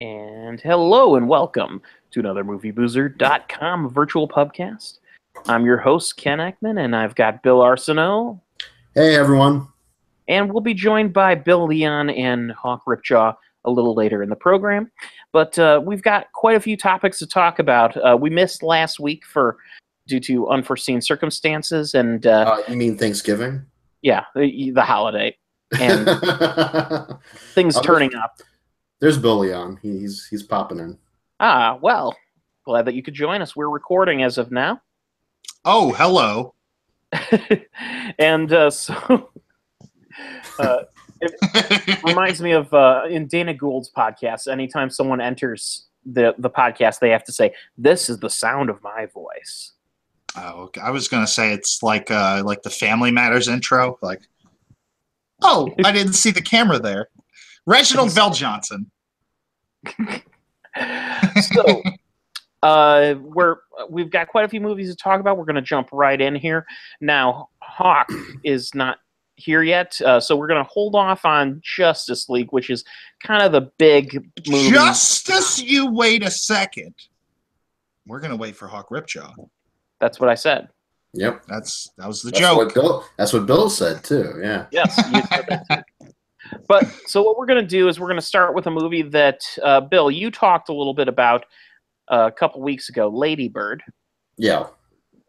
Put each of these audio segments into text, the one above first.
And hello and welcome to another MovieBoozer.com virtual pubcast. I'm your host, Ken Ekman, and I've got Bill Arsenault. Hey, everyone. And we'll be joined by Bill Leon and Hawk Ripjaw a little later in the program. But we've got quite a few topics to talk about. We missed last week due to unforeseen circumstances. And you mean Thanksgiving? Yeah, the holiday. And things turning up. There's Billy on. He's popping in. Well, glad that you could join us. We're recording as of now. Oh, hello. And it reminds me of in Dana Gould's podcast, anytime someone enters the podcast, they have to say, "This is the sound of my voice." Oh, okay. I was going to say it's like the Family Matters intro. Like, oh, I didn't see the camera there. Reginald Bell Johnson. So, we've got quite a few movies to talk about. We're going to jump right in here. Now, Hawk is not here yet, so we're going to hold off on Justice League, which is kind of the big movie. Justice? You wait a second. We're going to wait for Hawk Ripjaw. That's what I said. Yep. That was the joke. That's what Bill said, too, yeah. Yes, you said that too. But so what we're going to do is we're going to start with a movie that, Bill, you talked a little bit about a couple weeks ago, Lady Bird. Yeah,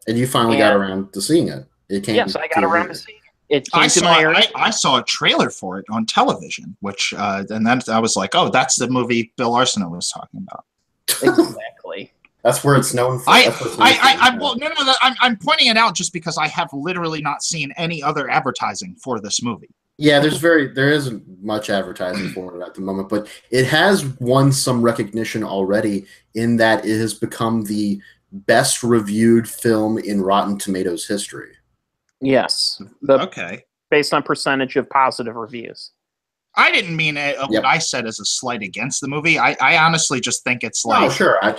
and you finally got around to seeing it. Yes, I got around to seeing it. I saw a trailer for it on television, which and then I was like, oh, that's the movie Bill Arsenault was talking about. Exactly. That's where it's known for. I'm pointing it out just because I have literally not seen any other advertising for this movie. Yeah, there isn't much advertising for it at the moment, but it has won some recognition already in that it has become the best reviewed film in Rotten Tomatoes history. Yes. Okay. Based on percentage of positive reviews. I didn't mean what I said as a slight against the movie. I honestly just think it's like... Oh, sure. I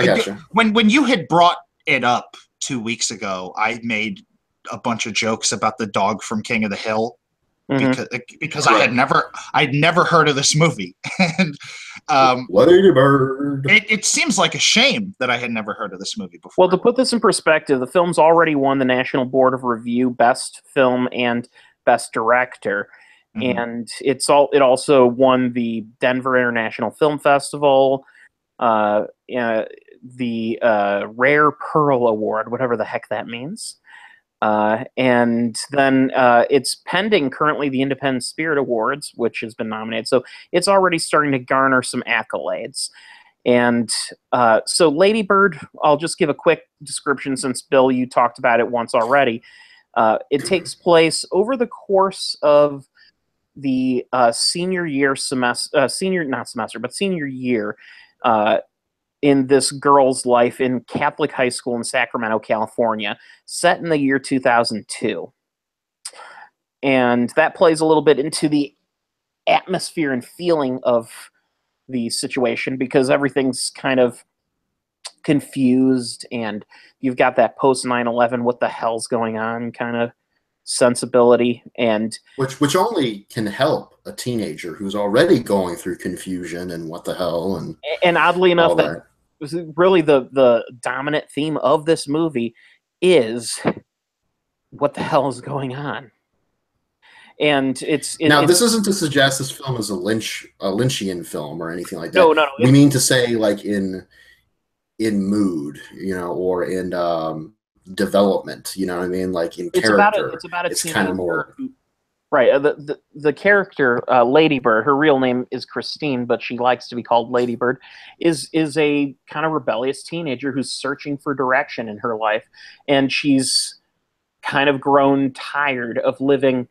gotcha. When you had brought it up 2 weeks ago, I made a bunch of jokes about the dog from King of the Hill because I'd never heard of this movie. And Lady Bird. It seems like a shame that I had never heard of this movie before. Well, to put this in perspective, the film's already won the National Board of Review Best Film and Best Director. Mm-hmm. And it also won the Denver International Film Festival, the Rare Pearl Award, whatever the heck that means. And then it's pending currently the Independent Spirit Awards, which has been nominated. So it's already starting to garner some accolades. And so Lady Bird, I'll just give a quick description since, Bill, you talked about it once already. It takes place over the course of the senior year in this girl's life in Catholic high school in Sacramento, California, set in the year 2002. And that plays a little bit into the atmosphere and feeling of the situation because everything's kind of confused and you've got that post 9/11 what the hell's going on kind of sensibility, and which only can help a teenager who's already going through confusion and what the hell and oddly enough that was really the dominant theme of this movie is what the hell is going on. And this isn't to suggest this film is a Lynchian film or anything like that. No. We mean to say like in mood, or in development, you know what I mean? Like in character. It's kind of more right. The character Lady Bird, her real name is Christine, but she likes to be called Lady Bird, is a kind of rebellious teenager who's searching for direction in her life, and she's kind of grown tired of living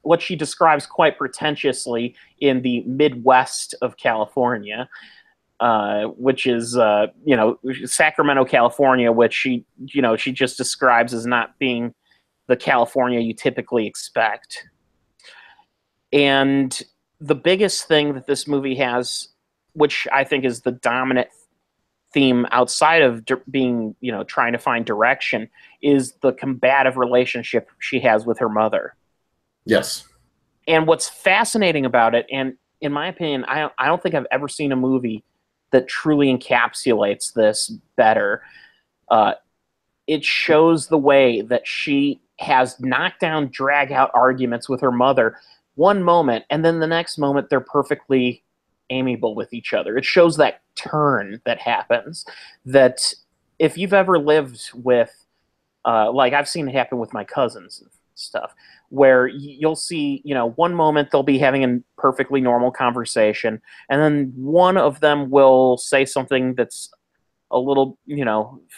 what she describes quite pretentiously in the Midwest of California. Which is, Sacramento, California, which she just describes as not being the California you typically expect. And the biggest thing that this movie has, which I think is the dominant theme outside of being, trying to find direction, is the combative relationship she has with her mother. Yes. And what's fascinating about it, and in my opinion, I don't think I've ever seen a movie that truly encapsulates this better. It shows the way that she has knockdown, drag-out arguments with her mother one moment, and then the next moment they're perfectly amiable with each other. It shows that turn that happens, that if you've ever lived with, like I've seen it happen with my cousins and stuff, where you'll see, one moment they'll be having a perfectly normal conversation, and then one of them will say something that's a little,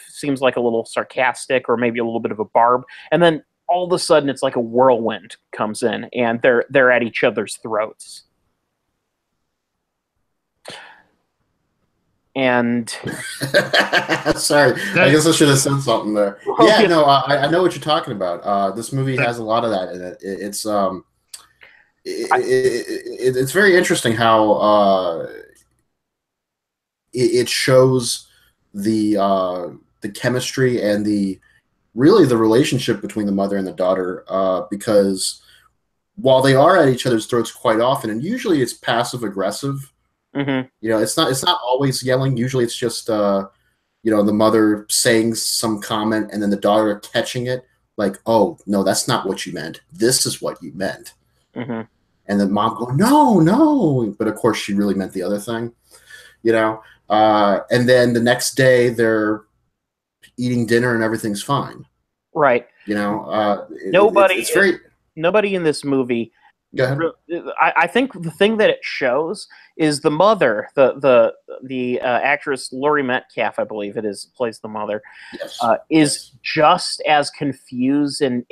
seems like a little sarcastic or maybe a little bit of a barb, and then all of a sudden it's like a whirlwind comes in and they're at each other's throats. And sorry, I guess I should have said something there. Yeah, no, I know what you're talking about. This movie has a lot of that in it. It's very interesting how it shows the chemistry and the relationship between the mother and the daughter, because while they are at each other's throats quite often, and usually it's passive aggressive. Mm-hmm. It's not always yelling. Usually it's just the mother saying some comment and then the daughter catching it, like, oh no, that's not what you meant. This is what you meant. Mm-hmm. And then mom go, no, but of course she really meant the other thing. And then the next day they're eating dinner and everything's fine. Right. Nobody in this movie. Go ahead. I think the thing that it shows is the mother, the actress Laurie Metcalf, I believe it is, plays the mother, yes. Is just as confused and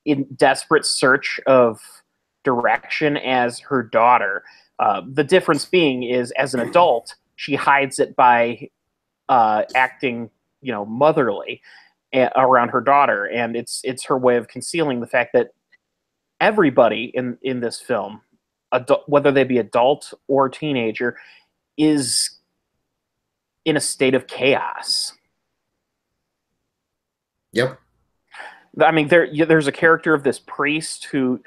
in desperate search of direction as her daughter. The difference being is, as an adult, she hides it by acting, motherly around her daughter, and it's her way of concealing the fact that everybody in this film, whether they be adult or teenager, is in a state of chaos. Yep. I mean, there's a character of this priest who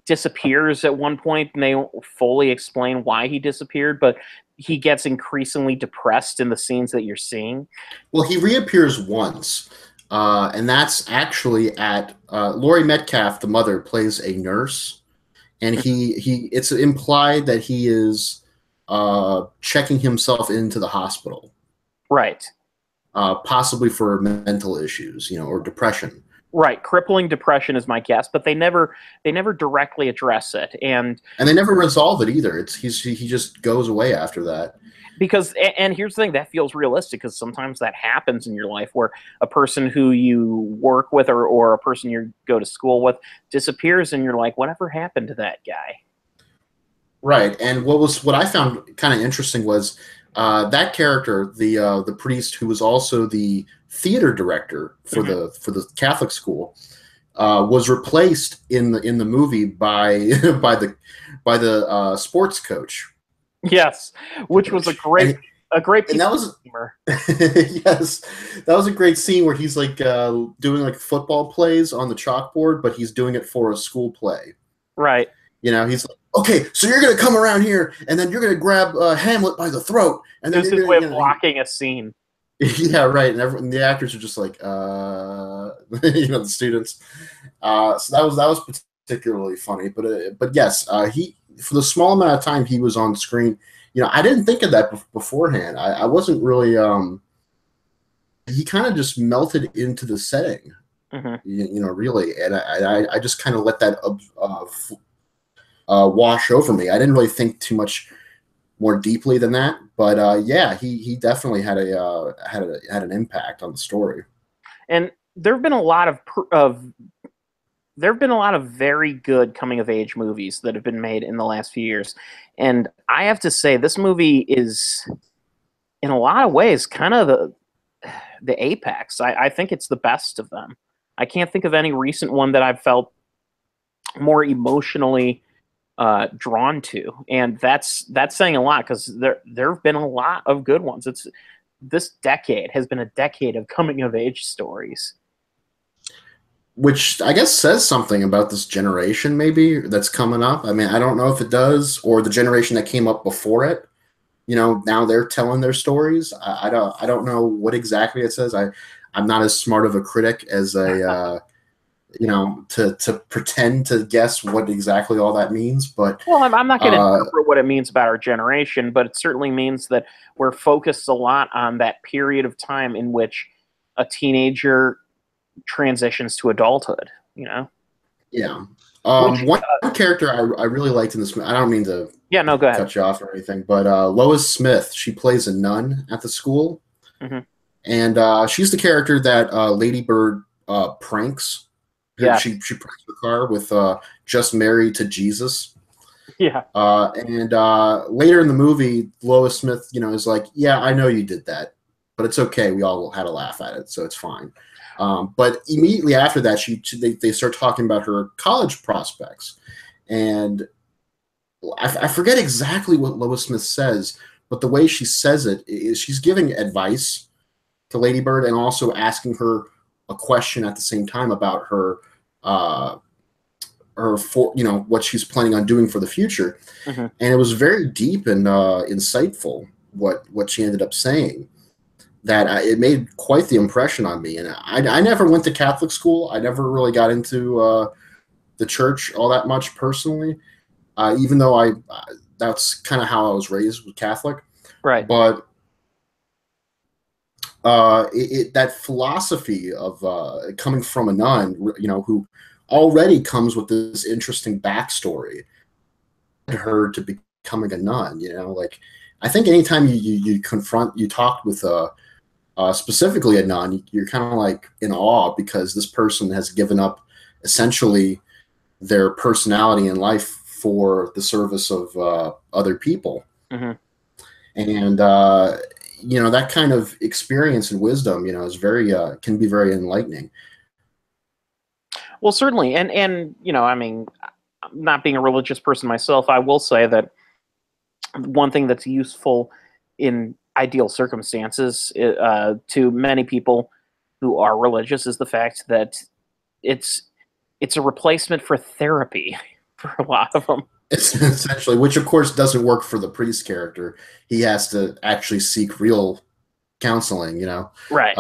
disappears at one point, and they don't fully explain why he disappeared, but he gets increasingly depressed in the scenes that you're seeing. Well, he reappears once. And that's actually at Laurie Metcalf, the mother, plays a nurse, and it's implied that he is checking himself into the hospital, right? Possibly for mental issues, or depression. Right, crippling depression is my guess, but they never directly address it, and they never resolve it either. He just goes away after that. Because, and here's the thing, that feels realistic, because sometimes that happens in your life where a person who you work with or a person you go to school with disappears, and you're like, whatever happened to that guy? Right, and what I found kind of interesting was that character, the priest who was also the theater director for the Catholic school, was replaced in the movie by the sports coach. Yes, which was a great and that was humor. Yes, that was a great scene where he's like doing like football plays on the chalkboard, but he's doing it for a school play. Right. He's like, okay, so you're gonna come around here, and then you're gonna grab Hamlet by the throat, and then his way of blocking a scene. Yeah, right. And the actors are just like, the students. So that was particularly funny. But yes, he, for the small amount of time he was on screen, I didn't think of that beforehand. I wasn't really. He kind of just melted into the setting, really, and I just kind of let that wash over me. I didn't really think too much more deeply than that, but yeah, he definitely had an impact on the story. And there have been a lot of very good coming of age movies that have been made in the last few years, and I have to say this movie is, in a lot of ways, kind of the apex. I think it's the best of them. I can't think of any recent one that I've felt more emotionally drawn to, and that's saying a lot, because there have been a lot of good ones. This decade has been a decade of coming of age stories. which I guess says something about this generation maybe that's coming up. I mean, I don't know if it does, or the generation that came up before it. You know, now they're telling their stories. I don't know what exactly it says. I'm not as smart of a critic as a you know, to pretend to guess what exactly all that means. But well, I'm not going to interpret what it means about our generation, but it certainly means that we're focused a lot on that period of time in which a teenager transitions to adulthood. You know. yeah. Which, One character I really liked in this. I don't mean to yeah, no, go ahead. cut you off or anything, but Lois Smith. She plays a nun at the school, and she's the character that Lady Bird pranks. Yeah. She pranks the car with "Just Married to Jesus." Yeah. And later in the movie, Lois Smith, you know, is like, "Yeah, I know you did that, but it's okay. We all had a laugh at it, so it's fine." But immediately after that, they start talking about her college prospects, and I forget exactly what Lois Smith says, but the way she says it is she's giving advice to Lady Bird and also asking her a question at the same time about her for you know what she's planning on doing for the future, and it was very deep and insightful what she ended up saying. That it made quite the impression on me, and I never went to Catholic school. I never really got into the church all that much personally, even though that's kind of how I was raised with Catholic. Right. But that philosophy of coming from a nun, you know, who already comes with this interesting backstory, her to becoming a nun, you know, like I think anytime you talk with specifically a nun, you're kind of like in awe because this person has given up essentially their personality and life for the service of other people. And you know, that kind of experience and wisdom, you know, is very can be very enlightening. Well, certainly, and you know, I mean, not being a religious person myself, I will say that one thing that's useful in ideal circumstances to many people who are religious is the fact that it's a replacement for therapy for a lot of them. It's essentially, which of course doesn't work for the priest character. He has to actually seek real counseling, you know. Right.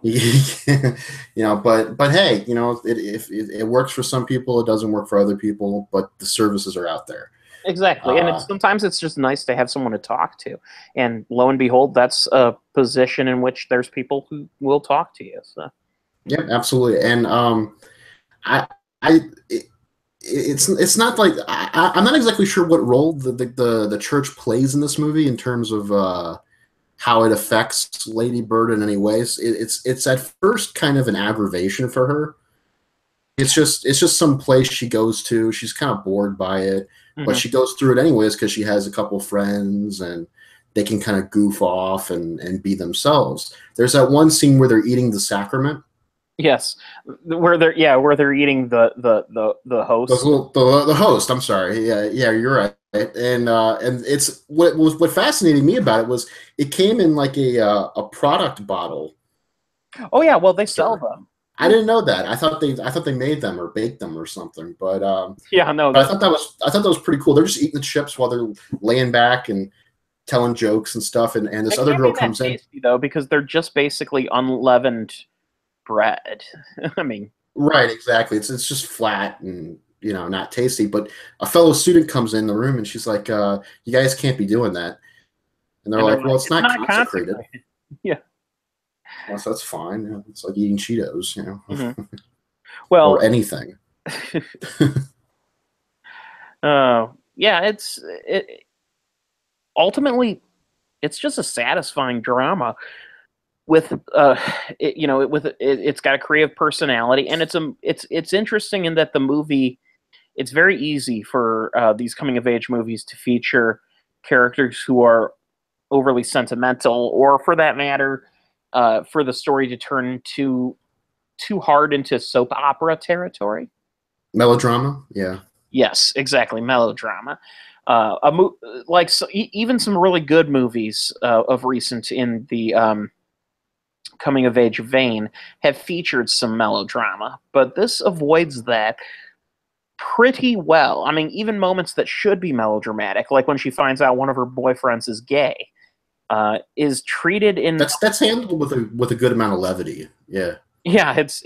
You know, but hey, you know, if it works for some people, it doesn't work for other people. But the services are out there. Exactly, and sometimes it's just nice to have someone to talk to, and lo and behold, that's a position in which there's people who will talk to you. So, yeah, absolutely, and it's not like I'm not exactly sure what role the church plays in this movie in terms of how it affects Lady Bird in any ways. It's at first kind of an aggravation for her. It's just some place she goes to. She's kind of bored by it, but she goes through it anyways because she has a couple friends and they can kind of goof off and be themselves. There's that one scene where they're eating the sacrament. Yes, where they're eating the host. The host. I'm sorry. Yeah, you're right. And it's what fascinated me about it was it came in like a product bottle. Oh yeah, well they sell them. I didn't know that. I thought they made them or baked them or something. But yeah, no. But I thought that was pretty cool. They're just eating the chips while they're laying back and telling jokes and stuff. And this other girl comes in though because they're just basically unleavened bread. I mean, right, exactly. It's just flat and you know not tasty. But a fellow student comes in the room and she's like, "You guys can't be doing that." And they're like, "Well, it's not consecrated." Yeah. Well, so that's fine. You know, it's like eating Cheetos, you know. Well, or anything. Yeah, ultimately it's just a satisfying drama with it's got a creative personality, and it's interesting in that the movie, it's very easy for these coming of age movies to feature characters who are overly sentimental, or for that matter, for the story to turn too hard into soap opera territory. Melodrama, yeah. Yes, exactly, melodrama. Even some really good movies of recent in the coming of age vein have featured some melodrama, but this avoids that pretty well. I mean, even moments that should be melodramatic, like when she finds out one of her boyfriends is gay, is treated in that's handled with a good amount of levity. Yeah. Yeah, it's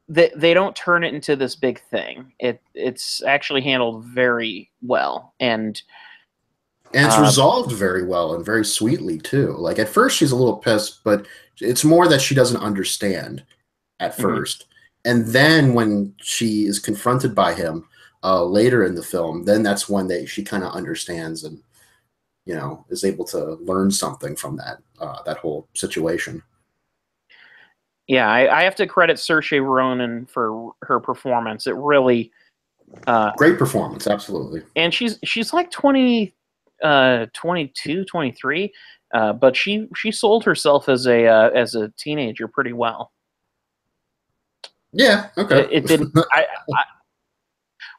they don't turn it into this big thing. It's actually handled very well, and it's resolved very well and very sweetly too. Like at first she's a little pissed, but it's more that she doesn't understand at first. And then when she is confronted by him later in the film, then that's when she kind of understands and is able to learn something from that whole situation. Yeah, I have to credit Saoirse Ronan for her performance. It really great performance, absolutely. And she's like 22, 23, but she sold herself as a teenager pretty well. Yeah, okay. It didn't.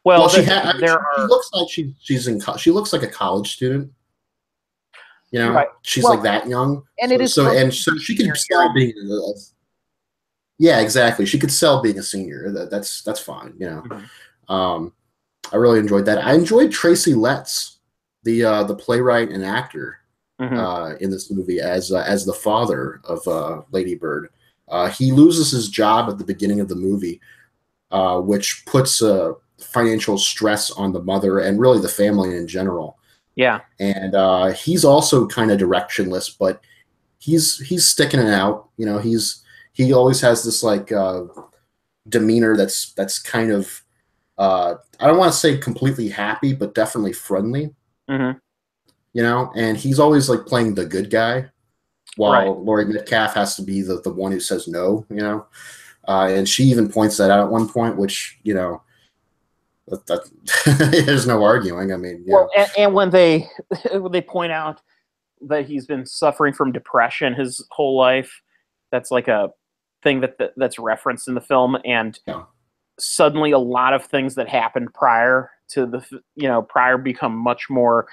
Well, she looks like she looks like a college student. Right. She's like that young, and so she could sell being. Yeah, exactly. She could sell being a senior. That's fine. I really enjoyed that. I enjoyed Tracy Letts, the playwright and actor in this movie as the father of Lady Bird. He loses his job at the beginning of the movie, which puts financial stress on the mother and really the family in general. Yeah, and he's also kind of directionless, but he's sticking it out. He always has this like demeanor that's kind of I don't want to say completely happy, but definitely friendly. And he's always like playing the good guy, while Laurie Metcalf has to be the one who says no. And she even points that out at one point, which there's no arguing. I mean, and when they point out that he's been suffering from depression his whole life, that's like a thing that's referenced in the film, and suddenly a lot of things that happened prior to prior become much more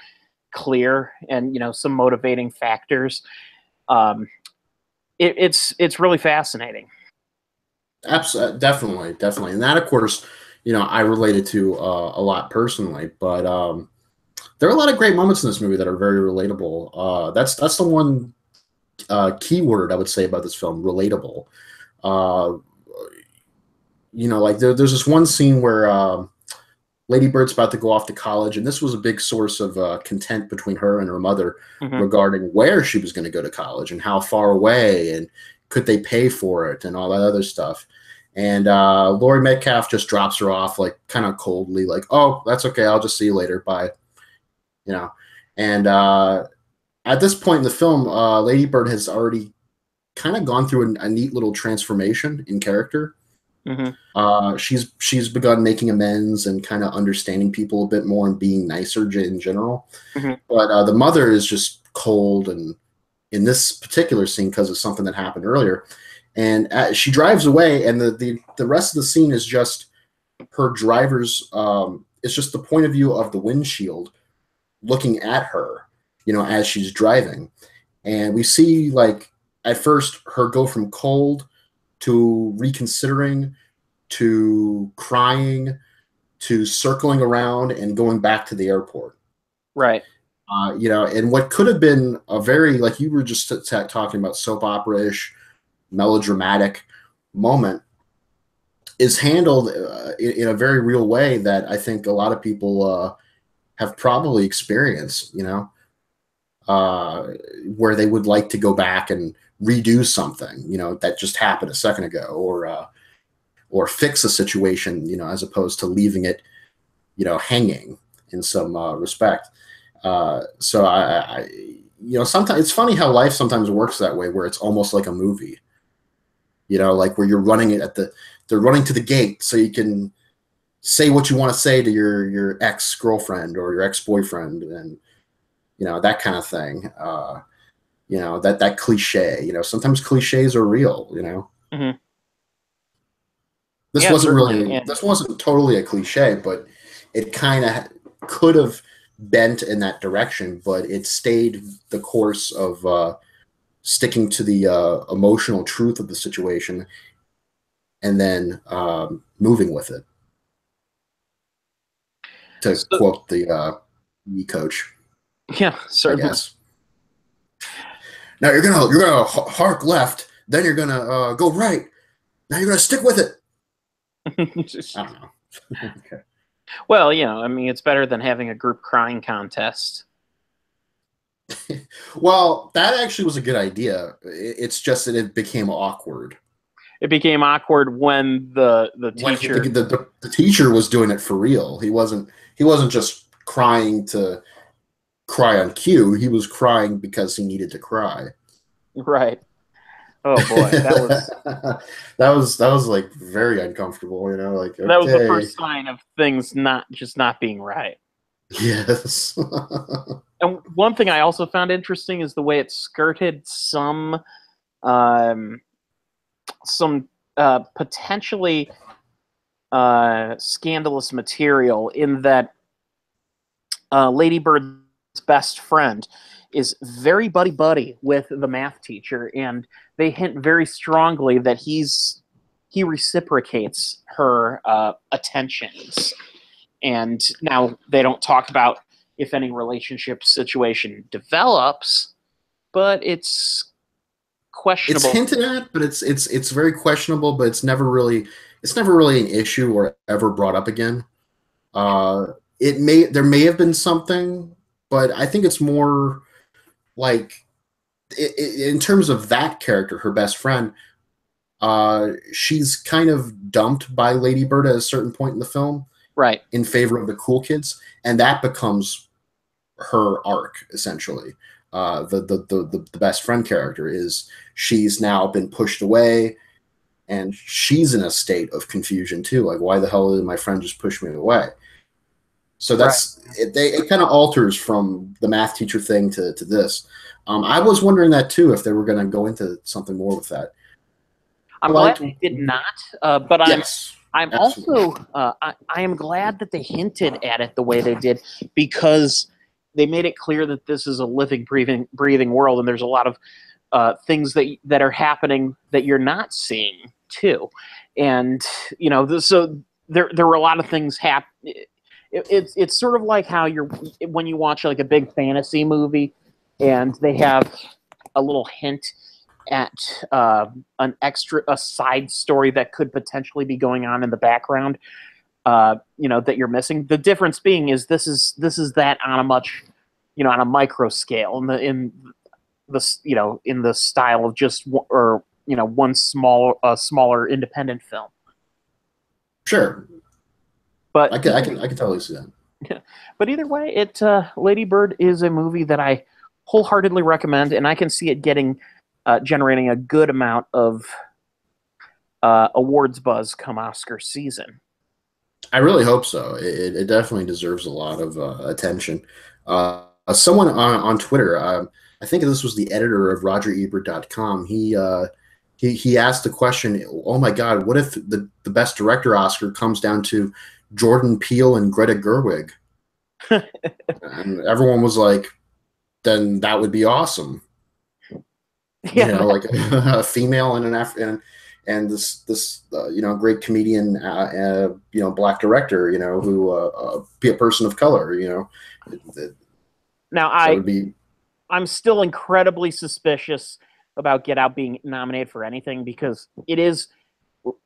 clear, and some motivating factors. It's really fascinating. Absolutely, definitely, and that, of course, I related to a lot personally, but there are a lot of great moments in this movie that are very relatable. That's the one keyword I would say about this film: relatable. Like there's this one scene where Lady Bird's about to go off to college, and this was a big source of content between her and her mother regarding where she was going to go to college and how far away, and could they pay for it, and all that other stuff. And Laurie Metcalf just drops her off, like kind of coldly, like, "Oh, that's okay. I'll just see you later. Bye." And at this point in the film, Lady Bird has already kind of gone through a neat little transformation in character. She's begun making amends and kind of understanding people a bit more and being nicer in general. But the mother is just cold, and in this particular scene, because of something that happened earlier. And she drives away, and the rest of the scene is just her driver's. It's just the point of view of the windshield looking at her, as she's driving, and we see, like, at first her go from cold to reconsidering to crying to circling around and going back to the airport. Right. And what could have been a very, like you were just talking about, soap opera-ish, melodramatic moment is handled in a very real way that I think a lot of people have probably experienced, where they would like to go back and redo something, that just happened a second ago, or fix a situation, as opposed to leaving it, hanging in some respect. So I sometimes it's funny how life sometimes works that way, where it's almost like a movie, like where you're running it they're running to the gate so you can say what you want to say to your ex-girlfriend or your ex-boyfriend, and that kind of thing. That cliche, sometimes cliches are real, This wasn't totally a cliche, but it kind of could have bent in that direction, but it stayed the course of sticking to the emotional truth of the situation, and then moving with it. To quote the coach, yeah, certainly. I guess. Now you're gonna hark left, then you're gonna go right. Now you're gonna stick with it. I don't know. Okay. Well, I mean, it's better than having a group crying contest. Well, that actually was a good idea. It's just that it became awkward. It became awkward when the teacher the teacher was doing it for real. He wasn't just crying to cry on cue. He was crying because he needed to cry. Right. Oh boy, that was like very uncomfortable. Like okay. That was the first sign of things not being right. Yes. And one thing I also found interesting is the way it skirted some potentially scandalous material, in that Lady Bird's best friend is very buddy with the math teacher, and they hint very strongly that he reciprocates her attentions. And now they don't talk about if any relationship situation develops, but it's questionable. It's hinted at, but it's very questionable. But it's never really an issue or ever brought up again. There may have been something, but I think it's more like in terms of that character, her best friend. She's kind of dumped by Lady Bird at a certain point in the film, right, in favor of the cool kids, and that becomes her arc essentially. The best friend character is she's now been pushed away, and she's in a state of confusion too. Like, why the hell did my friend just push me away? So that's right. It kind of alters from the math teacher thing to this. I was wondering that too, if they were going to go into something more with that. I'm glad they did not, but yes, I'm also I am glad that they hinted at it the way they did, because they made it clear that this is a living, breathing world, and there's a lot of things that are happening that you're not seeing too, and so there were a lot of things happening. It's sort of like how when you watch like a big fantasy movie, and they have a little hint at a side story that could potentially be going on in the background, that you're missing. The difference being is this is that on a much, on a micro scale, in the style of just one smaller independent film. Sure, but I can totally see that. Yeah, but either way, Lady Bird is a movie that I wholeheartedly recommend, and I can see it generating a good amount of awards buzz come Oscar season. I really hope so. It definitely deserves a lot of attention. Someone on Twitter, I think this was the editor of RogerEbert.com. He asked the question, "Oh my God, what if the Best Director Oscar comes down to Jordan Peele and Greta Gerwig?" And everyone was like, "Then that would be awesome." Yeah, like a female and and this great comedian, black director, who be a person of color, Now I'm still incredibly suspicious about Get Out being nominated for anything, because it is,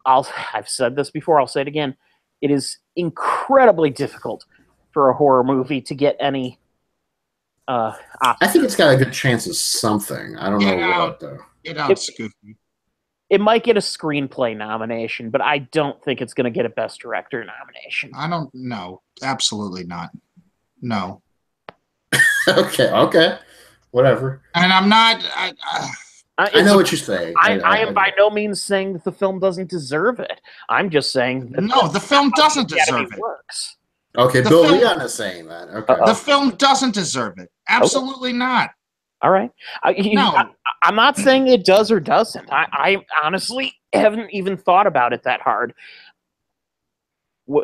I've said this before, I'll say it again, it is incredibly difficult for a horror movie to get any I think it's got a good chance of something. I don't know what though. Get Out, Scoopy. It might get a screenplay nomination, but I don't think it's going to get a Best Director nomination. I don't know. Absolutely not. No. Okay. Whatever. And I'm not... I know what you're saying. I am by no means saying that the film doesn't deserve it. I'm just saying that the film doesn't deserve it. Works. Okay, Bill Leon is saying that. Okay. The film doesn't deserve it. Absolutely not. All right. I'm not saying it does or doesn't. I honestly haven't even thought about it that hard.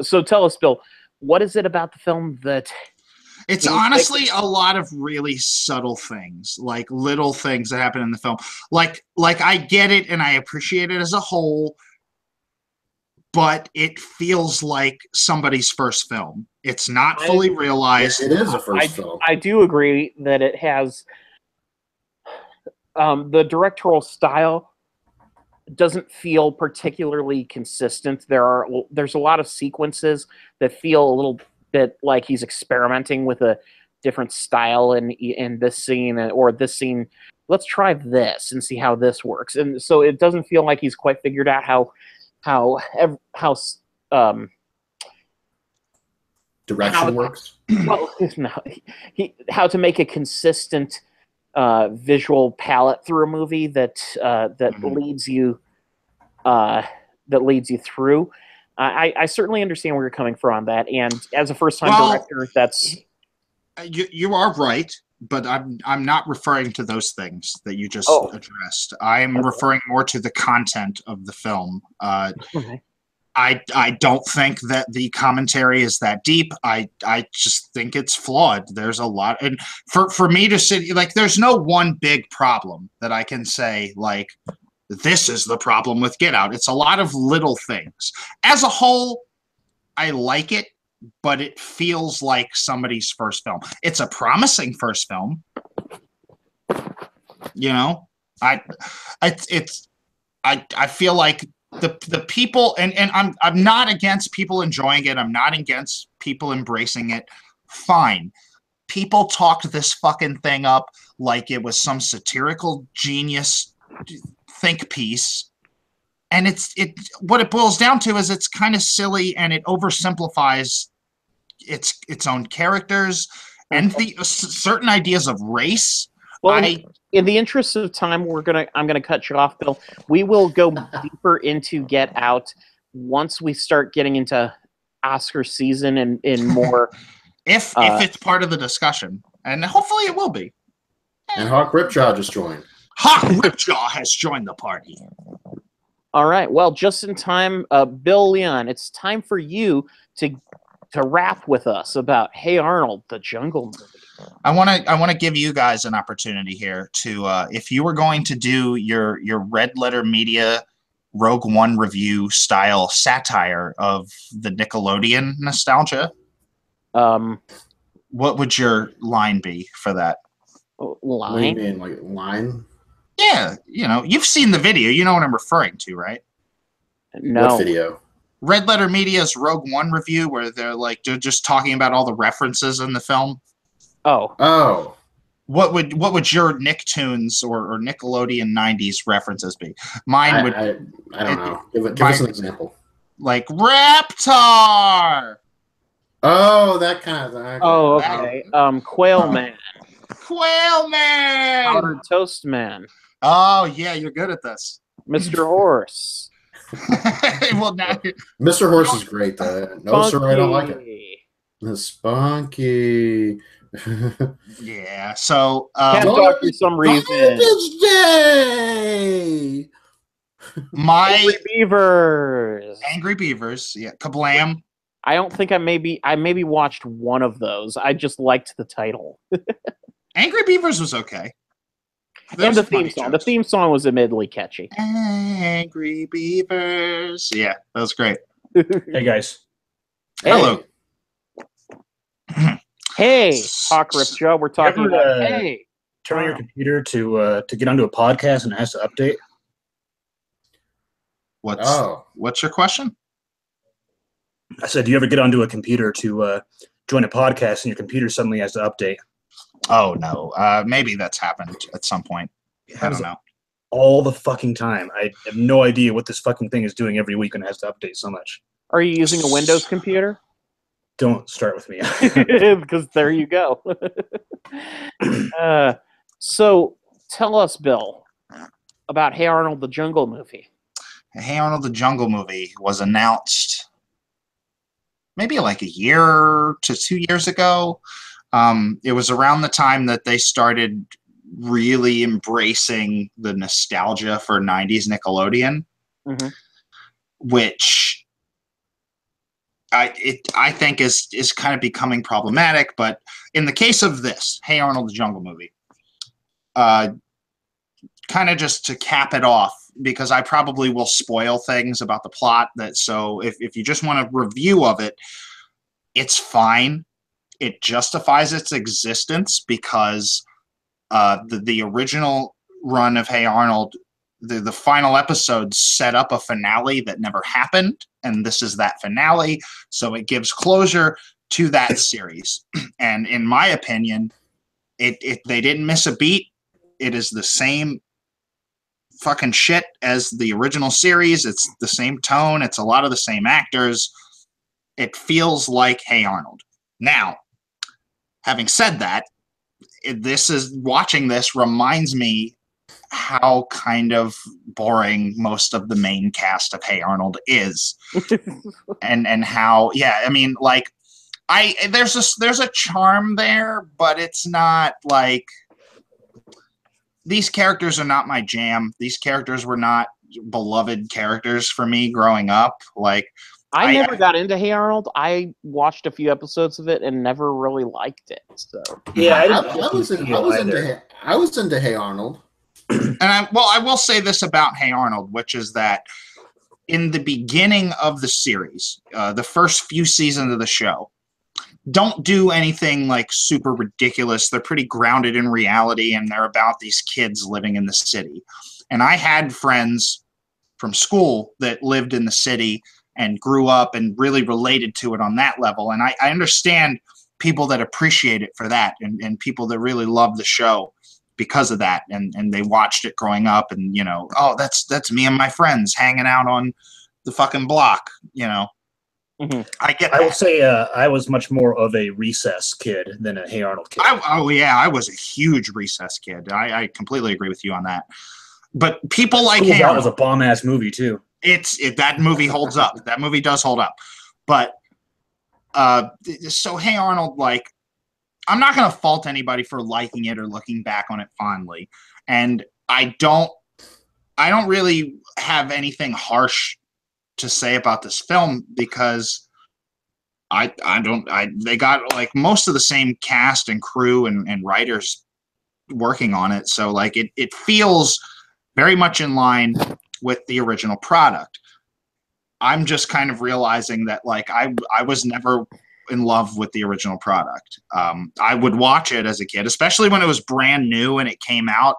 So tell us, Bill, what is it about the film that... It's honestly a lot of really subtle things, like little things that happen in the film. Like I get it and I appreciate it as a whole, but it feels like somebody's first film. It's not fully realized. It is a first film. I do agree that it has the directorial style doesn't feel particularly consistent. There's a lot of sequences that feel a little bit like he's experimenting with a different style in this scene or this scene. Let's try this and see how this works. And so it doesn't feel like he's quite figured out how direction works. Well, no, how to make a consistent visual palette through a movie that leads you through. I certainly understand where you're coming from on that, and as a first-time director, that's you are right. But I'm not referring to those things that you just addressed. I'm referring more to the content of the film. Okay. I don't think that the commentary is that deep. I just think it's flawed. There's a lot, and for me to sit like, there's no one big problem that I can say like, this is the problem with Get Out. It's a lot of little things. As a whole, I like it, but it feels like somebody's first film. It's a promising first film. You know, I feel like the people, and I'm not against people enjoying it. I'm not against people embracing it. Fine. People talked this fucking thing up like it was some satirical genius think piece. And what it boils down to is it's kind of silly, and it oversimplifies its own characters and the certain ideas of race. Well, in the interest of time, I'm gonna cut you off, Bill. We will go deeper into Get Out once we start getting into Oscar season and in more. if it's part of the discussion, and hopefully it will be. And Hawk Ripjaw just joined. Hawk Ripjaw has joined the party. All right. Well, just in time, Bill Leon, it's time for you to rap with us about Hey Arnold, the Jungle movie. I want to give you guys an opportunity here to if you were going to do your Red Letter Media Rogue One review style satire of the Nickelodeon nostalgia, what would your line be for that? Line? What do you mean, like line? Yeah, you've seen the video. You know what I'm referring to, right? No. What video? Red Letter Media's Rogue One review, where they're just talking about all the references in the film. Oh. What would your Nicktoons or Nickelodeon '90s references be? Mine would. I don't know. Give us an example. Like Raptor. Oh, that kind of thing. Oh, okay. Quail Man. Quail Man. Powdered Toast Man. Oh yeah, you're good at this. Mr. Horse. Well, now Mr. Horse is great, though. No, sir, I don't like it. The Spunky. Yeah. So Cat Dog for some reason. Garbage Day. Angry Beavers. Angry Beavers. Yeah. Kablam. I don't think I maybe watched one of those. I just liked the title. Angry Beavers was okay. And the theme song. The theme song was admittedly catchy. Angry Beavers. Yeah, that was great. Hey, guys. Hey. Hello. Hey, Hawk Ripjaw. We're talking about hey. Turn on your computer to get onto a podcast and it has to update. What's your question? I said, do you ever get onto a computer to join a podcast and your computer suddenly has to update? Oh, no. Maybe that's happened at some point. I don't know. All the fucking time. I have no idea what this fucking thing is doing every week when it has to update so much. Are you using a Windows computer? Don't start with me. Because there you go. So tell us, Bill, about Hey Arnold, the Jungle movie. Hey Arnold, the Jungle movie was announced maybe like a year to 2 years ago. It was around the time that they started really embracing the nostalgia for 90s Nickelodeon, which I think is kind of becoming problematic. But in the case of this, Hey Arnold, the Jungle Movie, kind of just to cap it off, because I probably will spoil things about the plot. So if you just want a review of it, it's fine. It justifies its existence because the original run of Hey Arnold, the final episode set up a finale that never happened, and this is that finale, so it gives closure to that series. And in my opinion, they didn't miss a beat. It is the same fucking shit as the original series. It's the same tone. It's a lot of the same actors. It feels like Hey Arnold. Now, having said that, watching this reminds me how kind of boring most of the main cast of Hey Arnold is. and how, yeah, I mean, like, there's a charm there, but it's not like, these characters are not my jam. These characters were not beloved characters for me growing up. Like, I never got into Hey Arnold. I watched a few episodes of it and never really liked it. So yeah, I was into Hey Arnold. And I will say this about Hey Arnold, which is that in the beginning of the series, the first few seasons of the show don't do anything like super ridiculous. They're pretty grounded in reality, and they're about these kids living in the city. And I had friends from school that lived in the city and grew up and really related to it on that level. And I understand people that appreciate it for that, and people that really love the show because of that. And they watched it growing up, and, you know, oh, that's me and my friends hanging out on the fucking block, you know. Mm-hmm. I get that. I will say I was much more of a Recess kid than a Hey Arnold kid. I was a huge Recess kid. I completely agree with you on that. But people like Schools Hey Out Arnold, was a bomb-ass movie, too. that movie holds up. That movie does hold up. But so Hey Arnold, like, I'm not going to fault anybody for liking it or looking back on it fondly. And I don't really have anything harsh to say about this film, because they got like most of the same cast and crew and writers working on it. So like it feels very much in line with the original product. I'm just kind of realizing that, like, I was never in love with the original product. I would watch it as a kid, especially when it was brand new and it came out.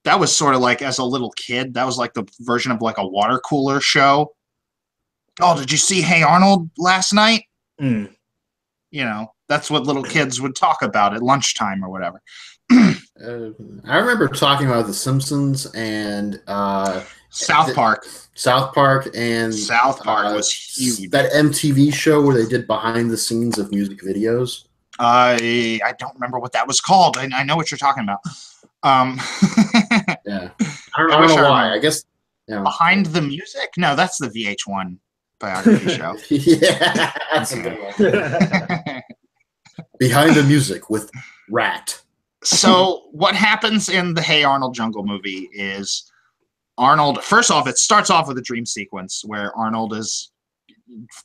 That was sort of like, as a little kid, that was like the version of like a water cooler show. Oh, did you see Hey Arnold last night? Mm. You know, that's what little kids would talk about at lunchtime or whatever. I remember talking about The Simpsons and South Park. South Park was huge. That MTV show where they did behind the scenes of music videos. I don't remember what that was called. I know what you're talking about. Yeah, I don't know why. I guess, you know. Behind the Music? No, that's the VH1 biography show. Yeah, that's a good one. Behind the Music with Rat. So what happens in the Hey Arnold Jungle Movie is Arnold, first off, it starts off with a dream sequence where Arnold is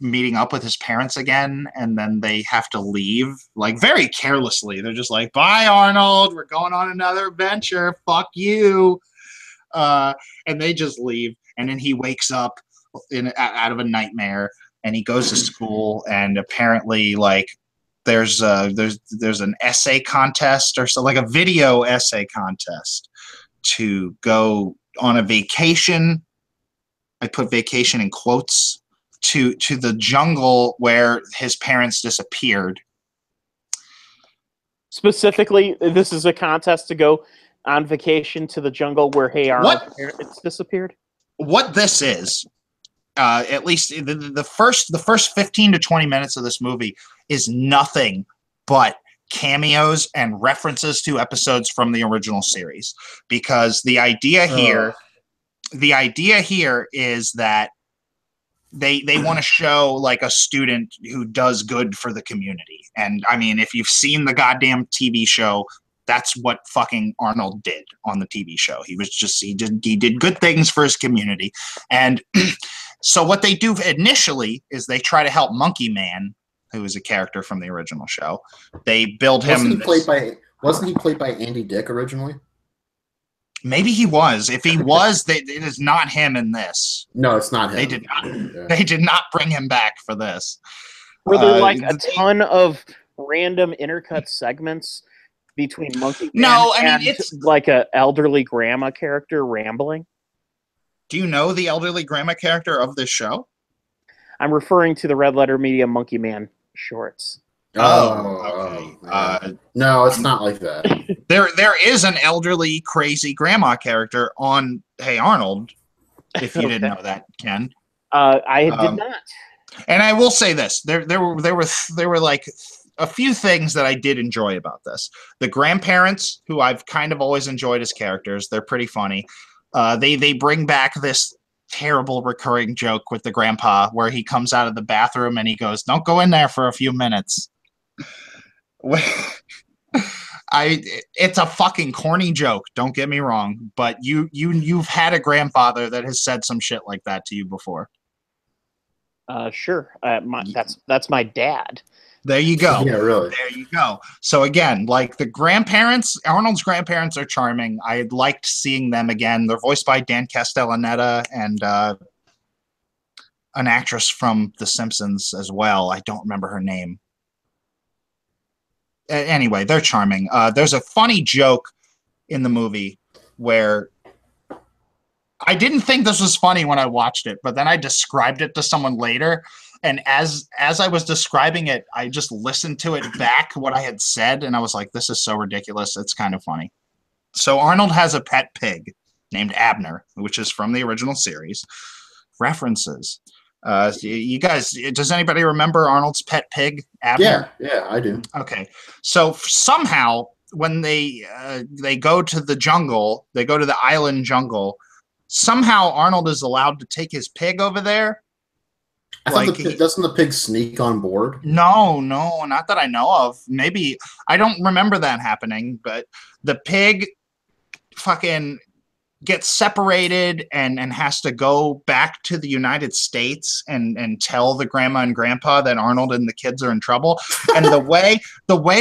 meeting up with his parents again, and then they have to leave, like, very carelessly. They're just like, bye, Arnold, we're going on another adventure, fuck you. And they just leave, and then he wakes up out of a nightmare, and he goes to school, and apparently, like, there's an essay contest, or so, like a video essay contest, to go on a vacation. I put vacation in quotes, to the jungle where his parents disappeared. Specifically, this is a contest to go on vacation to the jungle where Hey Arnold's parents disappeared. What this is, at least the first 15 to 20 minutes of this movie, is nothing but cameos and references to episodes from the original series. Because the idea here is that they want to show, like, a student who does good for the community. And I mean, if you've seen the goddamn TV show, That's what fucking Arnold did on the TV show. He did good things for his community. And so what they do initially is they try to help Monkey Man, who is a character from the original show. They build him. Wasn't he played by Andy Dick originally? Maybe he was. If he was, it is not him in this. No, it's not him. They did not. Yeah. They did not bring him back for this. Were there like a ton of random intercut segments between Monkey Man and it's like a elderly grandma character rambling? Do you know the elderly grandma character of this show? I'm referring to the Red Letter Media Monkey Man shorts. Okay. No, it's not like that. There is an elderly, crazy grandma character on Hey Arnold. If you didn't know that, Ken. I did not. And I will say this: there were like a few things that I did enjoy about this. The grandparents, who I've kind of always enjoyed as characters, they're pretty funny. They bring back this terrible recurring joke with the grandpa where he comes out of the bathroom and he goes, "Don't go in there for a few minutes." It's a fucking corny joke, don't get me wrong, but you've had a grandfather that has said some shit like that to you before. Sure. That's my dad. There you go. Yeah, really. There you go. So again, like the grandparents, Arnold's grandparents are charming. I liked seeing them again. They're voiced by Dan Castellaneta and an actress from The Simpsons as well. I don't remember her name. Anyway, they're charming. There's a funny joke in the movie where I didn't think this was funny when I watched it, but then I described it to someone later. And as I was describing it, I just listened to it back, what I had said, and I was like, this is so ridiculous. It's kind of funny. So Arnold has a pet pig named Abner, which is from the original series. References. You guys, does anybody remember Arnold's pet pig, Abner? Yeah, I do. Okay. So somehow when they go to the jungle, they go to the island jungle, somehow Arnold is allowed to take his pig over there. Doesn't the pig sneak on board? No, not that I know of. Maybe I don't remember that happening, but the pig fucking gets separated and has to go back to the United States and tell the grandma and grandpa that Arnold and the kids are in trouble. And the way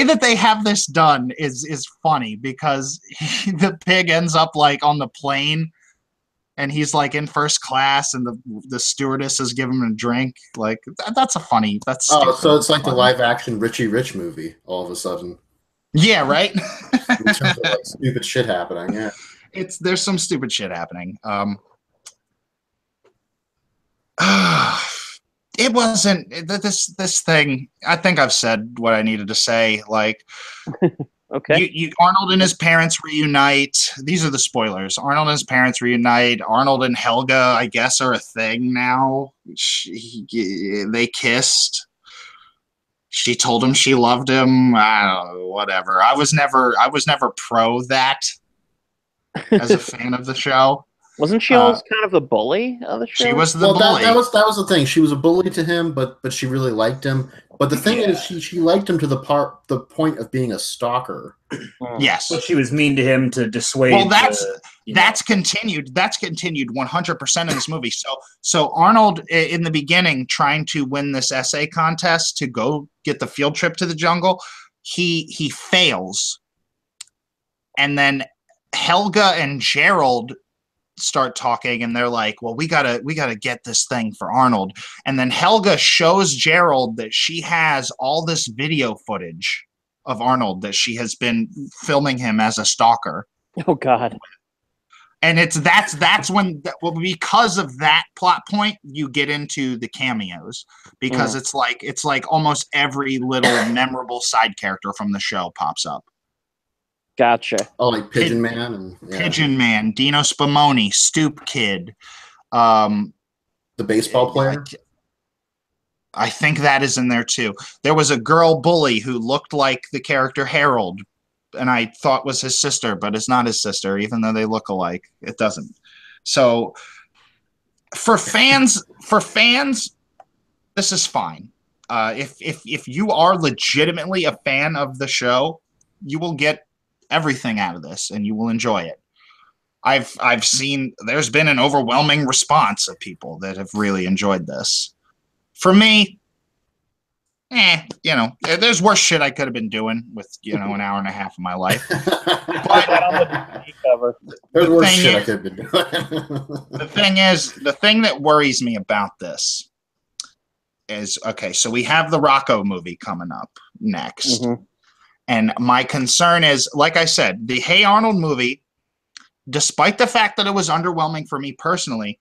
that they have this done is funny because the pig ends up like on the plane. And he's like in first class, and the stewardess is giving him a drink. Like that's a funny. That's so it's like the live action Richie Rich movie. All of a sudden, yeah, right. In terms of like stupid shit happening, yeah. There's some stupid shit happening. It wasn't this thing. I think I've said what I needed to say. Like. Okay. Arnold and his parents reunite. These are the spoilers. Arnold and his parents reunite. Arnold and Helga, I guess, are a thing now. They kissed. She told him she loved him. I don't know, whatever. I was never pro that as a fan of the show. Wasn't she always kind of the bully of the show? She was the bully. That was the thing. She was a bully to him, but she really liked him. But the thing is, she liked him to the point of being a stalker. Yes, but she was mean to him to dissuade. Well, that's continued. That's continued 100% in this movie. So Arnold in the beginning, trying to win this essay contest to go get the field trip to the jungle, he fails, and then Helga and Gerald start talking, and they're like, well, we gotta get this thing for Arnold. And then Helga shows Gerald that she has all this video footage of Arnold that she has been filming him as a stalker. Oh God. And that's when because of that plot point you get into the cameos, because it's like almost every little memorable side character from the show pops up. Gotcha. Oh, like Pigeon Man Pigeon Man, Dino Spumoni, Stoop Kid, the baseball player. I think that is in there too. There was a girl bully who looked like the character Harold, and I thought was his sister, but it's not his sister, even though they look alike. It doesn't. So for fans, this is fine. If you are legitimately a fan of the show, you will get everything out of this, and you will enjoy it. I've seen there's been an overwhelming response of people that have really enjoyed this. For me, there's worse shit I could have been doing with, an hour and a half of my life. There's worse shit I could have been doing. The thing that worries me about this is, okay, so we have the Rocco movie coming up next. Mm-hmm. And my concern is, like I said, the Hey Arnold movie, despite the fact that it was underwhelming for me personally,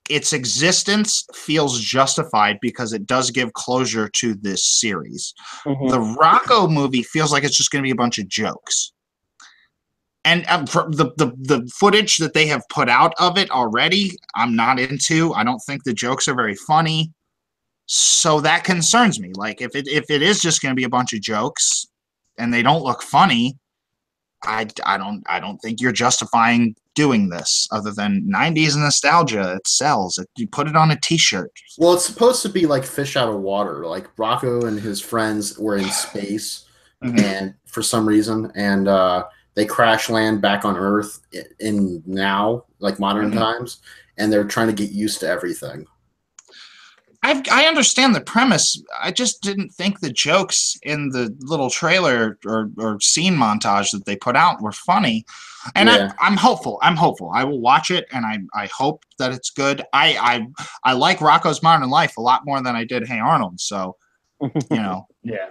its existence feels justified because it does give closure to this series. Mm-hmm. The Rocco movie feels like it's just going to be a bunch of jokes. And the footage that they have put out of it already, I'm not into. I don't think the jokes are very funny. So that concerns me. Like, if it is just going to be a bunch of jokes and they don't look funny, I don't think you're justifying doing this other than 90s nostalgia. It sells. You put it on a t-shirt. Well, it's supposed to be like fish out of water. Like Rocco and his friends were in space mm-hmm. and for some reason, and they crash land back on Earth in now, like modern mm-hmm. times, and they're trying to get used to everything. I understand the premise. I just didn't think the jokes in the little trailer or scene montage that they put out were funny. And yeah. I'm hopeful. I will watch it, and I hope that it's good. I like Rocco's Modern Life a lot more than I did Hey Arnold. So, yeah.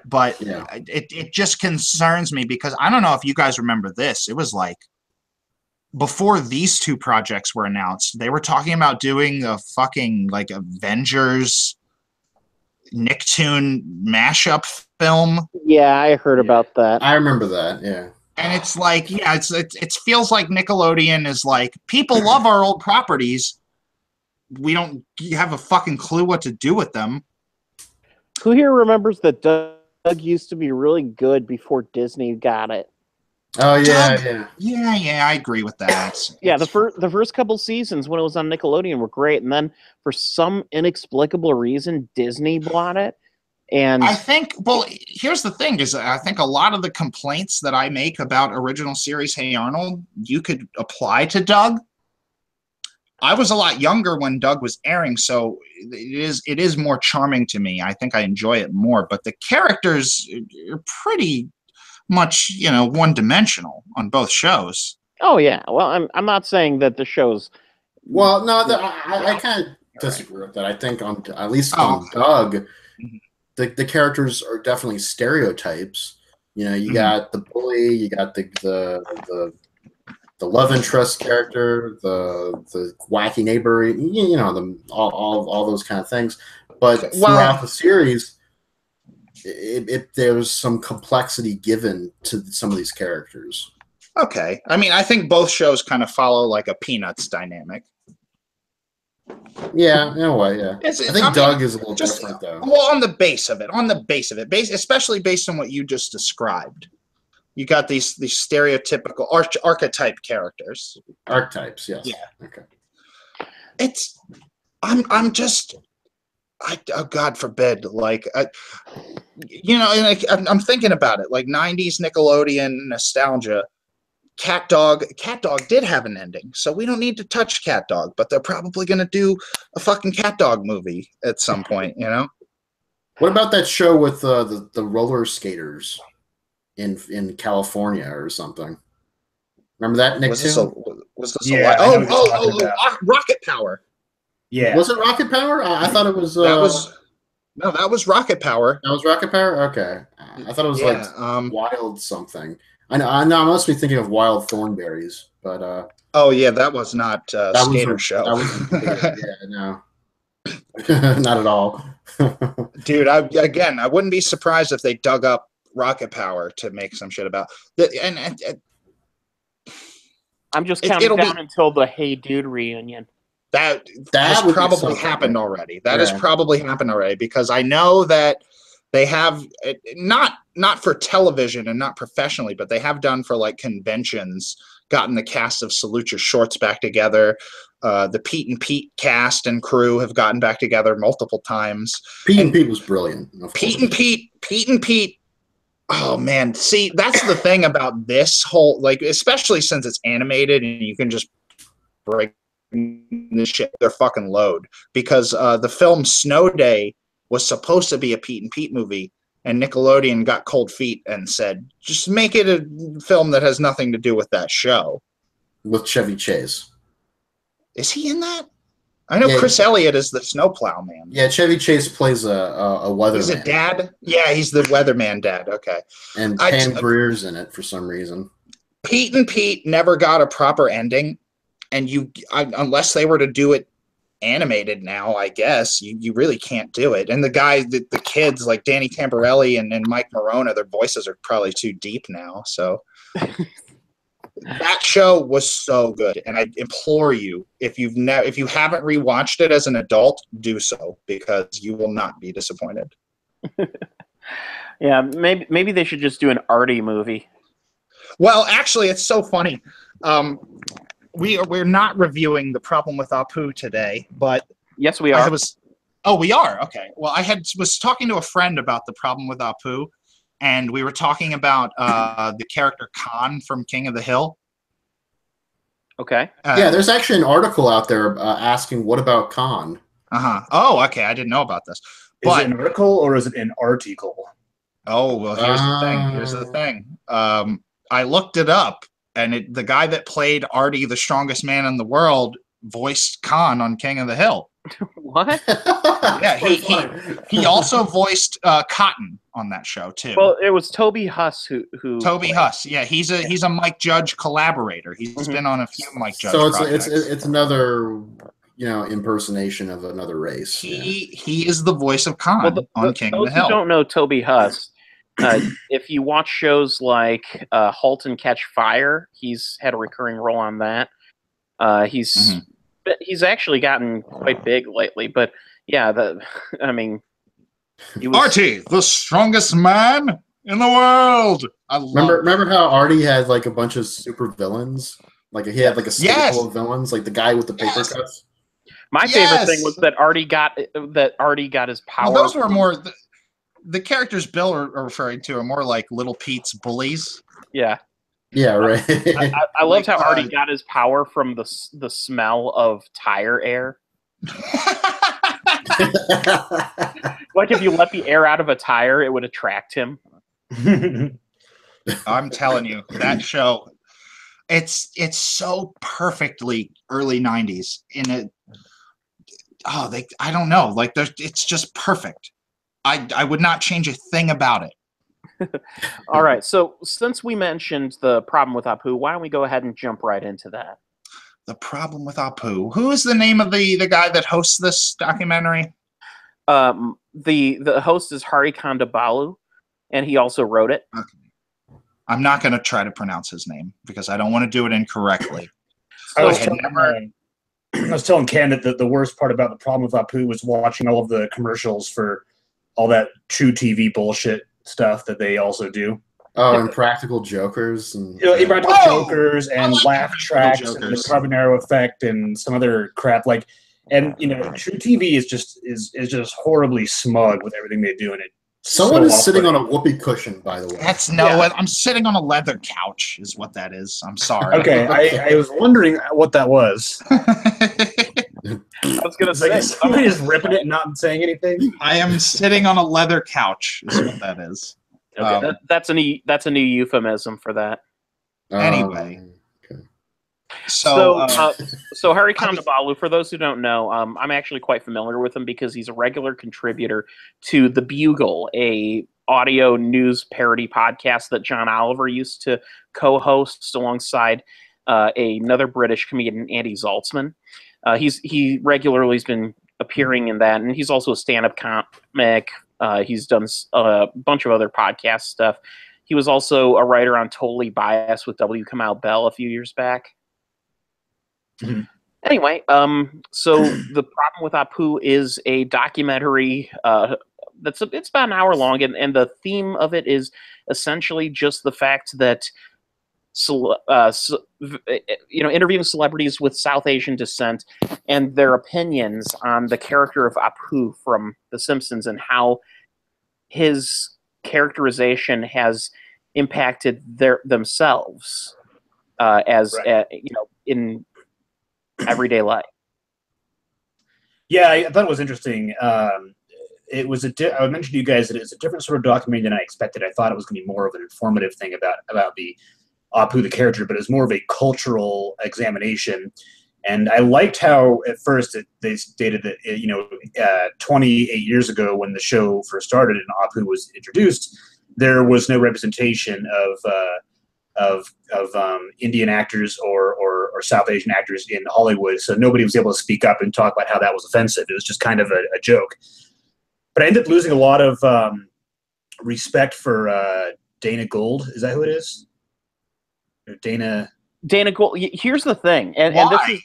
But yeah. It just concerns me because I don't know if you guys remember this. It was like, before these two projects were announced, they were talking about doing a fucking like Avengers Nicktoon mashup film. Yeah, I heard about that. I remember that. Yeah, and it's like, it feels like Nickelodeon is like, people love our old properties. We don't have a fucking clue what to do with them. Who here remembers that Doug used to be really good before Disney got it? Oh yeah, yeah. I agree with that. Yeah, the first couple seasons when it was on Nickelodeon were great, and then for some inexplicable reason, Disney bought it. And I think, well, here's the thing: is I think a lot of the complaints that I make about original series Hey Arnold, you could apply to Doug. I was a lot younger when Doug was airing, so it is more charming to me. I think I enjoy it more, but the characters are pretty much, one-dimensional on both shows. Oh yeah, well, I'm not saying that the shows. Well, no, I kind of disagree with that. I think at least on Doug, the characters are definitely stereotypes. You got the bully, you got the love interest character, the wacky neighbor, all those kind of things. But throughout the series, there's some complexity given to some of these characters. Okay. I mean, I think both shows kind of follow like a Peanuts dynamic. Yeah, in a way, yeah. I think Doug is a little different, though. Well, on the base of it, especially based on what you just described. You got these stereotypical archetype characters. Archetypes, yes. Yeah. Okay. Oh, God forbid, like, I'm thinking about it, like 90s Nickelodeon nostalgia. Cat Dog did have an ending, so we don't need to touch Cat Dog, but they're probably going to do a fucking Cat Dog movie at some point, What about that show with the roller skaters in California or something? Remember that, Nick? Rocket Power. Yeah. Was it Rocket Power? I thought it was. That was Rocket Power. That was Rocket Power? Okay. I thought it was Wild something. I know. I must be thinking of Wild Thornberries, but. Oh yeah, that was not Skater Show. That was no. Not at all. Dude, I wouldn't be surprised if they dug up Rocket Power to make some shit about. I'm just counting down until the Hey Dude reunion. That has probably happened already. That has probably happened already because I know that they have not for television and not professionally, but they have done for like conventions, gotten the cast of Salute Your Shorts back together. The Pete and Pete cast and crew have gotten back together multiple times. Pete and Pete was brilliant. Pete and Pete Oh man, see, that's the thing about this whole, like, especially since it's animated and you can just break the shit their fucking load. Because the film Snow Day was supposed to be a Pete and Pete movie, and Nickelodeon got cold feet and said, just make it a film that has nothing to do with that show. With Chevy Chase. Is he in that? I know Yeah, Chris Elliott is the snowplow man. Yeah, Chevy Chase plays a weatherman. He's a dad? Yeah, he's the weatherman dad. Okay. And Pam Grier's in it for some reason. Pete and Pete never got a proper ending, and unless they were to do it animated now, I guess you really can't do it. And the kids like Danny Tamborelli and Mike Morona, their voices are probably too deep now. So that show was so good, and I implore you, if you haven't rewatched it as an adult, do so, because you will not be disappointed. Yeah, maybe they should just do an Artie movie. Well, actually, it's so funny. We're not reviewing The Problem with Apu today, but yes, we are. We are. Okay. Well, was talking to a friend about The Problem with Apu, and we were talking about the character Khan from King of the Hill. Okay. Yeah, there's actually an article out there asking, what about Khan? Uh-huh. Oh, okay. I didn't know about this. Is it an article or is it an article? Oh, well, here's the thing. I looked it up, and the guy that played Artie, the strongest man in the world, voiced Khan on King of the Hill. What? Yeah, he also voiced Cotton on that show too. Well, it was Toby Huss who Toby Huss. Yeah, he's a Mike Judge collaborator. He's been on a few Mike Judge. So projects. it's another impersonation of another race. He is the voice of Khan on King of the Hill. Those who don't know Toby Huss, if you watch shows like *Halt and Catch Fire*, he's had a recurring role on that. He's actually gotten quite big lately, but yeah, he was Artie, the strongest man in the world. Remember how Artie had like a bunch of super villains? Like he had like a stable of villains, like the guy with the paper cuts. My favorite thing was that Artie got his power. Well, those were more the characters Bill are referring to are more like Little Pete's bullies. Yeah. Yeah, right. I loved how Artie got his power from the smell of tire air. Like if you let the air out of a tire, it would attract him. I'm telling you, that show, it's so perfectly early 90s in it. I don't know, like it's just perfect. I would not change a thing about it. All right, so since we mentioned The Problem with Apu, why don't we go ahead and jump right into that? The Problem with Apu. Who is the name of the guy that hosts this documentary? The host is Hari Kondabolu, and he also wrote it. Okay. I'm not going to try to pronounce his name because I don't want to do it incorrectly. I was telling Ken that the worst part about The Problem with Apu was watching all of the commercials for all that True TV bullshit stuff that they also do. Oh, and Practical Jokers and Practical Jokers and Laugh Tracks and the Carbonaro Effect and some other crap like. And True TV is just horribly smug with everything they do in it. Someone is sitting on a whoopee cushion, by the way. I'm sitting on a leather couch, is what that is. I'm sorry. Okay, I was wondering what that was. I was gonna say somebody just ripping it and not saying anything. I am sitting on a leather couch, is what that is. Okay, that's a new euphemism for that. Anyway. So Hari Kondabolu, for those who don't know, I'm actually quite familiar with him because he's a regular contributor to The Bugle, a audio news parody podcast that John Oliver used to co-host alongside another British comedian, Andy Zaltzman. He regularly has been appearing in that, and he's also a stand-up comic. He's done a bunch of other podcast stuff. He was also a writer on Totally Biased with W. Kamau Bell a few years back. Mm-hmm. Anyway, so The Problem with Apu is a documentary it's about an hour long, and the theme of it is essentially just the fact that interviewing celebrities with South Asian descent and their opinions on the character of Apu from The Simpsons and how his characterization has impacted themselves in everyday life. Yeah, I thought it was interesting. It was I mentioned to you guys that it's a different sort of documentary than I expected. I thought it was going to be more of an informative thing about the Apu, the character, but it's more of a cultural examination. And I liked how at first they stated that 28 years ago when the show first started and Apu was introduced, there was no representation of Indian actors or South Asian actors in Hollywood, so nobody was able to speak up and talk about how that was offensive. It was just kind of a joke. But I ended up losing a lot of respect for Dana Gould. Is that who it is? Or Dana Gould. Here's the thing, and this is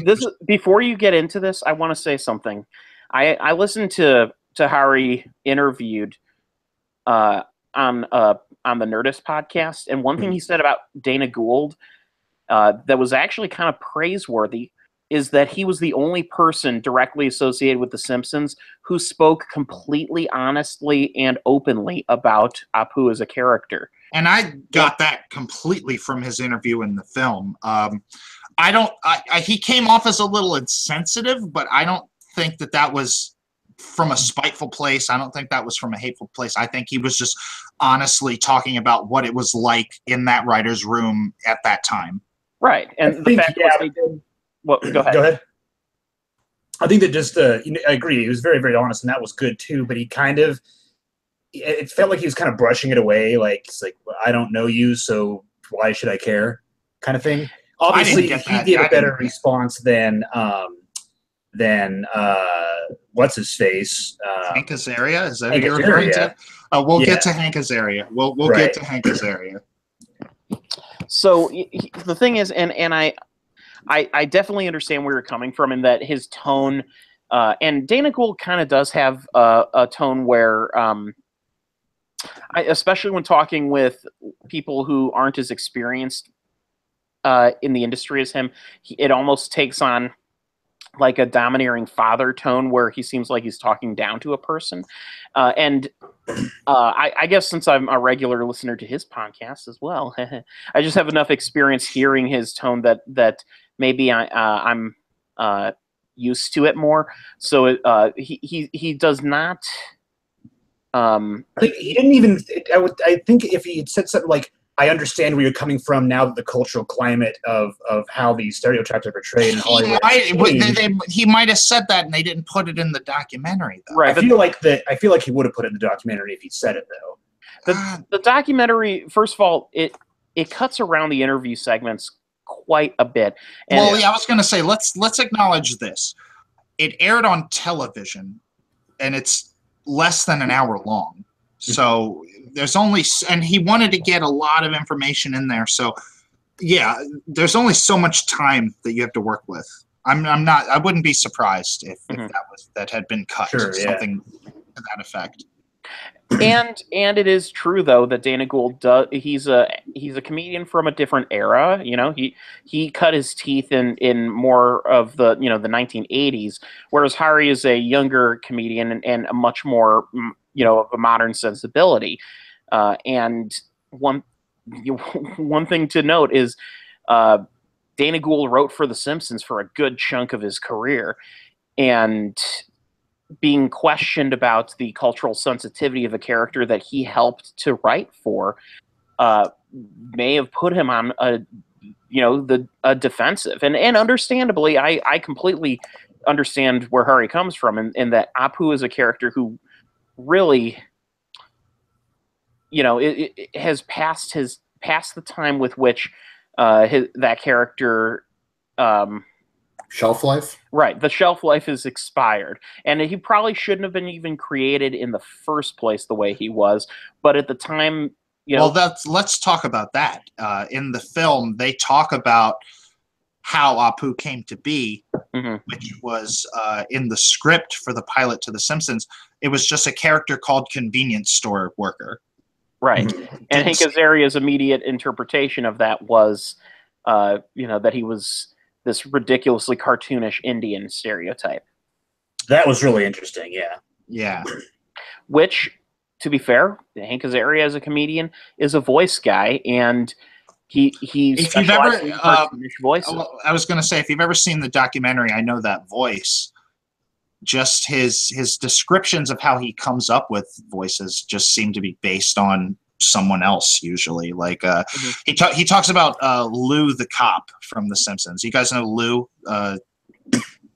this is before you get into this, I want to say something. I listened to Hari interviewed on the Nerdist podcast, and one thing he said about Dana Gould that was actually kind of praiseworthy is that he was the only person directly associated with The Simpsons who spoke completely honestly and openly about Apu as a character. And I got that completely from his interview in the film. He came off as a little insensitive, but I don't think that was from a spiteful place. I don't think that was from a hateful place. I think he was just honestly talking about what it was like in that writer's room at that time. Right. And the fact was they did... Well, go ahead. Go ahead. I think that just, I agree. He was very, very honest, and that was good too, but he kind of... It felt like he was kind of brushing it away, like, it's like, well, I don't know you, so why should I care? Kind of thing. Obviously, he gave a better response than what's his face? Hank Azaria? Is that who you're referring to? We'll get to Hank Azaria. We'll get to Hank Azaria. So the thing is, and I definitely understand where you're coming from in that his tone, and Dana Gould kind of does have a tone where, especially when talking with people who aren't as experienced in the industry as him, it almost takes on like a domineering father tone where he seems like he's talking down to a person. And I guess since I'm a regular listener to his podcast as well, I just have enough experience hearing his tone that maybe I'm used to it more. So he does not. He didn't even. I think if he had said something like, "I understand where you're coming from now that the cultural climate of how these stereotypes are portrayed in Hollywood." He might have said that, and they didn't put it in the documentary, though. Right. I feel like he would have put it in the documentary if he said it, though. The documentary, first of all, it cuts around the interview segments quite a bit. And I was going to say let's acknowledge this. It aired on television, and it's less than an hour long. So there's only, and he wanted to get a lot of information in there. So yeah, there's only so much time that you have to work with. I wouldn't be surprised if that had been cut. Sure, something to that effect. And it is true though that Dana Gould he's a comedian from a different era. You know, he cut his teeth in more of the the 1980s, whereas Hari is a younger comedian and a much more of a modern sensibility. And one thing to note is Dana Gould wrote for The Simpsons for a good chunk of his career, and being questioned about the cultural sensitivity of a character that he helped to write for may have put him on a defensive. And understandably, I completely understand where Hari comes from, and that Apu is a character who really it has passed the time with which that character shelf life. Right, the shelf life is expired, and he probably shouldn't have been even created in the first place the way he was. But at the time, let's talk about that. In the film, they talk about how Apu came to be, which was in the script for the pilot to The Simpsons. It was just a character called convenience store worker. Right, and Hank Azaria's immediate interpretation of that was, that he was this ridiculously cartoonish Indian stereotype. That was really interesting, yeah. Yeah. Which to be fair, Hank Azaria as a comedian is a voice guy, and he specializes in cartoonish voices. I was going to say, if you've ever seen the documentary, I Know That Voice, just his descriptions of how he comes up with voices just seem to be based on someone else usually. Like he talks about Lou the cop from The Simpsons. You guys know Lou? Oh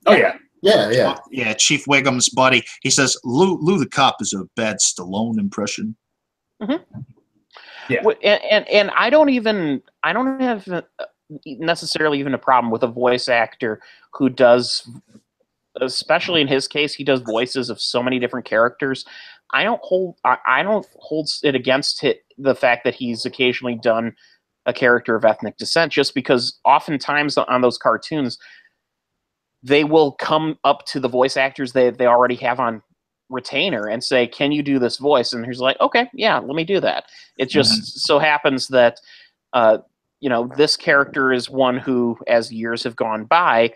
yeah. Yeah, Chief Wiggum's buddy. He says Lou the cop is a bad Stallone impression. Mm-hmm. Yeah, and I don't have necessarily even a problem with a voice actor who does, especially in his case, he does voices of so many different characters. I don't hold it against the fact that he's occasionally done a character of ethnic descent, just because oftentimes on those cartoons they will come up to the voice actors they already have on retainer and say, "Can you do this voice?" And he's like, "Okay, yeah, let me do that." It just so happens that this character is one who, as years have gone by,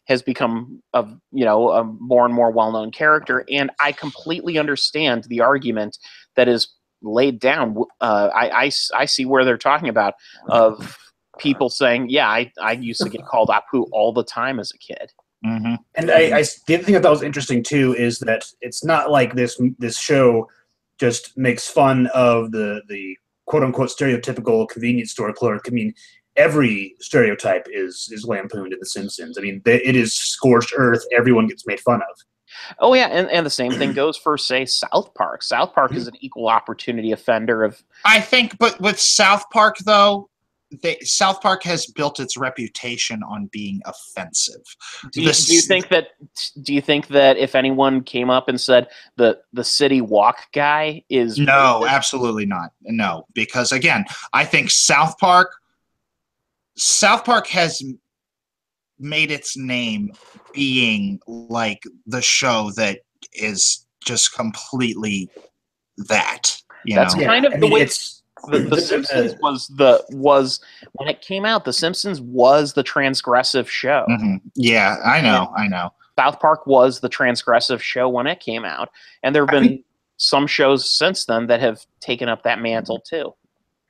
has become a more and more well-known character, and I completely understand the argument that is laid down. I see where they're talking about of people saying, "Yeah, I used to get called Apu all the time as a kid." Mm-hmm. And the other thing that was interesting too is that it's not like this show just makes fun of the quote unquote stereotypical convenience store clerk. I mean, every stereotype is lampooned in The Simpsons. I mean, it is scorched earth. Everyone gets made fun of. Oh yeah, and the same thing goes for, say, South Park. South Park is an equal opportunity offender of. I think, but with South Park though, South Park has built its reputation on being offensive. Do you think that if anyone came up and said the City Walk guy is no, racist? Absolutely not. No, because again, I think South Park has made its name being like the show that is just completely that. That's kind of the way it's. The Simpsons was when it came out. The Simpsons was the transgressive show. Mm-hmm. Yeah, I know. South Park was the transgressive show when it came out, and there have been some shows since then that have taken up that mantle too.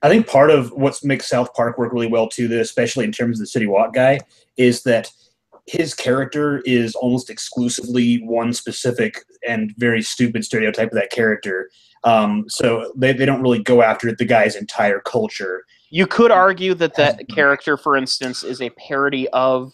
I think part of what makes South Park work really well too, especially in terms of the City Walk guy, is that his character is almost exclusively one specific and very stupid stereotype of that character. So they don't really go after the guy's entire culture. You could argue that character, for instance, is a parody of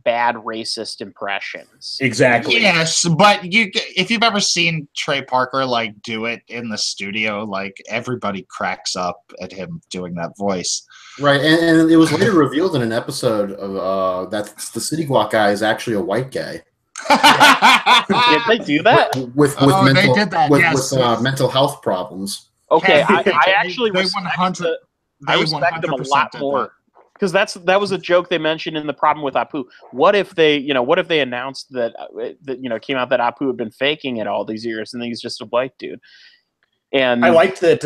bad racist impressions. Exactly. Yes, but if you've ever seen Trey Parker like do it in the studio, like everybody cracks up at him doing that voice. Right, and it was later revealed in an episode of that the City Walk guy is actually a white guy. Did they do that? With mental health problems. Okay, I actually respect them a lot more, because that was a joke they mentioned in The Problem with Apu. What if they announced that came out that Apu had been faking it all these years and he's just a white dude? And I liked that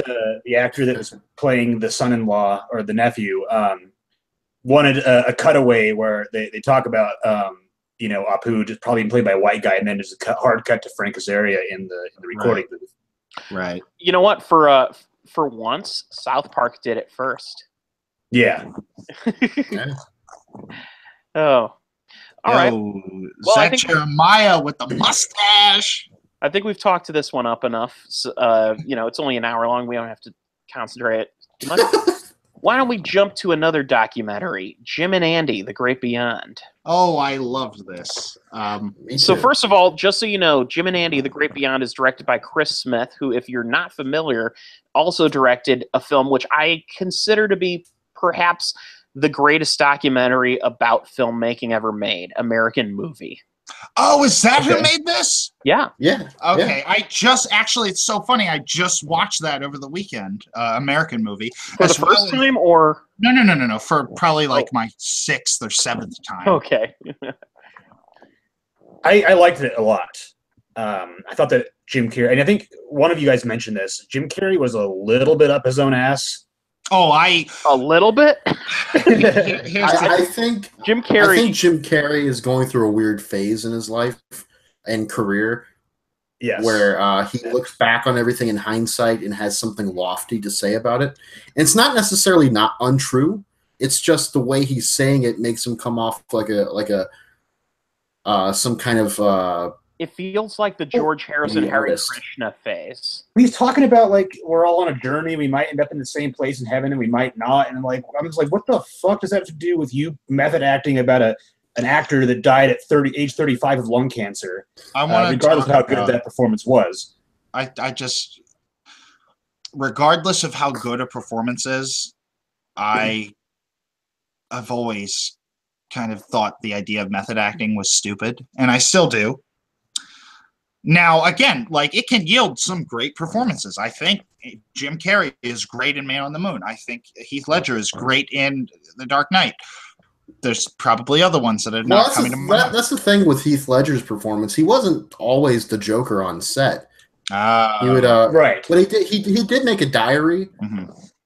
the actor that was playing the son-in-law or the nephew wanted a cutaway where they talk about Apu just probably played by a white guy, and then there's a hard cut to Frank Azaria in the recording booth. Right. You know what? For once, South Park did it first. Yeah. Oh. All right. Well, Zach Jeremiah with the mustache. I think we've talked to this one up enough. So, it's only an hour long. We don't have to concentrate too much. Why don't we jump to another documentary, Jim and Andy, The Great Beyond? Oh, I loved this. So first of all, just so you know, Jim and Andy, The Great Beyond is directed by Chris Smith, who, if you're not familiar, also directed a film which I consider to be perhaps the greatest documentary about filmmaking ever made, American Movie. Oh, is that who made this? Yeah. Yeah. Okay. Yeah. It's so funny. I just watched that over the weekend, American Movie. For the first time, or? No. For probably like my 6th or 7th time. Okay. I liked it a lot. I thought that Jim Carrey, and I think one of you guys mentioned this, Jim Carrey was a little bit up his own ass. Oh, a little bit. I think Jim Carrey. I think Jim Carrey is going through a weird phase in his life and career. Yes. where he looks back on everything in hindsight and has something lofty to say about it. And it's not necessarily not untrue. It's just the way he's saying it makes him come off like some kind of It feels like the George Harrison Hare artist. Krishna face. He's talking about like we're all on a journey. We might end up in the same place in heaven, and we might not. And like I'm just like, what the fuck does that have to do with you method acting about an actor that died at age 35 of lung cancer? Regardless of how good that performance was. I just, regardless of how good a performance is, I've always kind of thought the idea of method acting was stupid, and I still do. Now, again, like it can yield some great performances. I think Jim Carrey is great in Man on the Moon. I think Heath Ledger is great in The Dark Knight. There's probably other ones that are not coming to mind. That's the thing with Heath Ledger's performance. He wasn't always the Joker on set. He would, right, but he did make a diary,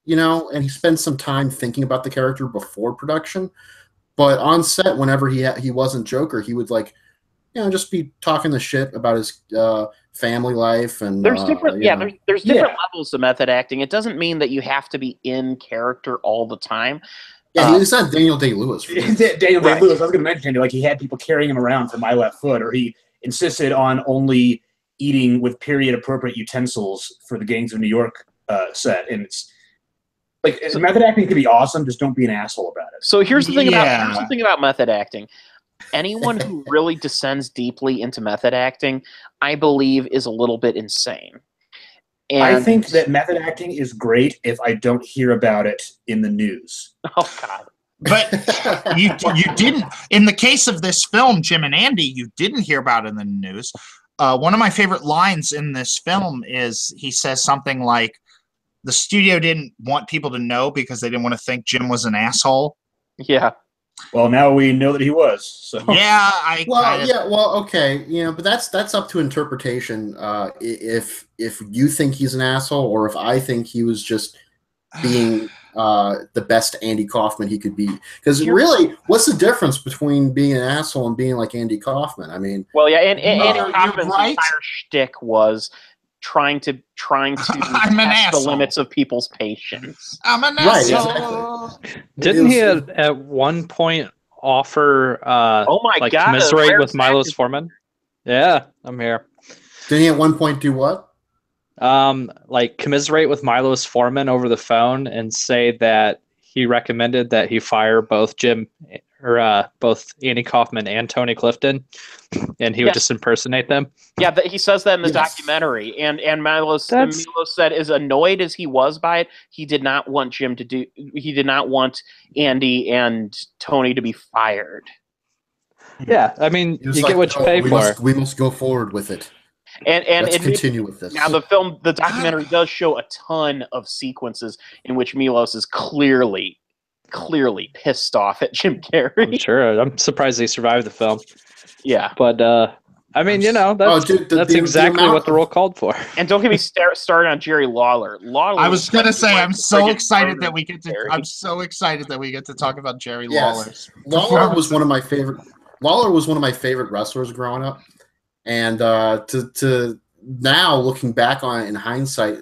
you know, and he spent some time thinking about the character before production. But on set, whenever he wasn't Joker, he would like, you know, just be talking the shit about his family life and there's different there's different levels of method acting. It doesn't mean that you have to be in character all the time. Yeah, he's not Daniel Day-Lewis. Daniel Day-Lewis. I was going to mention, like he had people carrying him around for My Left Foot, or he insisted on only eating with period-appropriate utensils for the Gangs of New York set. And it's like method acting can be awesome, just don't be an asshole about it. So here's the thing about method acting. Anyone who really descends deeply into method acting, I believe, is a little bit insane. And I think that method acting is great if I don't hear about it in the news. Oh God! But you didn't. In the case of this film, Jim and Andy, you didn't hear about it in the news. One of my favorite lines in this film is he says something like, "The studio didn't want people to know because they didn't want to think Jim was an asshole." Yeah. Well, now we know that he was. So. Yeah, okay, you know, but that's up to interpretation. If you think he's an asshole, or if I think he was just being the best Andy Kaufman he could be, because really, what's the difference between being an asshole and being like Andy Kaufman? I mean, well, yeah, and Andy Kaufman's entire shtick was trying to test the limits of people's patience. I'm an asshole. Exactly. Didn't he at one point offer oh my God, commiserate with Milos Forman? Yeah, I'm here. Didn't he at one point do what? Like commiserate with Milos Forman over the phone and say that he recommended that he fire both both Andy Kaufman and Tony Clifton, and he would just impersonate them. Yeah, he says that in the documentary, and Milos said, as annoyed as he was by it, he did not want he did not want Andy and Tony to be fired. Yeah, I mean, you get what you pay for. We must go forward with it. And let's continue with this. Now the documentary does show a ton of sequences in which Milos is clearly pissed off at Jim Carrey. I'm sure. I'm surprised he survived the film. Yeah, but I mean, you know, that's exactly what the role called for. And don't get me started on Jerry Lawler. I was gonna say, I'm so excited that we get to talk about Jerry Lawler. Lawler was one of my favorite wrestlers growing up, and to now looking back on it in hindsight,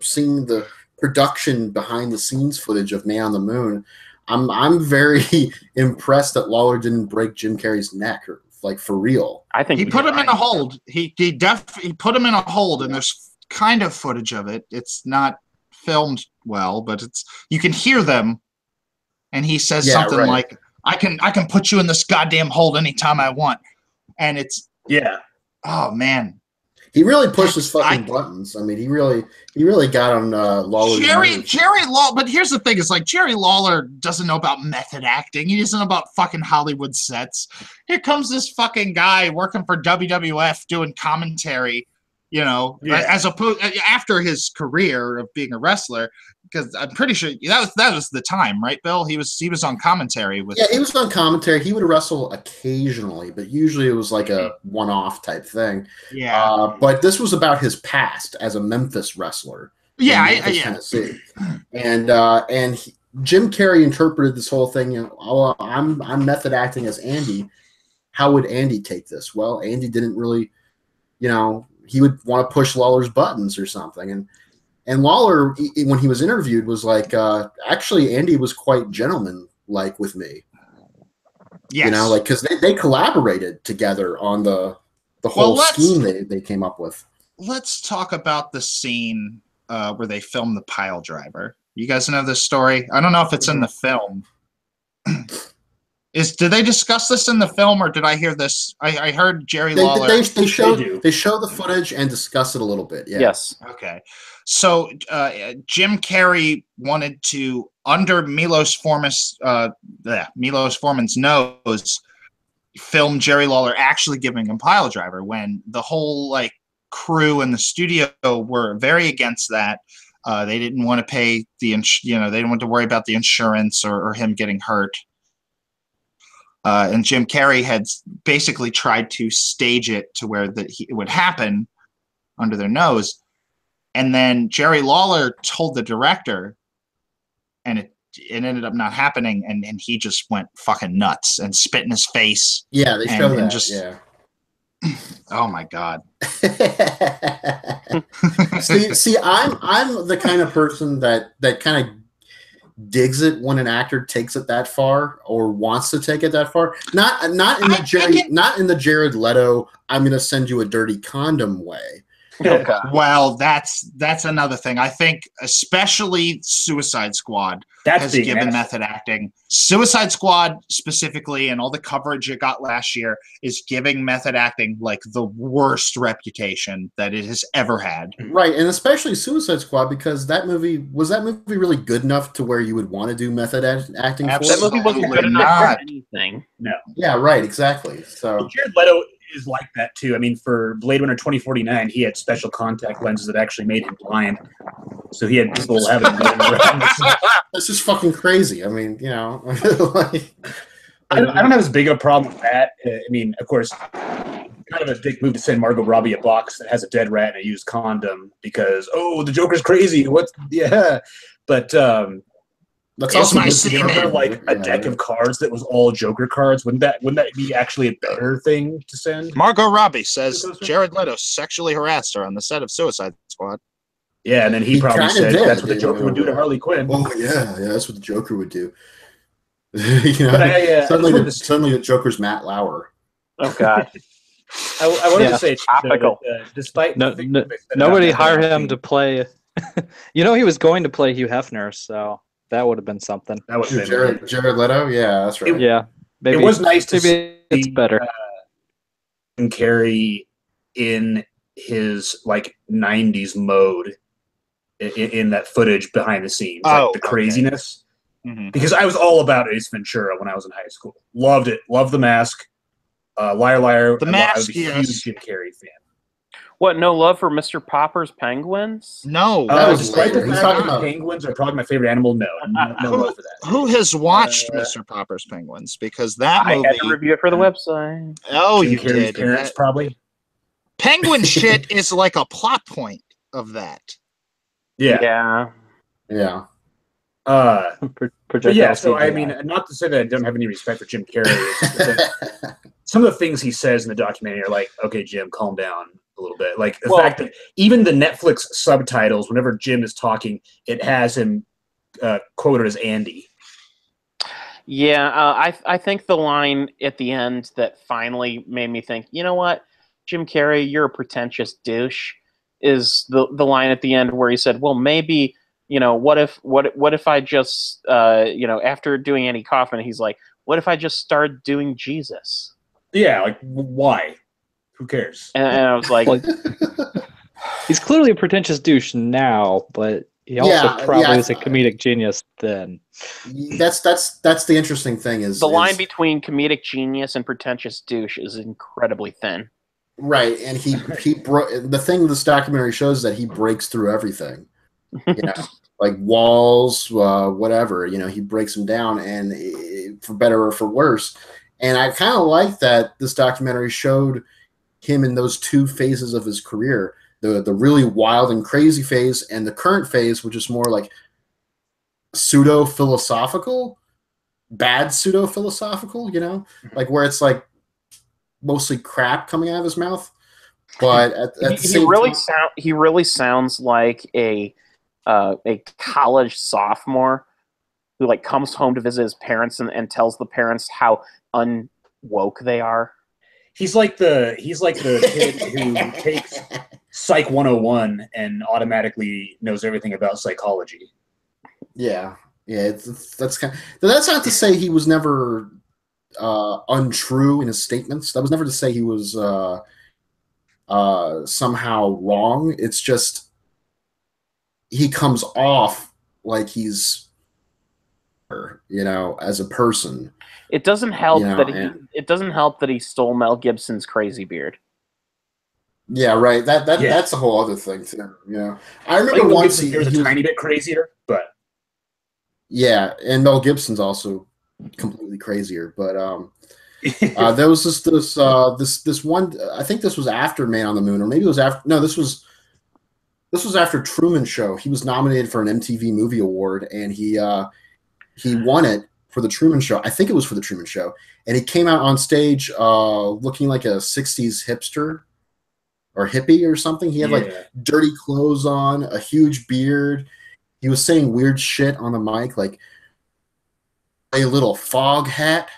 seeing the production behind the scenes footage of Man on the Moon, I'm very impressed that Lawler didn't break Jim Carrey's neck, or like for real. I think he put him in a hold. He put him in a hold, and there's kind of footage of it. It's not filmed well, but you can hear them. And he says something like, "I can put you in this goddamn hold anytime I want," and it's oh man. He really pushed his fucking buttons. I mean, he really got on Lawler's Jerry Lawler. But here's the thing: is like Jerry Lawler doesn't know about method acting. He doesn't know about fucking Hollywood sets. Here comes this fucking guy working for WWF doing commentary. You know, as opposed after his career of being a wrestler, because I'm pretty sure that was the time, right, Bill? He was on commentary with. Yeah, he was on commentary. He would wrestle occasionally, but usually it was like a one-off type thing. Yeah. But this was about his past as a Memphis wrestler. Tennessee, and Jim Carrey interpreted this whole thing. You know, I'm method acting as Andy. How would Andy take this? Well, Andy didn't really, you know. he would want to push Lawler's buttons or something. And Lawler, when he was interviewed, was like, actually, Andy was quite gentleman-like with me. Yes. You know, like, because they collaborated together on the whole scheme they came up with. Let's talk about the scene where they filmed the pile driver. You guys know this story? I don't know if it's in the film. Did they discuss this in the film, or did I hear this? I heard Jerry Lawler. They show the footage and discuss it a a bit. Yeah. Yes. Okay. So Jim Carrey wanted to, under Milos Forman's nose, film Jerry Lawler actually giving him pile driver, when the whole like crew in the studio were very against that. They didn't want to pay they didn't want to worry about the insurance or him getting hurt. And Jim Carrey had basically tried to stage it to where it would happen under their nose. And then Jerry Lawler told the director, and it ended up not happening, and he just went fucking nuts and spit in his face. Yeah, they show that. Yeah. Oh my God. see, I'm the kind of person that kind of digs it when an actor takes it that far or wants to take it that far. Not in the Jared Leto, I'm going to send you a dirty condom way. Okay. Well, that's another thing. I think especially Suicide Squad has given method acting. Suicide Squad specifically, and all the coverage it got last year, is giving method acting like the worst reputation that it has ever had. Right, and especially Suicide Squad, because that movie really good enough to where you would want to do method acting? Absolutely. That movie wasn't good enough for anything. No. Yeah, right, exactly. So Jared Leto is like that too. I mean, for Blade Runner 2049, he had special contact lenses that actually made him blind. So he had people having. This is fucking crazy. I mean, you know, I don't have as big of a problem with that. I mean, of course, kind of a dick move to send Margot Robbie a box that has a dead rat and a used condom because the Joker's crazy. But that's also also like a deck of cards that was all Joker cards. Wouldn't that be actually a better thing to send? Margot Robbie says Jared Leto sexually harassed her on the set of Suicide Squad. Yeah, and then he probably said that's what the Joker would do to Harley Quinn. Oh yeah, that's what the Joker would do. Suddenly the Joker's Matt Lauer. Oh God. I wanted to say topical. Despite nobody hired him to play. He was going to play Hugh Hefner, so that would have been something. That would have been Jared Leto. Yeah, that's right. Yeah, maybe it was nice to see it's better. Jim Carrey in his like 90s mode in that footage behind the scenes, like the craziness. Mm-hmm. Because I was all about Ace Ventura when I was in high school. Loved it. Loved The Mask. Liar, Liar. The Mask, I was a huge Jim Carrey fan. What? No love for Mr. Popper's penguins? No. Despite the fact that penguins are probably my favorite animal, no love for that. Who has watched Mr. Popper's Penguins? Because that movie. I had to review it for the website. Oh, Jim you Carrey's did. Parents, probably. Penguin shit is like a plot point of that. Yeah. Yeah. But yeah, so I mean, not to say that I don't have any respect for Jim Carrey. Some of the things he says in the documentary are like, okay, Jim, calm down a little bit. Like the fact that even the Netflix subtitles, whenever Jim is talking, it has him quoted as Andy. Yeah, I think the line at the end that finally made me think, you know what, Jim Carrey, you're a pretentious douche, is the line at the end where he said, well, maybe, what if I just, after doing Andy Kaufman, he's like, what if I just started doing Jesus? Yeah, like, why? Who cares? And I was like... he's clearly a pretentious douche now, but he also probably was a comedic genius then. That's the interesting thing is... The line between comedic genius and pretentious douche is incredibly thin. Right, and the thing this documentary shows is that he breaks through everything. Like walls, whatever, he breaks them down, and for better or for worse. And I kind of like that this documentary showed him in those two phases of his career, the really wild and crazy phase and the current phase, which is more like pseudo-philosophical, bad pseudo-philosophical, like where it's like mostly crap coming out of his mouth. But at the same time, he really sounds like a college sophomore who like comes home to visit his parents and tells the parents how unwoke they are. He's like the kid who takes Psych 101 and automatically knows everything about psychology. Yeah, that's not to say he was never untrue in his statements. That was never to say he was somehow wrong. It's just he comes off like he's, as a person. It doesn't help that he stole Mel Gibson's crazy beard. Yeah, right. That's a whole other thing too. I remember once he was a tiny bit crazier, but yeah, and Mel Gibson's also completely crazier. But there was this one. I think this was after Man on the Moon, or maybe it was after. No, this was after Truman Show. He was nominated for an MTV Movie Award, and he won it for the Truman Show. I think it was for the Truman Show, and he came out on stage looking like a '60s hipster or hippie or something. He had like dirty clothes on, a huge beard. He was saying weird shit on the mic, like a little fog hat.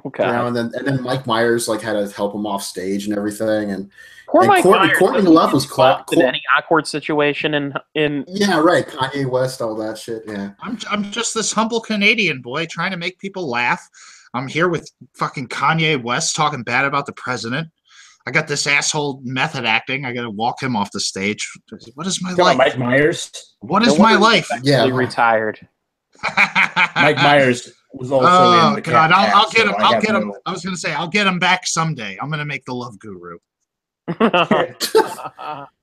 Okay. And then Mike Myers like had to help him off stage and everything. And Mike Courtney Love was clapped in any awkward situation in yeah, right. Kanye West, all that shit. Yeah. I'm just this humble Canadian boy trying to make people laugh. I'm here with fucking Kanye West talking bad about the president. I got this asshole method acting. I got to walk him off the stage. What is my life? Mike Myers. What is my life? Yeah, retired. Mike Myers was also in the God, I'll get him. I'll get him. no- I was gonna say I'll get him back someday. I'm gonna make the love guru.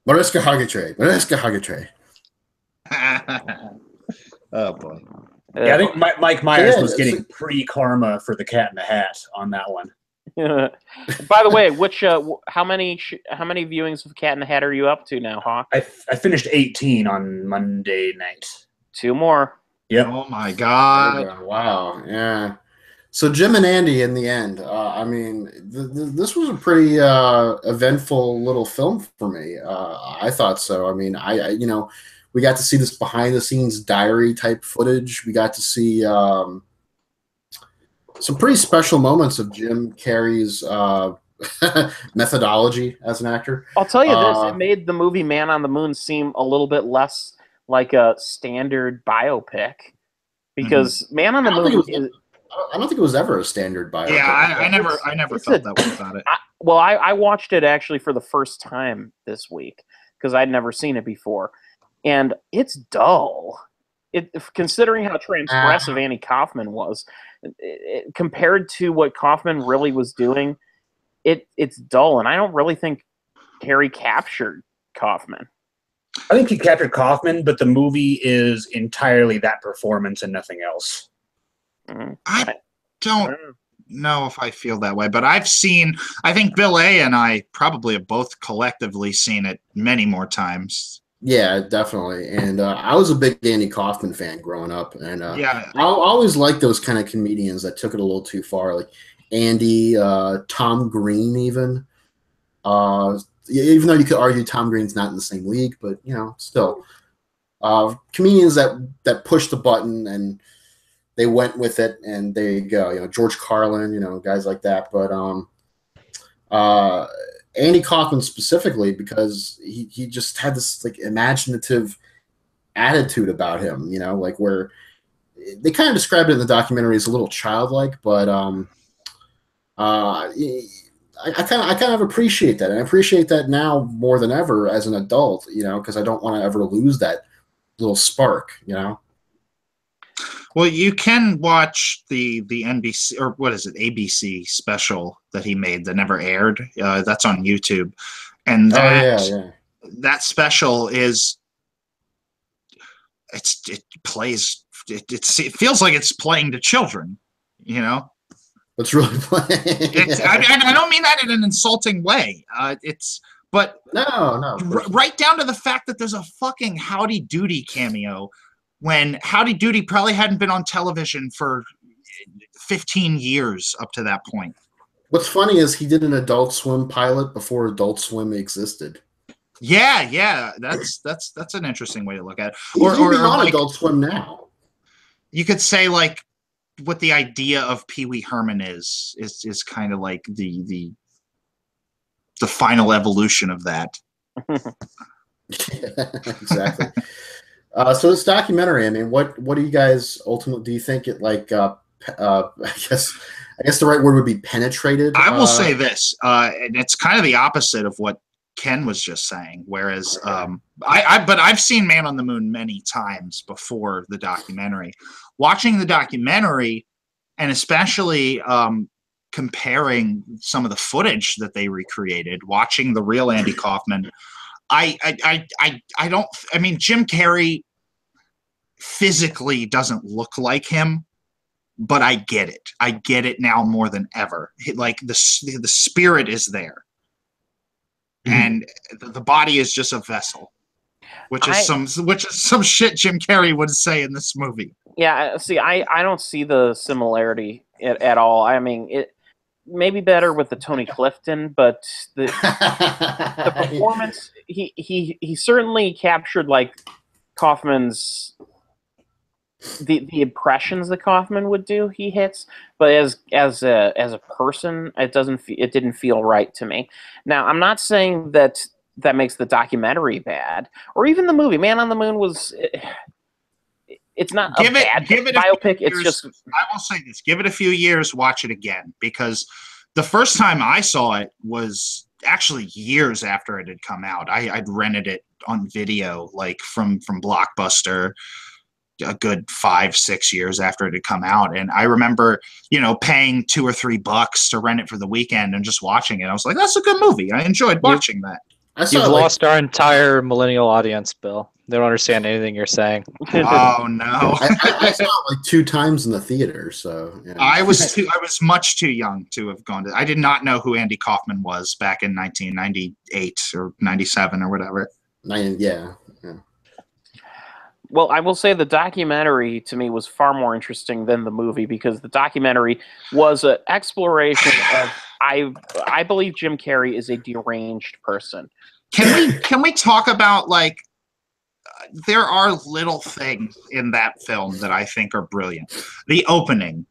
Mariska Hargitay. Oh boy. Yeah, I think Mike Myers was Yeah, getting pre-karma for the Cat in the Hat on that one. By the way, how many viewings of Cat in the Hat are you up to now, Hawk? I finished 18 on Monday night. 2 more. Yep. Oh my God. Wow. Yeah. So Jim and Andy in the end. I mean, this was a pretty eventful little film for me. I thought so. I mean, I we got to see this behind the scenes diary type footage. We got to see some pretty special moments of Jim Carrey's methodology as an actor. I'll tell you this: it made the movie Man on the Moon seem a little bit less like a standard biopic, because Man on the Moon. I don't think it was ever a standard biopic. Yeah, I never felt that way about it. I watched it actually for the first time this week because I'd never seen it before, and it's dull. Considering how transgressive Andy Kaufman was, compared to what Kaufman really was doing, it's dull, and I don't really think Carrey captured Kaufman. I think he captured Kaufman, but the movie is entirely that performance and nothing else. I don't know if I feel that way, but I think Bill A. and I probably have both collectively seen it many more times. Yeah, definitely. And I was a big Andy Kaufman fan growing up, and yeah, I always liked those kind of comedians that took it a little too far, like Andy, Tom Green, even. Even though you could argue Tom Green's not in the same league, but still, comedians that pushed the button and they went with it, and there you go. George Carlin, guys like that. But Andy Kaufman specifically, because he just had this like imaginative attitude about him, like where they kind of described it in the documentary as a little childlike, but I kind of appreciate that, and I appreciate that now more than ever as an adult, because I don't want to ever lose that little spark, Well, you can watch the NBC, or what is it, ABC special that he made that never aired. That's on YouTube, and that special is it feels like it's playing to children, It's really playing. I don't mean that in an insulting way. But no, right down to the fact that there's a fucking Howdy Doody cameo, when Howdy Doody probably hadn't been on television for 15 years up to that point. What's funny is he did an Adult Swim pilot before Adult Swim existed. Yeah, that's an interesting way to look at it. He's even on like, Adult Swim now. You could say like what the idea of Pee Wee Herman is kind of like the final evolution of that. Exactly. So this documentary, I mean, what do you guys ultimately do? You think it like? I guess the right word would be penetrated. I will say this, and it's kind of the opposite of what Ken was just saying. Whereas, but I've seen Man on the Moon many times before the documentary. Watching the documentary, and especially comparing some of the footage that they recreated, watching the real Andy Kaufman, I mean, Jim Carrey physically doesn't look like him, but I get it. I get it now more than ever. Like the spirit is there, and the body is just a vessel, which is some shit Jim Carrey would say in this movie. Yeah, see, I don't see the similarity at all. I mean, it may be better with the Tony Clifton, but the performance, he certainly captured like Kaufman's the impressions that Kaufman would do. He hits, but as a person, it didn't feel right to me. Now, I'm not saying that makes the documentary bad, or even the movie Man on the Moon was. It's not a bad biopic. It's just. I will say this: give it a few years, watch it again, because the first time I saw it was actually years after it had come out. I'd rented it on video, like from Blockbuster, a good 5-6 years after it had come out. And I remember, paying $2 or $3 to rent it for the weekend and just watching it. I was like, that's a good movie. I enjoyed watching that. You've lost our entire millennial audience, Bill. They don't understand anything you're saying. Oh no! I saw it like 2 times in the theater, so I was much too young to have gone to. I did not know who Andy Kaufman was back in 1998 or 97 or whatever. Yeah. Well, I will say the documentary to me was far more interesting than the movie, because the documentary was an exploration of I believe Jim Carrey is a deranged person. Can we talk about like there are little things in that film that I think are brilliant. The opening,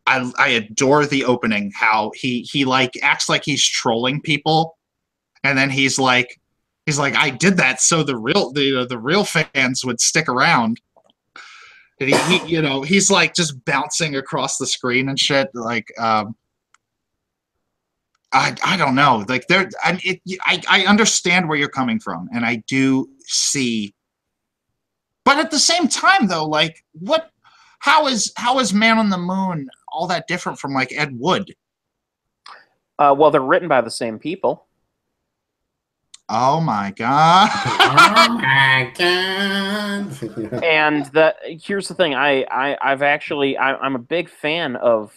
I adore the opening. How he like acts like he's trolling people, and then he's like, I did that so the real fans would stick around. And he's like just bouncing across the screen and shit. Like, I don't know. Like I understand where you're coming from, and I do see. But at the same time, though, like how is Man on the Moon all that different from like Ed Wood? Well, they're written by the same people. Oh my god! Oh my god! And here's the thing. I'm a big fan of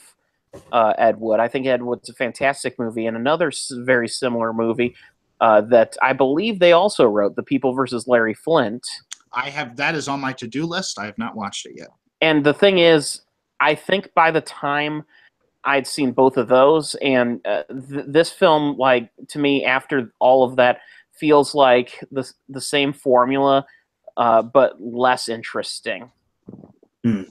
Ed Wood. I think Ed Wood's a fantastic movie, and another very similar movie that I believe they also wrote, The People versus Larry Flint. That is on my to-do list. I have not watched it yet. And the thing is, I think by the time I'd seen both of those, and this film, like, to me, after all of that, feels like the same formula, but less interesting. I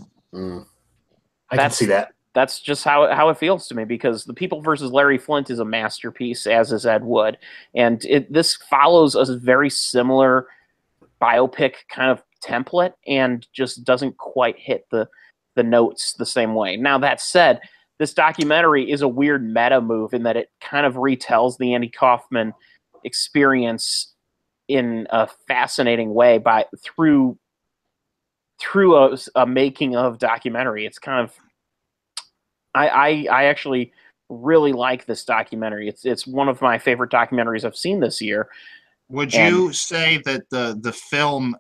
can see that. That's just how it feels to me, because The People versus Larry Flint is a masterpiece, as is Ed Wood. And this follows a very similar biopic kind of template and just doesn't quite hit the notes the same way. Now, that said, this documentary is a weird meta move in that it kind of retells the Andy Kaufman experience in a fascinating way through a making of documentary. It's kind of I actually really like this documentary. It's one of my favorite documentaries I've seen this year. Would you say that the film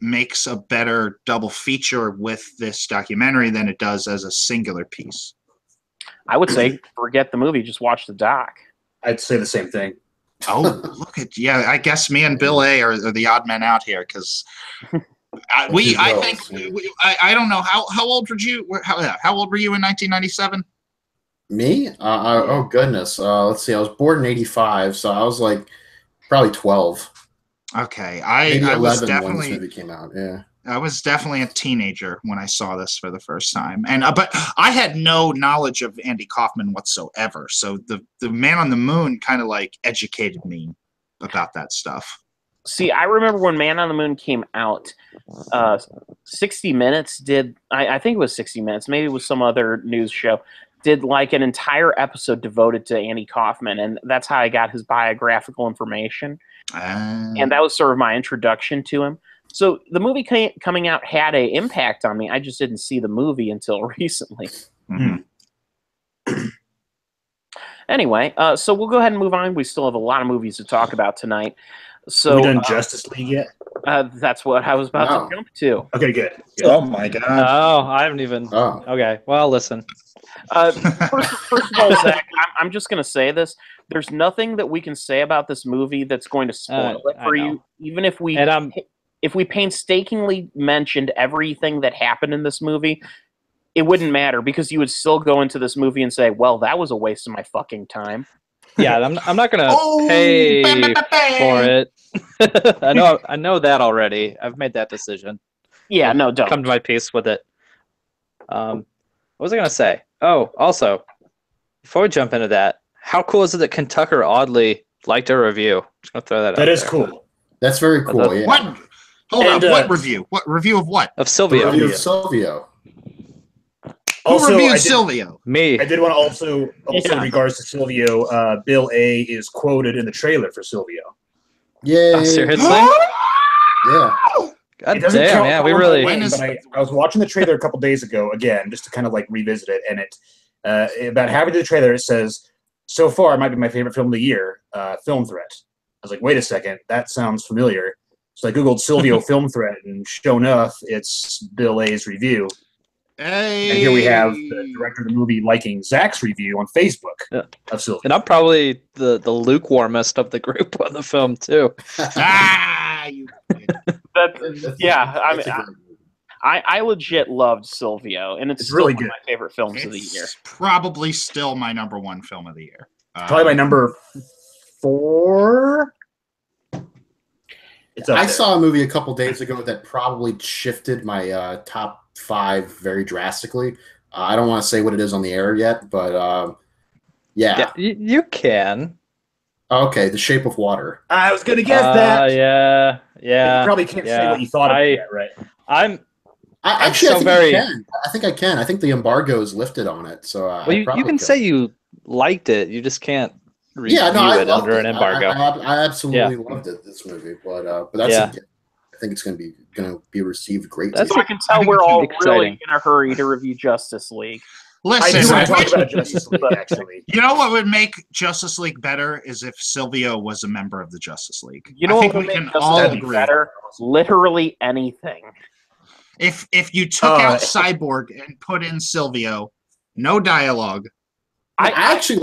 makes a better double feature with this documentary than it does as a singular piece? I would say forget the movie, just watch the doc. I'd say the same thing. Oh, I guess me and Bill A are the odd men out here, because I don't know how old were you? How old were you in 1997? Me? Oh goodness. Let's see. I was born in '85, so I was like probably 12, Okay, maybe I was 11 when this definitely movie came out. Yeah. I was definitely a teenager when I saw this for the first time, and but I had no knowledge of Andy Kaufman whatsoever. So the Man on the Moon kind of like educated me about that stuff. See, I remember when Man on the Moon came out, 60 Minutes did, I think it was 60 Minutes, maybe it was some other news show, did like an entire episode devoted to Andy Kaufman, and that's how I got his biographical information. And that was sort of my introduction to him. So the movie coming out had an impact on me. I just didn't see the movie until recently. Mm-hmm. Anyway, so we'll go ahead and move on. We still have a lot of movies to talk about tonight. So, have we done Justice League yet? That's what I was about to jump to. Okay, good. Oh my god! Oh, I haven't even. Oh. Okay, well, listen. First of all, Zach, I'm just going to say this. There's nothing that we can say about this movie that's going to spoil it for you, even if we painstakingly mentioned everything that happened in this movie. It wouldn't matter because you would still go into this movie and say, "Well, that was a waste of my fucking time." Yeah, I'm not gonna pay for it. I know that already. I've made that decision. Yeah, no, don't come to my peace with it. What was I gonna say? Oh, also, before we jump into that, how cool is it that Kentucker oddly liked our review? Just gonna throw that out. That is there. cool. That's very cool. Yeah. What? Hold on. What review? What review of what? Of The Silvio. review of Silvio. Who reviewed Silvio? Me. I did want to also in regards to Silvio, Bill A is quoted in the trailer for Silvio. Yay. Oh, seriously? Yeah. God damn, yeah, we really. I was watching the trailer a couple days ago again, just to kind of like revisit it, and it about halfway through the trailer it says, "So far, it might be my favorite film of the year." Film threat. I was like, wait a second, that sounds familiar. So I googled Silvio film threat, and sure enough, it's Bill A's review. Hey. And here we have the director of the movie liking Zach's review on Facebook of Silvio. And I'm probably the lukewarmest of the group on the film too. You. I legit loved Silvio, and it's still really one good. of my favorite films of the year. Probably still my number one film of the year. Probably my number 4. I saw a movie a couple days ago that probably shifted my top 5 very drastically. I don't want to say what it is on the air yet, but yeah. You can. Okay, The Shape of Water. I was gonna guess that. Yeah. You probably can't say what you thought of it yet, right? I think I can. I think the embargo is lifted on it, so well, you can say you liked it. You just can't review it under an embargo. I absolutely loved it. This movie, but that's I think it's going to be received greatly. So I can tell we're all really in a hurry to review Justice League. Listen, I do want to talk about Justice League, actually. You know what would make Justice League better is if Silvio was a member of the Justice League. You know what we would make can Justice all League agree. better? Literally anything. If you took out Cyborg and put in Silvio, no dialogue. I actually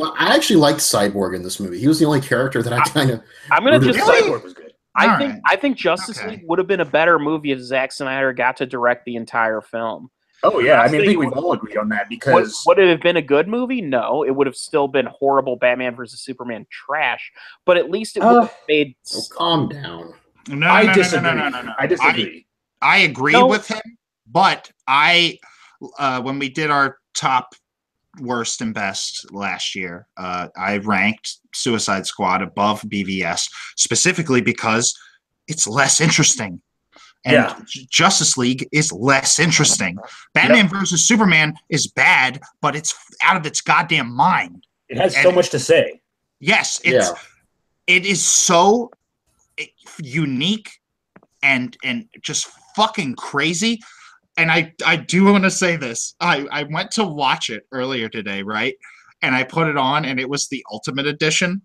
liked Cyborg in this movie. He was the only character that I kind of. I'm going to just say Cyborg was good. I think Justice League would have been a better movie if Zack Snyder got to direct the entire film. Oh yeah, I think we've all agreed on that because would it have been a good movie? No, it would have still been horrible Batman versus Superman trash. But at least it would have made. Oh, calm down. No, I disagree. I disagree. I agree with him, but when we did our top worst and best last year, I ranked Suicide Squad above BVS specifically because it's less interesting. And Justice League is less interesting. Batman versus Superman is bad, but it's out of its goddamn mind. It has so much to say. Yes, it is so unique and just fucking crazy. And I do want to say this. I went to watch it earlier today, right? And I put it on, and it was the Ultimate Edition.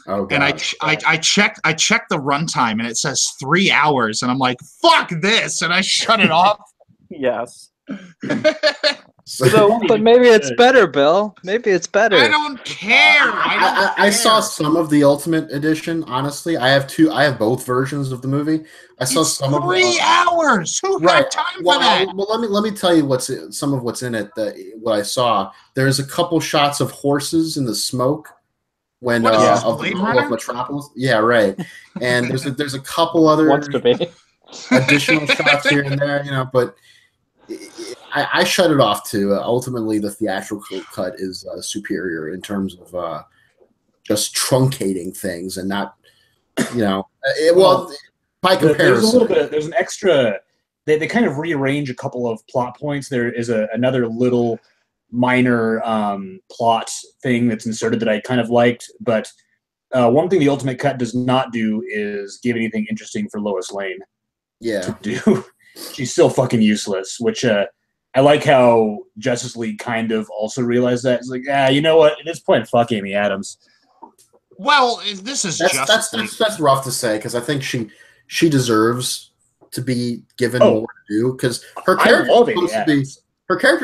Oh, God. And I checked the runtime, and it says 3 hours, and I'm like, fuck this, and I shut it off. Yes. But maybe it's better, Bill. Maybe it's better. I don't care. I saw some of the Ultimate Edition. Honestly, I have both versions of the movie. I saw It's some 3 hours. Who had time for that? Well, let me tell you some of what's in it. What I saw. There's a couple shots of horses in the smoke when What is this, of the Blade Battle Runner? of Metropolis. Yeah, right. And there's a couple other Wants to be. additional shots here and there, but I shut it off too. Ultimately, the theatrical cut is superior in terms of just truncating things and not, by comparison. There's an extra. They kind of rearrange a couple of plot points. There is another little minor plot thing that's inserted that I kind of liked, but one thing the Ultimate Cut does not do is give anything interesting for Lois Lane. Yeah. To do. She's still fucking useless, which I like how Justice League kind of also realized that. It's like, you know what? At this point, fuck Amy Adams. Well, this is Justice League. That's rough to say because I think she deserves to be given more to do because her character's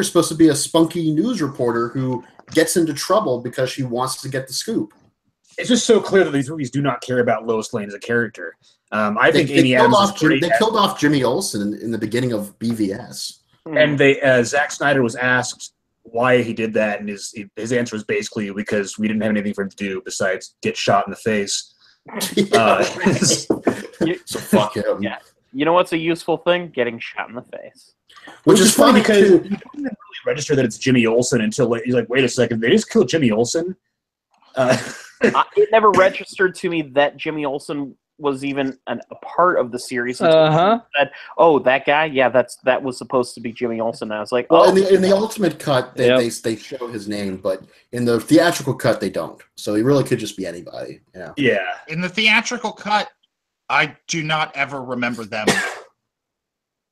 supposed to be a spunky news reporter who gets into trouble because she wants to get the scoop. It's just so clear that these movies do not care about Lois Lane as a character. I think Amy Adams is great. They killed off Jimmy Olsen in the beginning of BVS. And Zack Snyder was asked why he did that, and his answer was basically because we didn't have anything for him to do besides get shot in the face. So fuck him. Yeah. You know what's a useful thing? Getting shot in the face. Which is funny because too. you don't even really register that it's Jimmy Olsen until he's like, wait a second, they just killed Jimmy Olsen? It never registered to me that Jimmy Olsen was even a part of the series. Said, "Oh, that guy, yeah, that was supposed to be Jimmy Olsen." And I was like, "Oh." Well, in the Ultimate Cut, they show his name, but in the theatrical cut, they don't. So he really could just be anybody. Yeah. In the theatrical cut, I do not ever remember them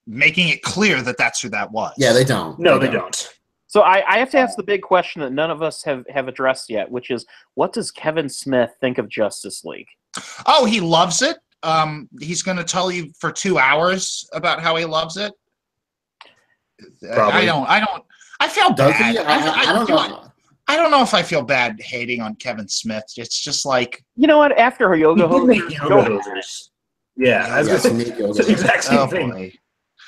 making it clear that that's who that was. Yeah, they don't. No, they don't. So I have to ask the big question that none of us have addressed yet, which is, what does Kevin Smith think of Justice League? Oh, he loves it. He's going to tell you for 2 hours about how he loves it. Probably. I feel Does bad. he? I don't know. I don't know if I feel bad hating on Kevin Smith. It's just like, you know what? After Yoga Hosers. Yeah, I was going to say it's the exact same thing. Boy.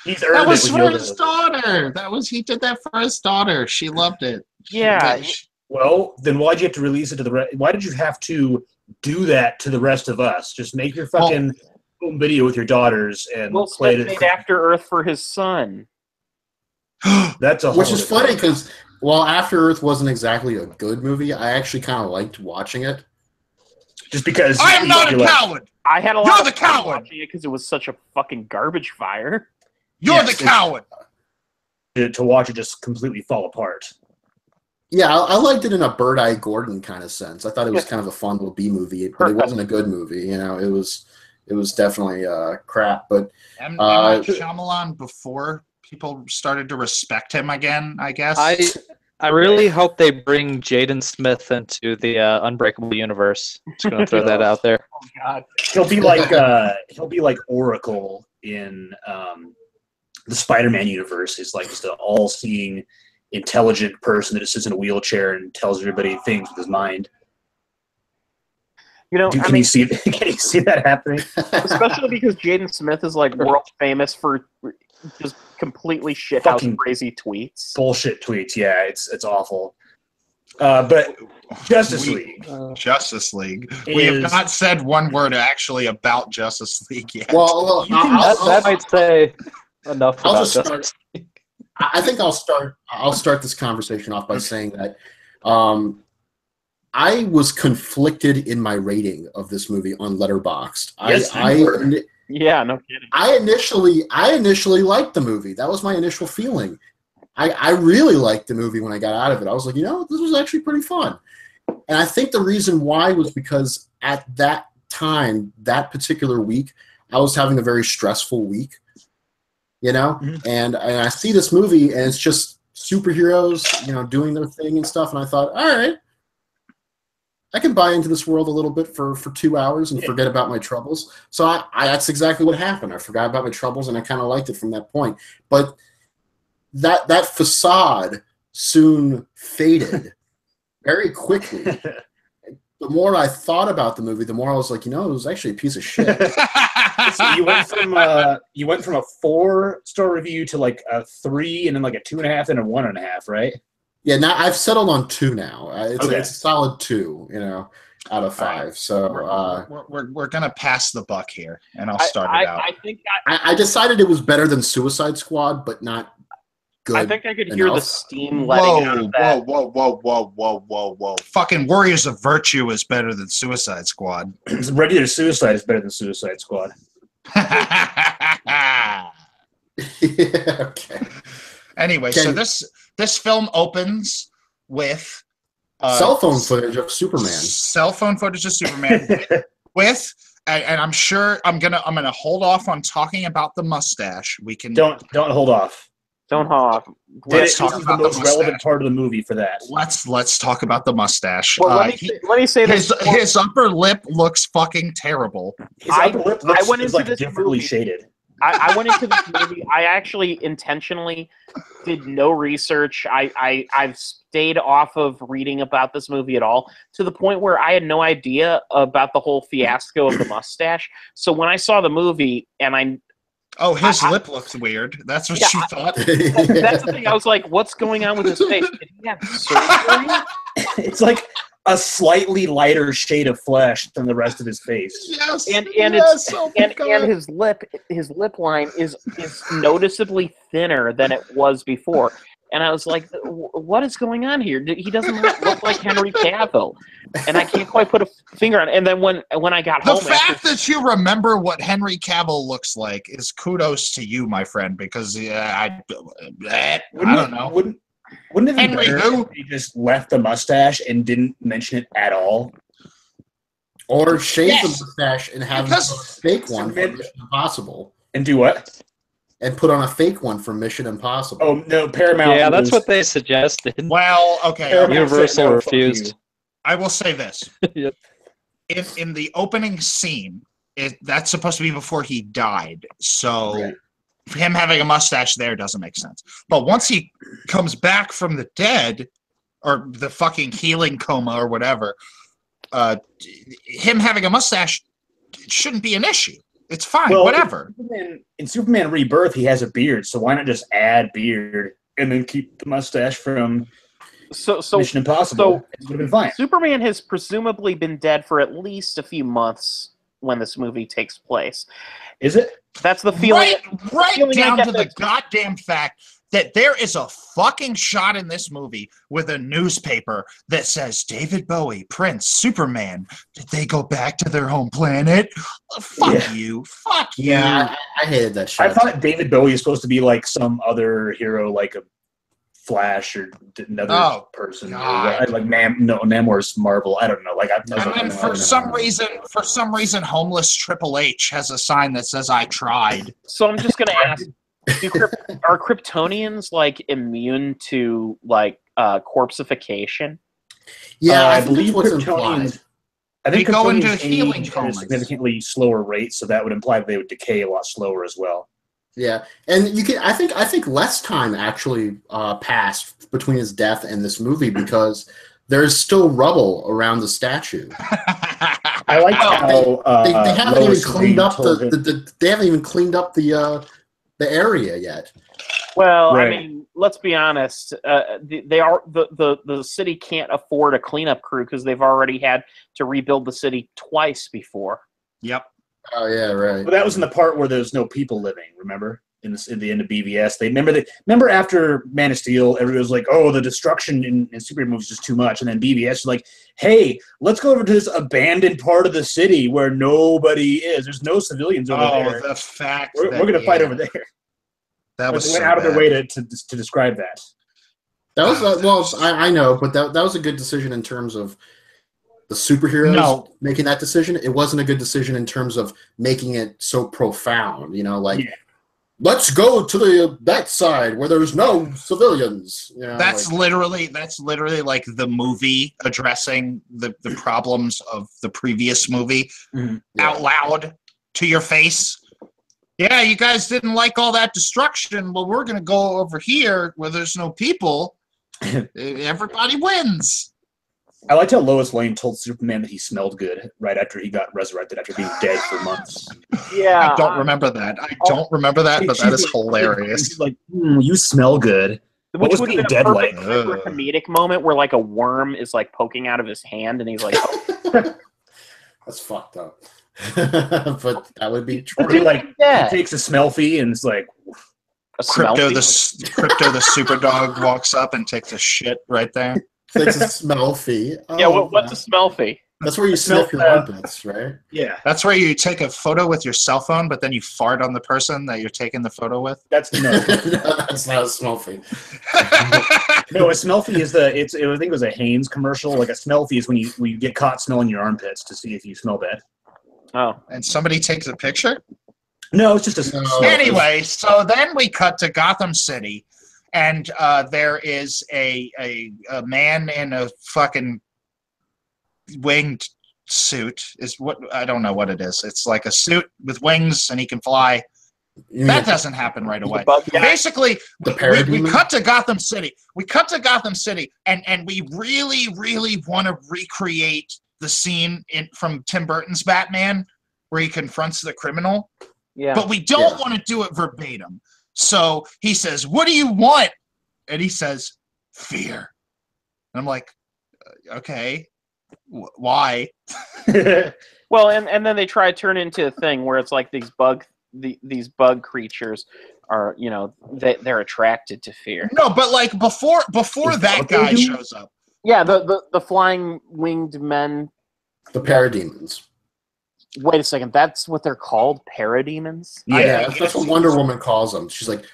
That was for his daughter. He did that for his daughter. She loved it. Yeah. Well, then why'd you have to release it to the rest? Why did you have to do that to the rest of us? Just make your fucking home video with your daughters and play it. Made After Earth for his son. That's a which is funny because while After Earth wasn't exactly a good movie, I actually kind of liked watching it. Just because I am not a coward. I had a lot of fun watching it because it was such a fucking garbage fire. You're the coward. To watch it just completely fall apart. Yeah, I liked it in a Bird Eye Gordon kind of sense. I thought it was kind of a fun little B movie, but it wasn't a good movie. It was definitely crap. But M. Night Shyamalan before people started to respect him again, I guess. I really hope they bring Jaden Smith into the Unbreakable universe. Just gonna throw that out there. Oh God, he'll be like Oracle in the Spider-Man universe. He's like just an all-seeing, intelligent person that just sits in a wheelchair and tells everybody things with his mind. Can you see that happening? Especially because Jaden Smith is like world famous for just completely shithouse crazy tweets. Bullshit tweets, yeah, it's awful. But Justice League. Justice League. We have not said one word actually about Justice League yet. Well, that might say enough about Justice League. I think I'll start this conversation off by saying that I was conflicted in my rating of this movie on Letterboxd. Yeah, no kidding. I initially liked the movie. That was my initial feeling. I really liked the movie when I got out of it. I was like, this was actually pretty fun. And I think the reason why was because at that time, that particular week, I was having a very stressful week. Mm-hmm. And I see this movie and it's just superheroes, doing their thing and stuff. And I thought, all right, I can buy into this world a little bit for 2 hours and forget about my troubles. So I that's exactly what happened. I forgot about my troubles and I kind of liked it from that point. But that facade soon faded very quickly. The more I thought about the movie, the more I was like, it was actually a piece of shit. So you went from a 4-star review to like a 3, and then like a 2.5, and a 1.5, right? Yeah, now I've settled on 2 now. It's a solid 2, out of 5. Right. So we're gonna pass the buck here, and I'll start it out. I think I decided it was better than Suicide Squad, but not good. I think I could hear the enough. steam letting out of that. Whoa. Fucking Warriors of Virtue is better than Suicide Squad. Regular Suicide is better than Suicide Squad. Yeah, okay. Anyway, so this film opens with cell phone footage of Superman. Cell phone footage of Superman with, and I'm sure I'm gonna hold off on talking about the mustache. We can don't hold off. Don't hawk. Let's This talk is about the most the mustache. relevant part of the movie for that. Let's talk about the mustache. Well, let me say this. His upper lip looks fucking terrible. His upper lip looks went into like this differently movie. shaded. I went into this movie. I actually intentionally did no research. I've stayed off of reading about this movie at all, to the point where I had no idea about the whole fiasco of the mustache. So when I saw the movie and His lip looks weird. That's what you thought? that's the thing. I was like, what's going on with his face? Did he have surgery? It's like a slightly lighter shade of flesh than the rest of his face. Yes. And yes, and his lip line is noticeably thinner than it was before. And I was like, what is going on here? He doesn't look like Henry Cavill. And I can't quite put a finger on it. And then when I got home... The fact that you remember what Henry Cavill looks like is kudos to you, my friend, because I don't know. Wouldn't it be Henry better who? if he just left the mustache and didn't mention it at all? Or shave Yes. the mustache and have Because- a fake one for Mission Impossible. And do what? And put on a fake one for Mission Impossible. Oh, no, Paramount. Yeah, that's was- what they suggested. Well, okay. Paramount Universal said no, fuck refused. you. I will say this. Yep. In the opening scene, that's supposed to be before he died. So Right. him having a mustache there doesn't make sense. But once he comes back from the dead, or the fucking healing coma or whatever, him having a mustache shouldn't be an issue. It's fine, Well, whatever. In Superman Rebirth, he has a beard, so why not just add beard and then keep the mustache from So Mission Impossible? It would have been fine. Superman has presumably been dead for at least a few months when this movie takes place. Is it? That's the feeling. Right feeling I down get to the that- goddamn fact that there is a fucking shot in this movie with a newspaper that says David Bowie, Prince, Superman. Did they go back to their home planet? Fuck Yeah. you. Fuck you. Yeah, I hated that shit. I thought David Bowie is supposed to be like some other hero, like a Flash or another Oh, person, God. or like Namor's Marvel. I don't know. Like I was And like, then no, for some reason, homeless Triple H has a sign that says "I tried." So I'm just gonna ask: are Kryptonians like immune to like corpsification? Yeah, I I think believe that's what's Kryptonians. implied. I think They go into Kryptonians healing age at a comas. significantly slower rate, so that would imply that they would decay a lot slower as well. Yeah, and you can. I think less time actually passed between his death and this movie because there's still rubble around the statue. I like how They haven't even Lois cleaned Lane up told him- they haven't even cleaned up the area yet. Well, Right. I mean, let's be honest. The city can't afford a cleanup crew because they've already had to rebuild the city twice before. Yep. Oh yeah, right. But that was in the part where there's no people living. Remember, in the end of BVS, remember after Man of Steel, everybody was like, "Oh, the destruction in superhero movies is just too much," and then BVS was like, "Hey, let's go over to this abandoned part of the city where nobody is. There's no civilians over there. The fact We're going to fight over there." That was They went so out of their bad. way to describe that. That was I know, but that was a good decision in terms of the superheroes No. making that decision. It wasn't a good decision in terms of making it so profound. Like, Yeah. let's go to that side where there's no civilians. That's literally like the movie addressing the problems of the previous movie out loud to your face. Yeah, you guys didn't like all that destruction. Well, we're going to go over here where there's no people Everybody wins. I liked how Lois Lane told Superman that he smelled good right after he got resurrected after being dead for months. Yeah, I don't remember that. I don't remember that, but that is hilarious. She's like, you smell good. What which was would have being been a dead perfect like? time for a comedic moment where like a worm is like poking out of his hand, and he's like, oh. That's fucked up. But that would be true. Or he, like, Yeah. he takes a smell fee and it's like, A smell Crypto fee? the super dog walks up and takes a shit right there. Takes a smell fee. Yeah, Oh, what's a smell fee? That's where you sniff your armpits, right? yeah, That's where you take a photo with your cell phone, but then you fart on the person that you're taking the photo with. that's No, that's not a smell fee. no. A smell fee is I think it was a Hanes commercial. Like a smell fee is when you get caught smelling your armpits to see if you smell bad. Oh, And somebody takes a picture. No, it's just a No. smell. Anyway, so then we cut to Gotham City, and there is a man in a fucking winged suit. Is what I don't know what it is. It's like a suit with wings, and he can fly. You mean That doesn't happen right away. bug guy? Basically, the we parademon? cut to Gotham City. We cut to Gotham City, and we really, really want to recreate the scene from Tim Burton's Batman where he confronts the criminal. yeah. But we don't want to do it verbatim. So he says, "What do you want?" And he says, "Fear." And I'm like, okay, why? Well, and then they try to turn into a thing where it's like these bug creatures are, they're attracted to fear. No, but like before Is that that what they guy do? shows up. Yeah, the flying winged men. The parademons. Wait a second, that's what they're called, parademons? Yeah, that's what Wonder Woman calls them. She's like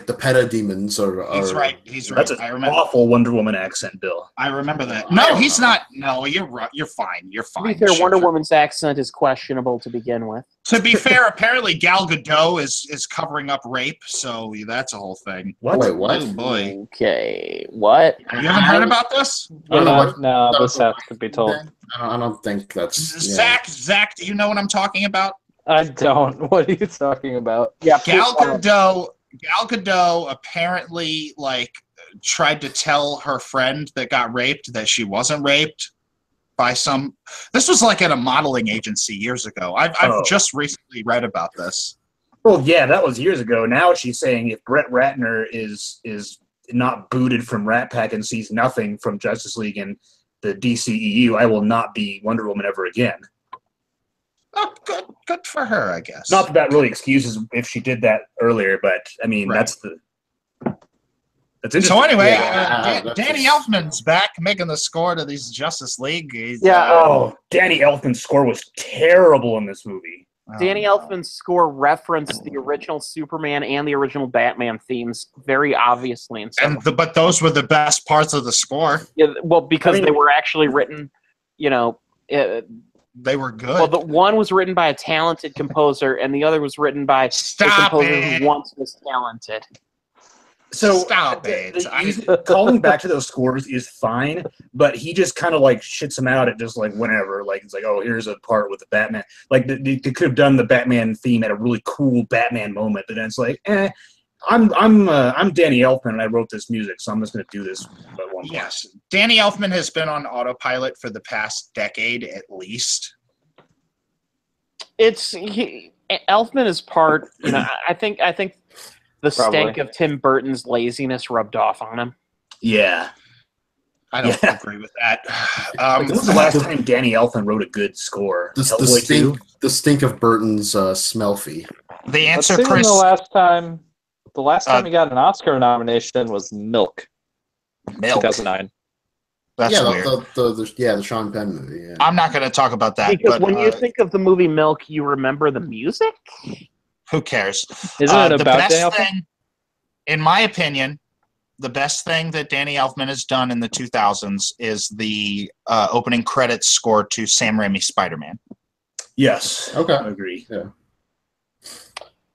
the petademons are. He's right. He's right. That's an I remember. awful Wonder Woman accent, Bill. I remember that. I No, don't he's know. not. No, you're right. You're fine. You're To fine. be fair, Sure. Wonder Woman's accent is questionable to begin with. To be fair, apparently Gal Gadot is covering up rape, so that's a whole thing. What? Wait, what? Oh boy, Okay, what? you haven't heard about this? I don't know what. No, this has to be told. I don't think that's. Yeah. Zach, do you know what I'm talking about? I don't. What are you talking about? Yeah, Gal Gadot apparently tried to tell her friend that got raped that she wasn't raped by some. This was like at a modeling agency years ago. I've just recently read about this. Well, yeah, that was years ago. Now she's saying if Brett Ratner is not booted from Rat Pack and sees nothing from Justice League and the DCEU, I will not be Wonder Woman ever again. Oh, good for her, I guess. Not that really excuses if she did that earlier, but I mean Right. that's interesting. So anyway, Yeah, Danny Elfman's back making the score to these Justice League. Yeah, Danny Elfman's score was terrible in this movie. Danny Elfman's score referenced the original Superman and the original Batman themes very obviously in some. But those were the best parts of the score. Yeah, well, because they were actually written, They were good. well, the one was written by a talented composer, and the other was written by a composer who once was talented. So Stop it. calling back to those scores is fine, but he just kind of shits them out at just whenever. It's like, oh, here's a part with the Batman. They could have done the Batman theme at a really cool Batman moment, but then it's like, I'm Danny Elfman and I wrote this music, so I'm just going to do this at one point. Yes, Danny Elfman has been on autopilot for the past decade at least. Elfman is part. I think the stank Probably. of Tim Burton's laziness rubbed off on him. Yeah. I don't agree with that. When was the last time Danny Elfman wrote a good score? The stink of Burton's smell fee. The Let's answer, see when Chris. the last time he got an Oscar nomination was Milk, Milk. 2009. That's yeah, weird. the Sean Penn movie. Yeah. I'm not going to talk about that. Because But when you think of the movie Milk, you remember the music. who cares? Isn't it The about best Danny Elfman? thing, in my opinion, the best thing that Danny Elfman has done in the 2000s is the opening credits score to Sam Raimi's Spider-Man. Yes. Okay. I agree. Yeah.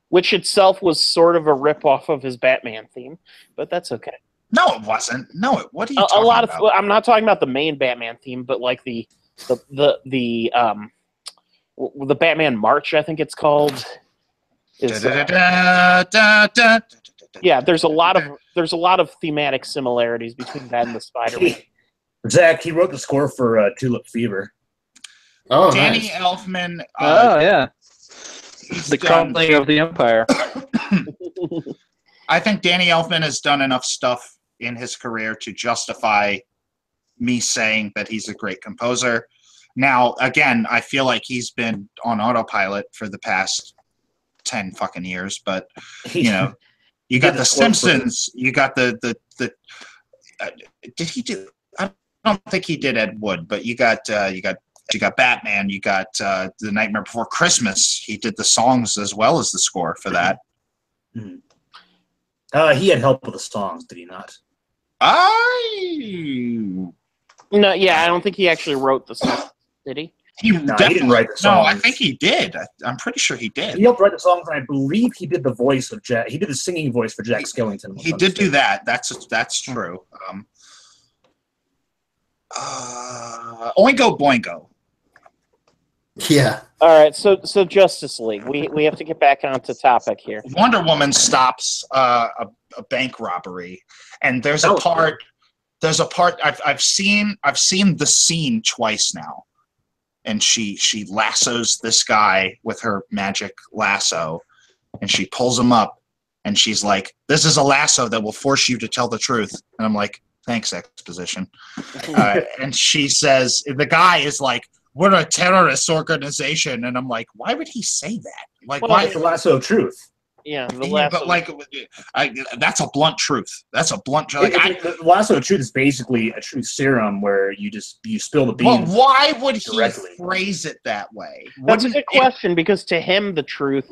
Which itself was sort of a rip-off of his Batman theme, but that's okay. No, it wasn't. No, what are you A talking lot about? of I'm not talking about the main Batman theme, but like the Batman March, I think it's called. Is, Yeah, there's a lot of thematic similarities between that and the Spider-Man. Zach, he wrote the score for Tulip Fever. Oh, Danny nice. Elfman. Yeah. He's The done. crumbling of the empire. I think Danny Elfman has done enough stuff in his career to justify me saying that he's a great composer. Now, again, I feel like he's been on autopilot for the past 10 fucking years, but you know, you got The Simpsons, you got the did he do? I don't think he did Ed Wood, but you got Batman, you got The Nightmare Before Christmas. He did the songs as well as the score for that. He had help with the songs, did he not? No, yeah, I don't think he actually wrote the song, did he? He didn't write the songs. No, I think he did. I'm pretty sure he did. He helped write the songs, and I believe he did the voice of Jack. He did the singing voice for Jack Skellington. He did do that. That's true. Oingo Boingo. Yeah. All right, so Justice League. We have to get back onto topic here. Wonder Woman stops a bank robbery, and there's a part. There's a part I've seen the scene twice now, and she lassos this guy with her magic lasso, and she pulls him up, and she's like, "This is a lasso that will force you to tell the truth." And I'm like, "Thanks, exposition." And she says, the guy is like, "We're a terrorist organization," and I'm like, "Why would he say that? Like, why? It's the lasso of truth. Yeah, but like, that's a blunt truth. That's a blunt truth. The lasso of truth is basically a truth serum where you spill the beans. Well, why would he directly phrase it that way? That's a good question, because to him the truth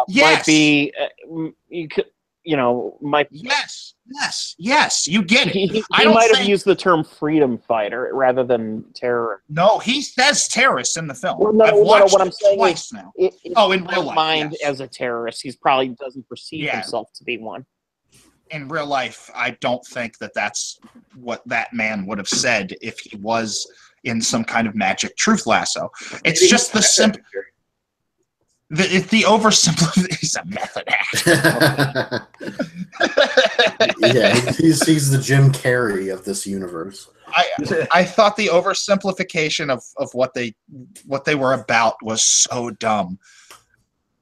might be, might. Yes, you get it. He might have used the term freedom fighter rather than terror. No, he says terrorist in the film. Well, no, I've watched what I'm saying twice is, now. in real life, mind, yes. as a terrorist, he probably doesn't perceive himself to be one. In real life, I don't think that's what that man would have said if he was in some kind of magic truth lasso. It's just the simple. It's the oversimplification. He's a method actor. Yeah, he's the Jim Carrey of this universe. I thought the oversimplification of what they were about was so dumb.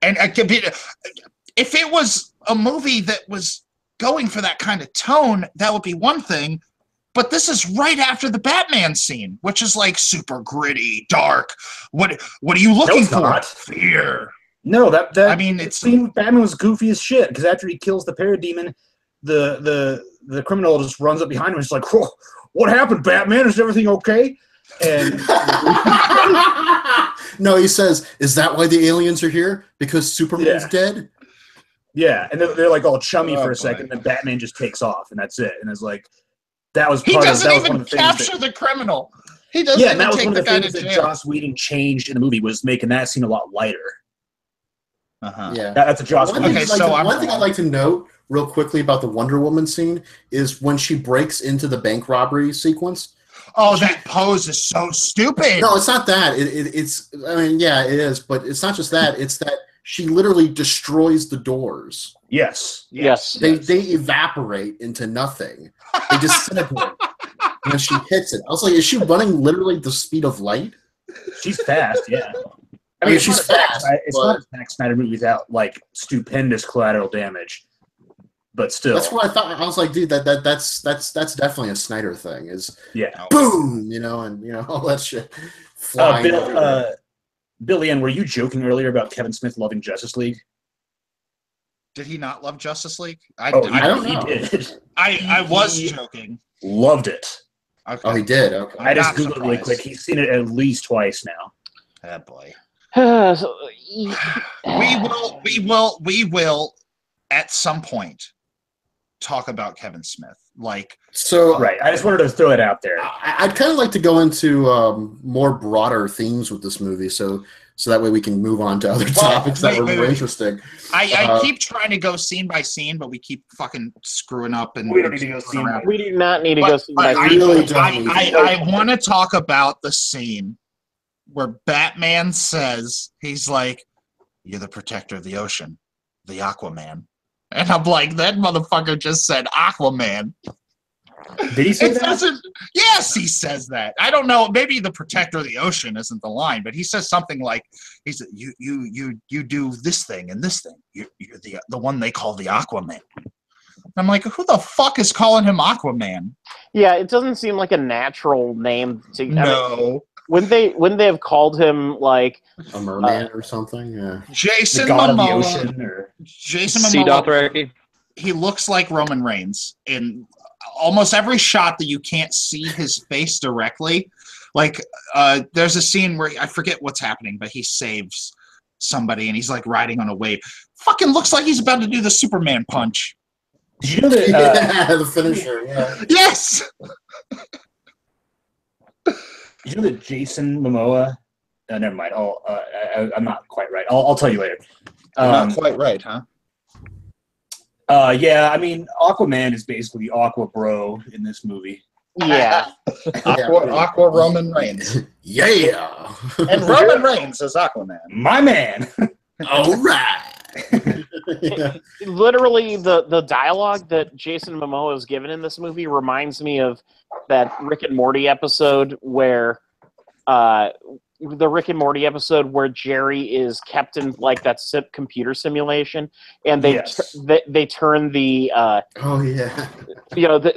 And if it was a movie that was going for that kind of tone, that would be one thing. But this is right after the Batman scene, which is like super gritty, dark. What are you looking for? Not. Fear. No, that I mean, Batman was goofy as shit, because after he kills the parademon, the criminal just runs up behind him and is like, "Whoa, what happened, Batman? Is everything okay?" And no, he says, "Is that why the aliens are here? Because Superman's dead?" Yeah, and they're like all chummy for a second, and then Batman just takes off, and that's it. And it's like, that was part of that was one of the things capture the criminal. He doesn't even that was take one of the the guy things to that jail. Joss Whedon changed in the movie, was making that scene a lot lighter. Yeah, that's a Joss Whedon. One thing I'd like to note real quickly about the Wonder Woman scene is when she breaks into the bank robbery sequence. Oh, that pose is so stupid. No, it's not that. It's. I mean, yeah, it is, but it's not just that. It's that she literally destroys the doors. Yes. They evaporate into nothing. They disintegrate when she hits it. I was like, is she running literally the speed of light? She's fast, yeah. I mean, she's fast. It's not a Zack Snyder movie without like stupendous collateral damage, but still. That's what I thought. I was like, dude, that's definitely a Snyder thing. Is boom, and all that shit flying. Billy, were you joking earlier about Kevin Smith loving Justice League? Did he not love Justice League? I don't know. He did. I was joking. Loved it. Okay. Oh, he did. Okay. I just googled it really quick. He's seen it at least twice now. Oh boy. We will at some point talk about Kevin Smith. Right. I just wanted to throw it out there. I'd kind of like to go into more broader themes with this movie, so that way we can move on to other topics that were more interesting. I keep trying to go scene by scene, but we keep fucking screwing up. And we don't need to go scene. We do not need to go scene by scene. I want to talk about the scene where Batman says, he's like, "You're the protector of the ocean, the Aquaman. And I'm like, that motherfucker just said Aquaman. Did he say It that? doesn't. Yes, he says that. I don't know. Maybe the protector of the ocean isn't the line, but he says something like, "He said you do this thing and this thing. You're the one they call the Aquaman." I'm like, who the fuck is calling him Aquaman? Yeah, it doesn't seem like a natural name to. No. Wouldn't they have called him like A merman or something? Yeah. Jason The god Momoa. of the ocean, or Jason Sea Momoa. Dothraki. He looks like Roman Reigns in almost every shot that you can't see his face directly. Like, there's a scene where I forget what's happening, but he saves somebody and he's like riding on a wave. Fucking looks like he's about to do the Superman punch. did you know that? Yeah, the finisher. Yeah. Yes. Did you know that Jason Momoa? Never mind. I'm not quite right. I'll tell you later. Not quite right, huh? Yeah, I mean, Aquaman is basically Aqua Bro in this movie. yeah. Aqua Roman Reigns. Yeah. And Roman Reigns is Aquaman. My man. All right. Yeah. Literally, the dialogue that Jason Momoa is given in this movie reminds me of that Rick and Morty episode where Jerry is kept in like that computer simulation, and they Yes. they turn the Oh yeah.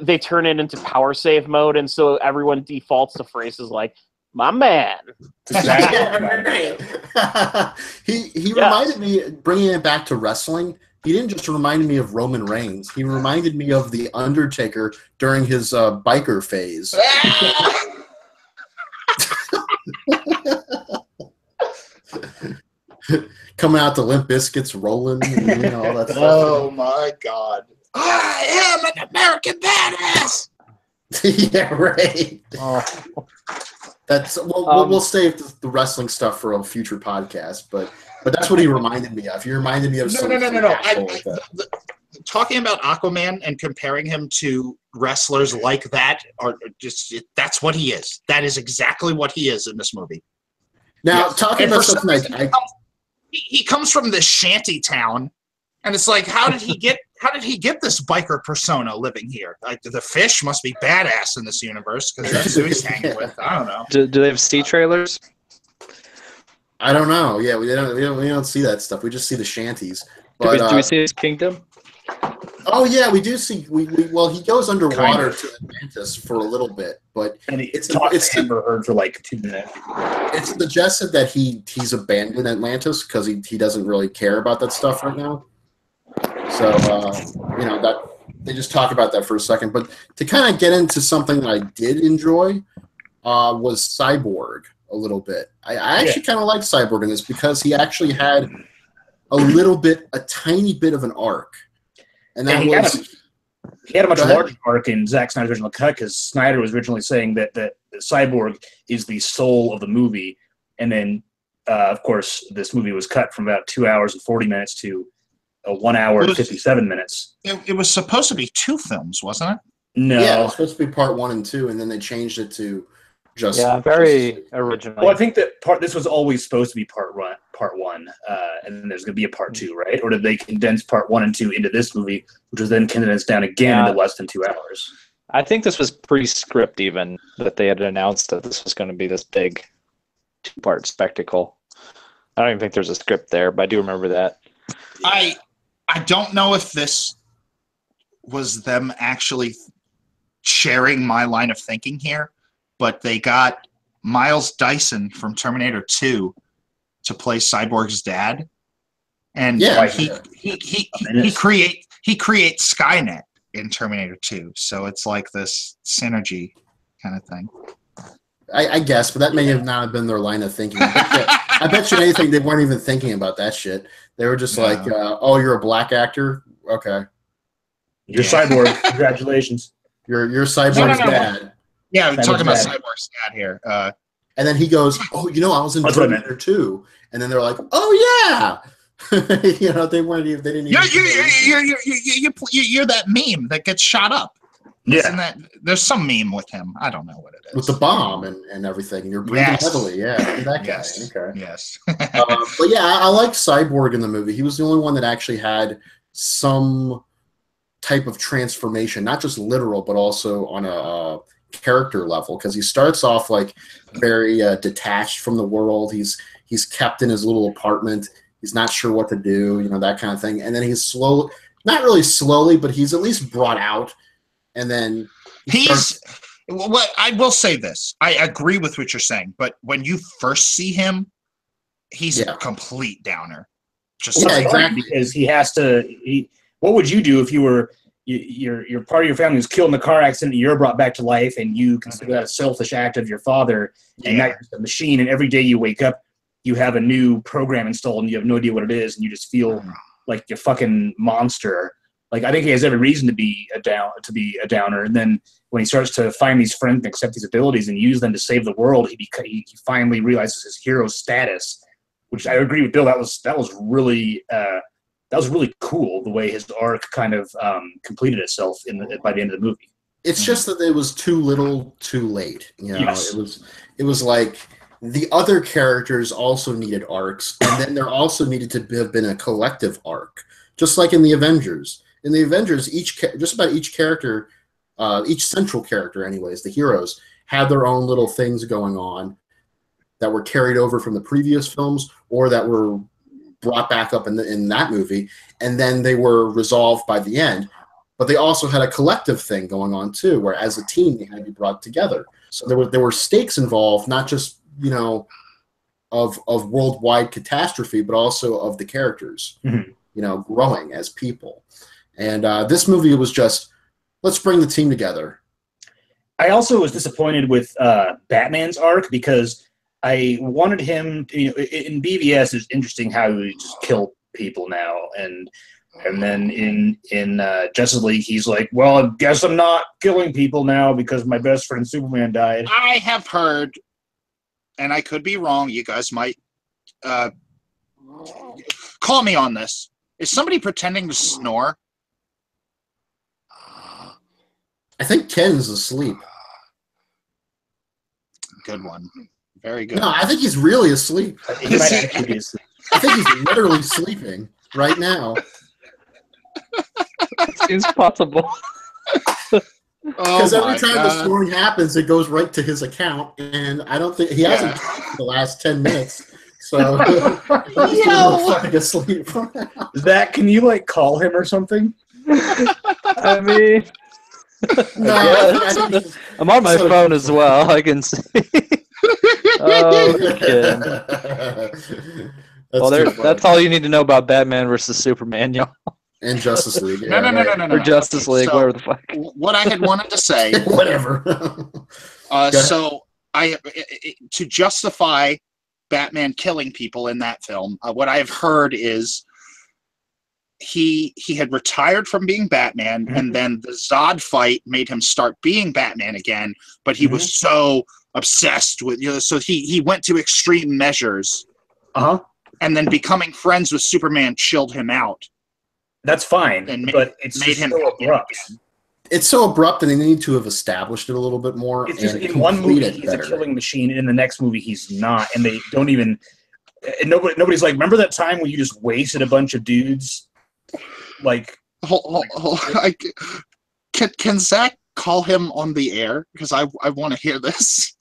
they turn it into power save mode, and so everyone defaults to phrases like "my man." It's exactly He reminded me, bringing it back to wrestling. He didn't just remind me of Roman Reigns. He reminded me of the Undertaker during his biker phase. Coming out the Limp Bizkits rolling and all that stuff. Oh my God. I am an American badass. Yeah, right. That's we'll save the wrestling stuff for a future podcast, but that's what he reminded me of. He reminded me of No. asshole like that. Talking about Aquaman and comparing him to wrestlers like that are just that's what he is. That is exactly what he is in this movie. Now, Yes. talking And about for some something reason, he comes from this shanty town, and it's like, how did he get this biker persona living here? Like, the fish must be badass in this universe because that's who he's hanging with. I don't know. Do they have sea trailers? I don't know. Yeah, we don't see that stuff. We just see the shanties. But, Do we see his kingdom? Oh yeah, we do see. Well, he goes underwater to Atlantis for a little bit, but And he It's- talks it's- to Amber Heard for like 2 minutes. it's suggested that he's abandoned Atlantis because he doesn't really care about that stuff right now. So that they just talk about that for a second. But to kind of get into something that I did enjoy was Cyborg a little bit. I actually kind of liked Cyborg in this because he actually had a tiny bit of an arc. And that He had a much Go ahead. larger arc in Zack Snyder's original cut because Snyder was originally saying that Cyborg is the soul of the movie, and then of course this movie was cut from about 2 hours and 40 minutes to 1 hour and 57 minutes. It was supposed to be 2 films, wasn't it? No, Yeah, it was supposed to be part 1 and 2, and then they changed it to just Very original. well, I think that this was always supposed to be part one, and then there's going to be a part 2, right? Or did they condense part 1 and 2 into this movie, which was then condensed down again into less than 2 hours? I think this was pre-script even, that they had announced that this was going to be this big 2-part spectacle. I don't even think there's a script there, but I do remember that. I don't know if this was them actually sharing my line of thinking here, but they got Miles Dyson from Terminator 2 to play Cyborg's dad, and Yeah. he creates Skynet in Terminator 2. So it's like this synergy kind of thing. I guess, but that may have not have been their line of thinking. I bet you anything they weren't even thinking about that shit. They were just like, "Oh, you're a black actor, okay? You're Cyborg. Congratulations. You're Cyborg's No. dad." Yeah, we're talking about Cyborg's dad. Cyborg's dad here. And then he goes, "Oh, I was in That's what I meant. Terminator 2," and then they're like, "Oh yeah." They weren't even. They didn't even. You're that meme that gets shot up. Yeah. Isn't that, there's some meme with him. I don't know what it is. With the bomb and everything. You're breathing Yes. heavily. Yeah, that guy. Yes. Okay. Yes. But yeah, I liked Cyborg in the movie. He was the only one that actually had some type of transformation, not just literal, but also on a character level, because he starts off like very detached from the world. He's kept in his little apartment. He's not sure what to do, that kind of thing. And then he's not really slowly, but he's at least brought out. And then what I will say this. I agree with what you're saying, but when you first see him, he's a complete downer. Exactly. Because he has to. What would you do if you were your part of your family was killed in a car accident and you're brought back to life, and you consider that a selfish act of your father, and now you're just a machine, and every day you wake up, you have a new program installed and you have no idea what it is, and you just feel like you're fucking monster. Like, I think he has every reason to be a downer. And then when he starts to find these friends and accept these abilities and use them to save the world, he finally realizes his hero status, which I agree with Bill. That was really cool, the way his arc kind of completed itself by the end of the movie. It's just that it was too little, too late. Yes. It was like the other characters also needed arcs, and then there also needed to have been a collective arc, just like in the Avengers. In the Avengers, just about each character, each central character, anyways, the heroes had their own little things going on that were carried over from the previous films, or that were brought back up in that movie, and then they were resolved by the end. But they also had a collective thing going on too, where as a team they had to be brought together. So there were stakes involved, not just of worldwide catastrophe, but also of the characters, growing as people. And this movie was just, let's bring the team together. I also was disappointed with Batman's arc, because I wanted him, in BVS, it's interesting how he just kill people now, and then in Justice League, he's like, well, I guess I'm not killing people now because my best friend Superman died. I have heard, and I could be wrong, you guys might call me on this. Is somebody pretending to snore? I think Ken's asleep. Good one. Very good. No, I think he's really asleep. He might actually be asleep. I think he's literally sleeping right now. Seems possible. Because every time the snoring happens, it goes right to his account, and I don't think he hasn't talked for the last 10 minutes. So he's fucking asleep. Zach, can you call him or something? I mean, no, I'm on my phone as well. I can see. Okay. Well, that's all you need to know about Batman versus Superman, y'all. And Justice League. No. Or Justice League, so whatever the fuck. What I had wanted to say. Whatever. So to justify Batman killing people in that film, what I have heard is he had retired from being Batman, and then the Zod fight made him start being Batman again, but he was so obsessed with, so he went to extreme measures, and then becoming friends with Superman chilled him out. That's fine, but it's made him so abrupt. It's so abrupt, and they need to have established it a little bit more. It's just, in one movie he's a killing machine, and in the next movie he's not, and they don't even. And nobody's like, remember that time when you just wasted a bunch of dudes? Can Zach call him on the air, because I want to hear this.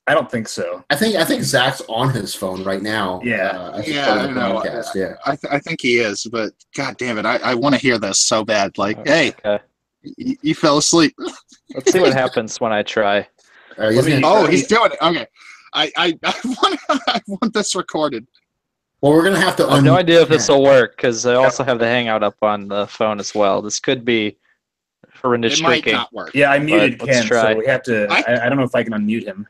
I don't think so. I think Zach's on his phone right now. Yeah, I know. I think he is, but god damn it, I want to hear this so bad. Hey, you fell asleep. Let's see what happens when I try. He's doing it. Okay, I want this recorded. Well, we're gonna have to. I have no idea if this will work, because I also have the Hangout up on the phone as well. This could be horrendous streaking. Might not work. Yeah, I muted Ken, so we have to. I don't know if I can unmute him.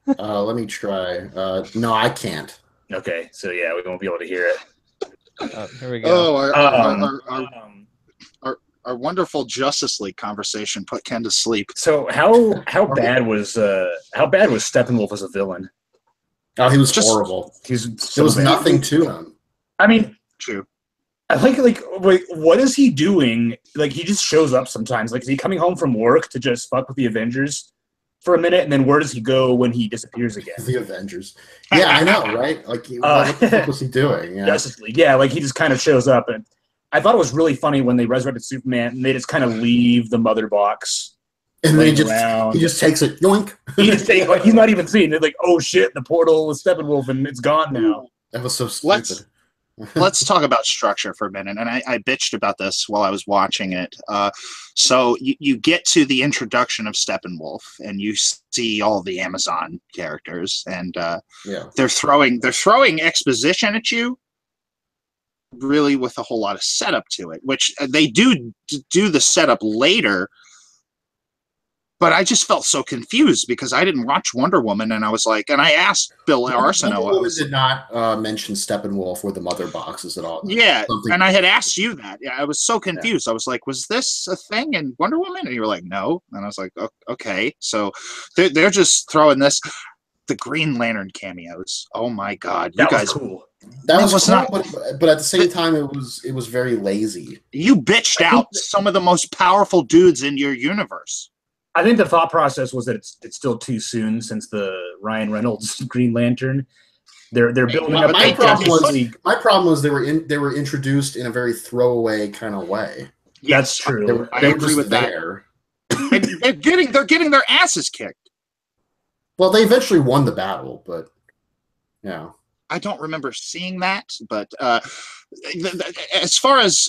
Let me try. No, I can't. Okay, so yeah, we won't be able to hear it. Here we go. Our wonderful Justice League conversation put Ken to sleep. So how bad was Steppenwolf as a villain? Oh, he was just horrible. There was nothing to him. I mean, true. I wait, what is he doing? He just shows up sometimes. Is he coming home from work to just fuck with the Avengers? for a minute, and then where does he go when he disappears again? The Avengers. Yeah, I know, right? Like, what the fuck was he doing? Yeah. Justice League. Yeah, like he just kind of shows up, and I thought it was really funny when they resurrected Superman, and they just kind of leave the mother box, and then he just takes it, yoink. He just takes, like, he's not even seeing it. Like, oh shit, the portal with Steppenwolf, and it's gone now. That was so stupid. Let's talk about structure for a minute. And I bitched about this while I was watching it. So you get to the introduction of Steppenwolf, and you see all the Amazon characters, and they're throwing exposition at you, really, with a whole lot of setup to it, which they do the setup later. But I just felt so confused because I didn't watch Wonder Woman, and I was like, and I asked Bill Arsenault. Wonder Woman did not mention Steppenwolf or the mother boxes at all. Yeah, and I had asked you that. Yeah, I was so confused. I was like, was this a thing in Wonder Woman? And you were like, no. And I was like, okay. So they're just throwing this. The Green Lantern cameos. Oh my God, you guys! Cool. That was cool, but at the same time, it was very lazy. You bitched out some of the most powerful dudes in your universe. I think the thought process was that it's still too soon since the Ryan Reynolds Green Lantern. They're building up. My problem was they were introduced in a very throwaway kind of way. That's true. I agree with that. And they're getting their asses kicked. Well, they eventually won the battle, but yeah. I don't remember seeing that, but as far as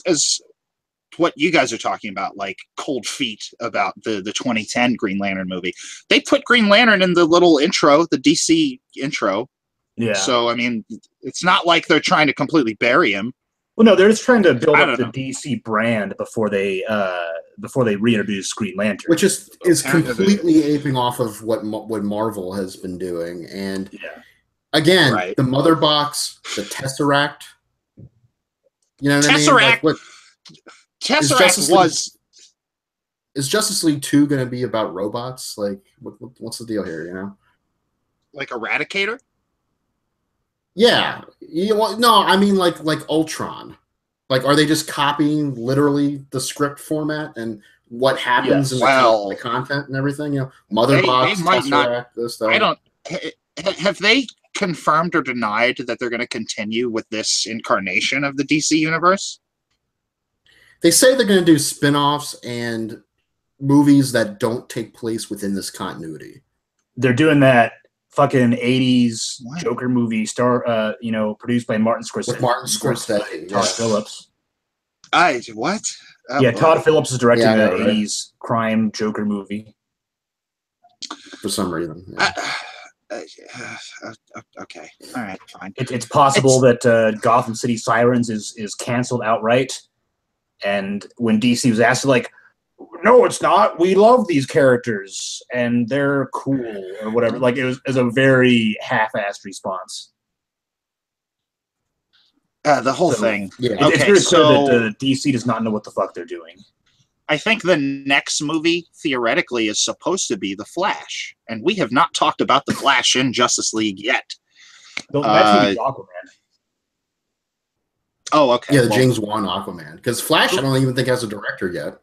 what you guys are talking about, like cold feet about the 2010 Green Lantern movie, they put Green Lantern in the little intro, the DC intro. Yeah. So, I mean, it's not like they're trying to completely bury him. Well, no, they're just trying to build up the DC brand before they reintroduce Green Lantern, which is completely aping off of what Marvel has been doing. And again, the mother box, the Tesseract. You know what I mean? Like, Tesseract is Justice League 2 going to be about robots? Like, what's the deal here? You know, like Eradicator. Yeah. No, I mean like Ultron. Like, are they just copying literally the script format and what happens in the content and everything? You know, Mother Box, Tesseract, this stuff. I don't. Have they confirmed or denied that they're going to continue with this incarnation of the DC universe? They say they're going to do spin-offs and movies that don't take place within this continuity. They're doing that fucking 80s Joker movie produced by Martin Scorsese. With Martin Scorsese. Todd Phillips. What? Todd Phillips is directing an 80s crime Joker movie. For some reason. Yeah. Okay. All right, fine. It's possible that Gotham City Sirens is canceled outright. And when DC was asked, like, no, it's not. We love these characters, and they're cool, or whatever. Like, it was a very half-assed response. The whole thing. Yeah. It's very clear that DC does not know what the fuck they're doing. I think the next movie, theoretically, is supposed to be The Flash. And we have not talked about The Flash in Justice League yet. That movie's Aquaman. Oh, okay. Yeah, the James Wan Aquaman. Because Flash, I don't even think has a director yet.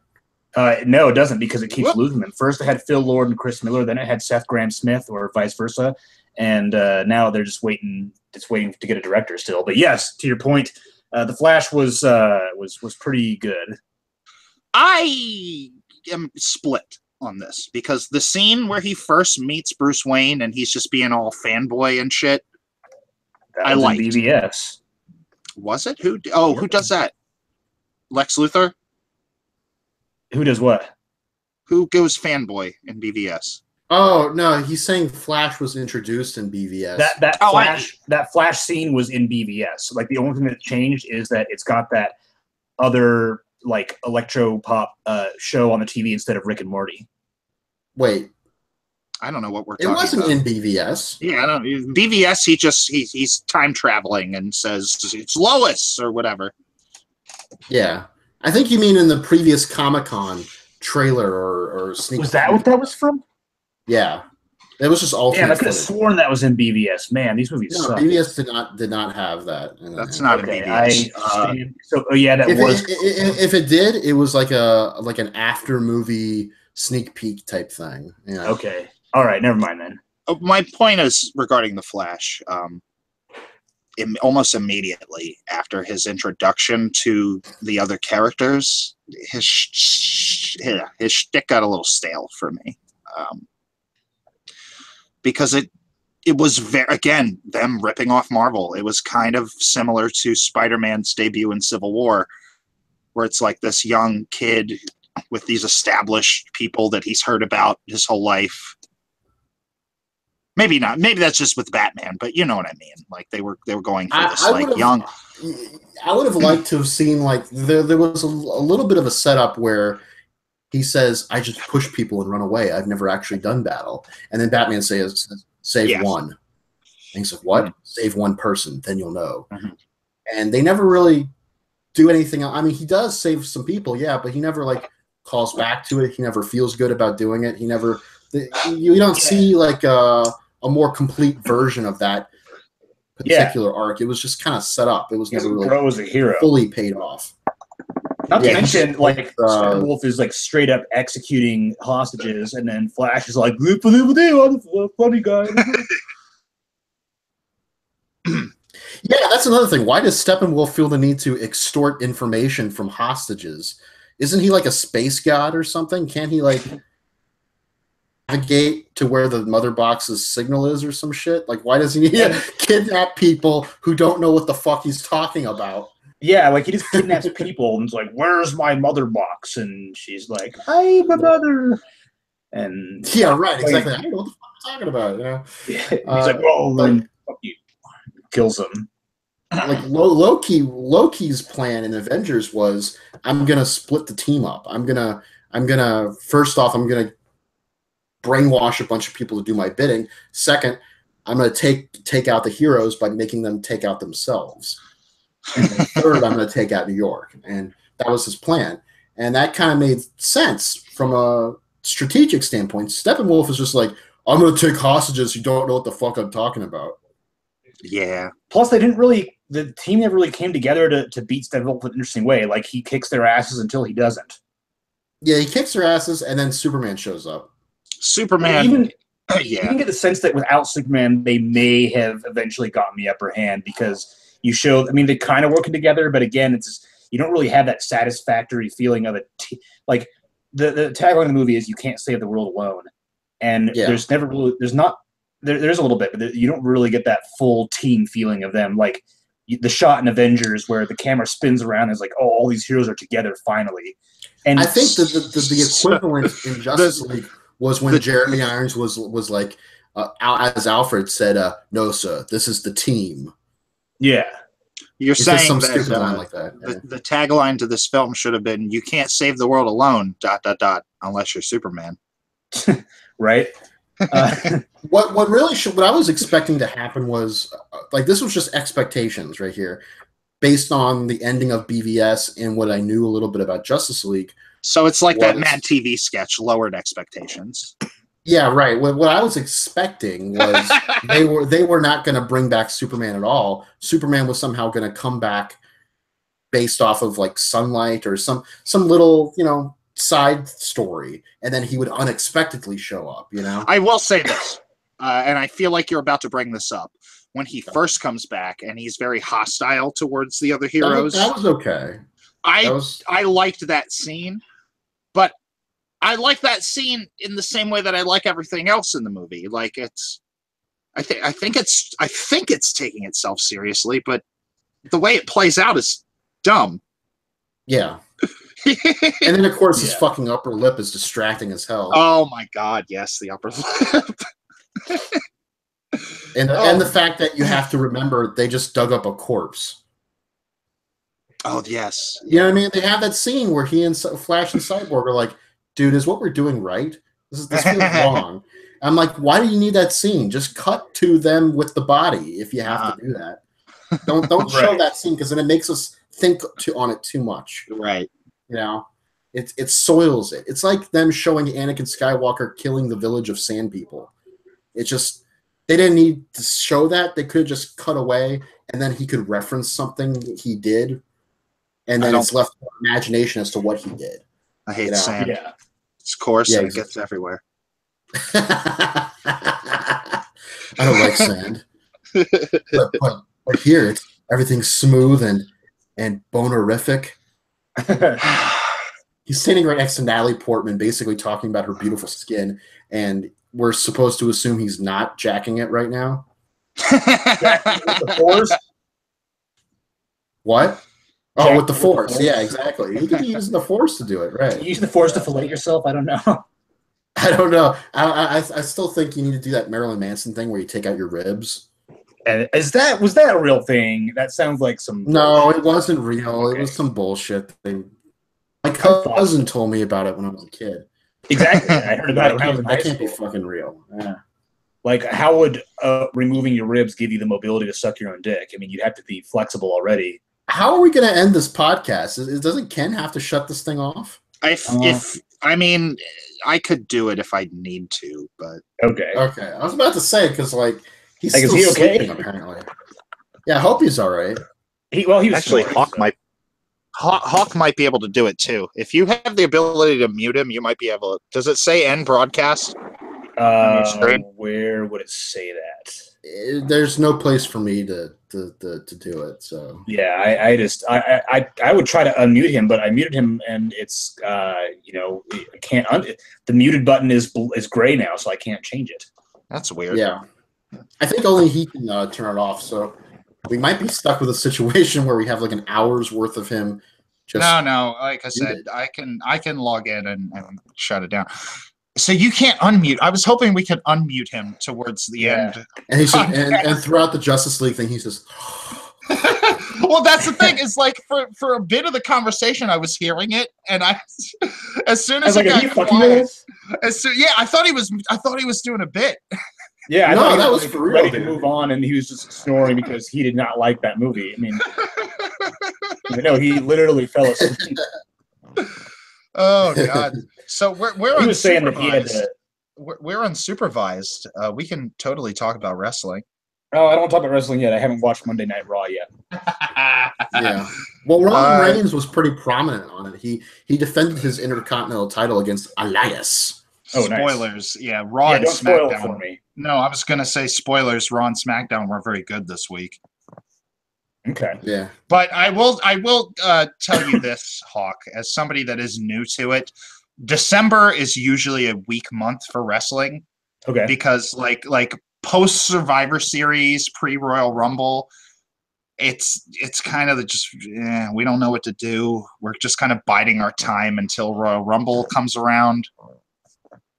No, it doesn't, because it keeps losing them. First, it had Phil Lord and Chris Miller. Then it had Seth Grahame-Smith, or vice versa. And now they're just waiting to get a director still. But yes, to your point, The Flash was pretty good. I am split on this because the scene where he first meets Bruce Wayne and he's just being all fanboy and shit, I liked. BVS. Was it? Who does that? Lex Luthor? Who does what? Who goes fanboy in BVS? Oh, no, he's saying Flash was introduced in BVS. That Flash scene was in BVS. Like, the only thing that changed is that it's got that other, like, electro pop show on the TV instead of Rick and Morty. Wait. I don't know what we're talking about. It wasn't in BVS. Yeah, I don't. BVS, he's time traveling and says it's Lois or whatever. Yeah, I think you mean in the previous Comic-Con trailer or sneak. Was that what that was from? Yeah, it was just alternate. Yeah, I could have sworn that was in BVS. Man, these movies suck. BVS did not have that. That's not in BVS. If it did, it was like an after movie sneak peek type thing. Yeah. Okay. All right, never mind then. My point is regarding the Flash. Almost immediately after his introduction to the other characters, his shtick got a little stale for me, because it was again them ripping off Marvel. It was kind of similar to Spider-Man's debut in Civil War, where it's like this young kid with these established people that he's heard about his whole life. Maybe not. Maybe that's just with Batman, but you know what I mean. Like they were going for this young. I would have liked to have seen like there was a little bit of a setup where he says, "I just push people and run away. I've never actually done battle." And then Batman says, "Save one." And he's like, "What? Save one person, then you'll know." And they never really do anything. I mean, he does save some people, yeah, but he never like calls back to it. He never feels good about doing it. He never. You don't see like a more complete version of that particular arc. It was just kind of set up. It was never really Bro was a hero. fully paid off. Not to mention, like, Steppenwolf is like straight up executing hostages, and then Flash is like, I'm the funny guy. Yeah, that's another thing. Why does Steppenwolf feel the need to extort information from hostages? Isn't he like a space god or something? Can't he like navigate to where the mother box's signal is or some shit? Like, why does he need to kidnap people who don't know what the fuck he's talking about? Yeah, like he just kidnaps people and is like, "Where's my mother box?" And she's like, "I'm a mother." And yeah, right, exactly. I don't know what the fuck I'm talking about. You know, he's like, "Well, then fuck you." Kills him. Like Loki's plan in Avengers was, I'm gonna split the team up. I'm gonna first off, I'm gonna brainwash a bunch of people to do my bidding. Second, I'm gonna take out the heroes by making them take out themselves. And then third, I'm gonna take out New York. And that was his plan. And that kind of made sense from a strategic standpoint. Steppenwolf is just like, I'm gonna take hostages who don't know what the fuck I'm talking about. Yeah. Plus, the team never really came together to beat Steppenwolf in an interesting way. Like, he kicks their asses until he doesn't. Yeah, he kicks their asses, and then Superman shows up. Superman. You can get the sense that without Superman, they may have eventually gotten the upper hand, because they're kind of working together, but again, you don't really have that satisfactory feeling of it. Like, the tagline of the movie is, "You can't save the world alone." And there's a little bit, but you don't really get that full team feeling of them. Like the shot in Avengers where the camera spins around and is like, "Oh, all these heroes are together finally." And I think the equivalent in Justice League was when Jeremy Irons was like, as Alfred said, "No, sir, this is the team." Yeah, you're saying some that, stupid line like that. Yeah. The tagline to this film should have been, "You can't save the world alone, ... unless you're Superman." Right. What I was expecting to happen was like, this was just expectations right here, based on the ending of BVS and what I knew a little bit about Justice League. So it's like that Mad TV sketch, lowered expectations. Yeah, right. What I was expecting was they were not going to bring back Superman at all. Superman was somehow going to come back based off of like sunlight or some little, side story, and then he would unexpectedly show up. I will say this, and I feel like you're about to bring this up. When he first comes back and he's very hostile towards the other heroes, that was okay. I liked that scene, but I like that scene in the same way that I like everything else in the movie. Like, I think it's taking itself seriously, but the way it plays out is dumb. Yeah. And then, of course, his fucking upper lip is distracting as hell. Oh my god, yes, the upper lip. and the fact that you have to remember they just dug up a corpse. Oh, yes. You know what I mean? They have that scene where he and Flash and Cyborg are like, "Dude, is what we're doing right? This feels wrong." I'm like, why do you need that scene? Just cut to them with the body if you have to do that. Don't show that scene, because then it makes us think on it too much. Right. It soils it. It's like them showing Anakin Skywalker killing the village of Sand People. It's just, they didn't need to show that. They could just cut away, and then he could reference something he did, and then it's left to imagination as to what he did. I hate sand. Yeah. It's coarse and it gets everywhere. I don't like sand. But here, everything's smooth and bonerific. He's standing right next to Natalie Portman, basically talking about her beautiful skin, and we're supposed to assume he's not jacking it right now. The Force? What? Jack With the Force. Force. Yeah, exactly. You could be using the Force to do it, right? You use the Force to fillet yourself? I don't know. I don't know. I still think you need to do that Marilyn Manson thing where you take out your ribs. And was that a real thing? That sounds like some. No, it wasn't real. Okay. It was some bullshit thing. My cousin told me about it when I was a kid. Exactly. I heard about it when I was in high That can't be school. fucking real. Yeah. Like, how would removing your ribs give you the mobility to suck your own dick? I mean, you'd have to be flexible already. How are we going to end this podcast? Doesn't Ken have to shut this thing off? I could do it if I need to, but Okay. Okay. I was about to say, because, like, he's Like, is still he okay? sleeping, apparently. Yeah, I hope he's all right. He was actually snoring, Hawk so. Hawk might be able to do it too. If you have the ability to mute him, you might be able to. Does it say end broadcast? Where would it say that? There's no place for me to do it. So Yeah, I would try to unmute him, but I muted him, and it's I can't. The muted button is gray now, so I can't change it. That's weird. yeah, I think only he can turn it off. So we might be stuck with a situation where we have like an hour's worth of him. No. Like I said, I can log in and shut it down. So you can't unmute. I was hoping we could unmute him towards the end. And he's and throughout the Justice League thing, he's just. Well, that's the thing. Is like for a bit of the conversation, I was hearing it, and as soon as it got quiet, I thought he was doing a bit. Yeah, I No, thought he that was was for real, ready to dude. move on, and he was just snoring because he did not like that movie. I mean, no, he literally fell asleep. Oh God! So we're He was saying that he had unsupervised. to. We're unsupervised. We can totally talk about wrestling. Oh, I don't want to talk about wrestling yet. I haven't watched Monday Night Raw yet. Yeah. Well, Roman Reigns was pretty prominent on it. He defended his Intercontinental title against Elias. Oh, nice. Spoilers. Yeah, Raw and don't spoil it SmackDown. for me. No, I was gonna say spoilers. Raw and SmackDown were very good this week. Okay. Yeah. But I will tell you this, Hawk, as somebody that is new to it. December is usually a weak month for wrestling Okay. because like post Survivor Series, pre Royal Rumble, it's kind of we don't know what to do. We're just kind of biding our time until Royal Rumble comes around.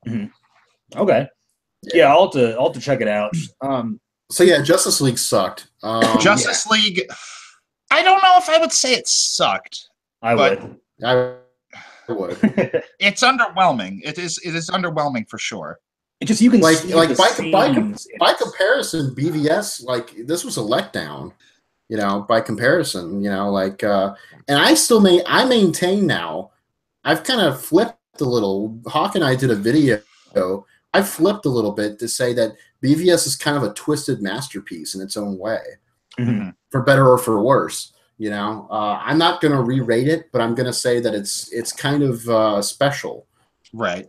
Mm-hmm. Okay. Yeah, I'll have to check it out. So yeah, Justice League sucked. Justice League, I don't know if I would say it sucked. I but would. I would. It's underwhelming. It is underwhelming for sure. It just you can Like see by the comparison, BVS, like, this was a letdown. By comparison, and I maintain now. I've kind of flipped a little. Hawk and I did a video. I flipped a little bit to say that BVS is kind of a twisted masterpiece in its own way, Mm-hmm. for better or for worse. I'm not going to re-rate it, but I'm going to say that it's kind of special, right?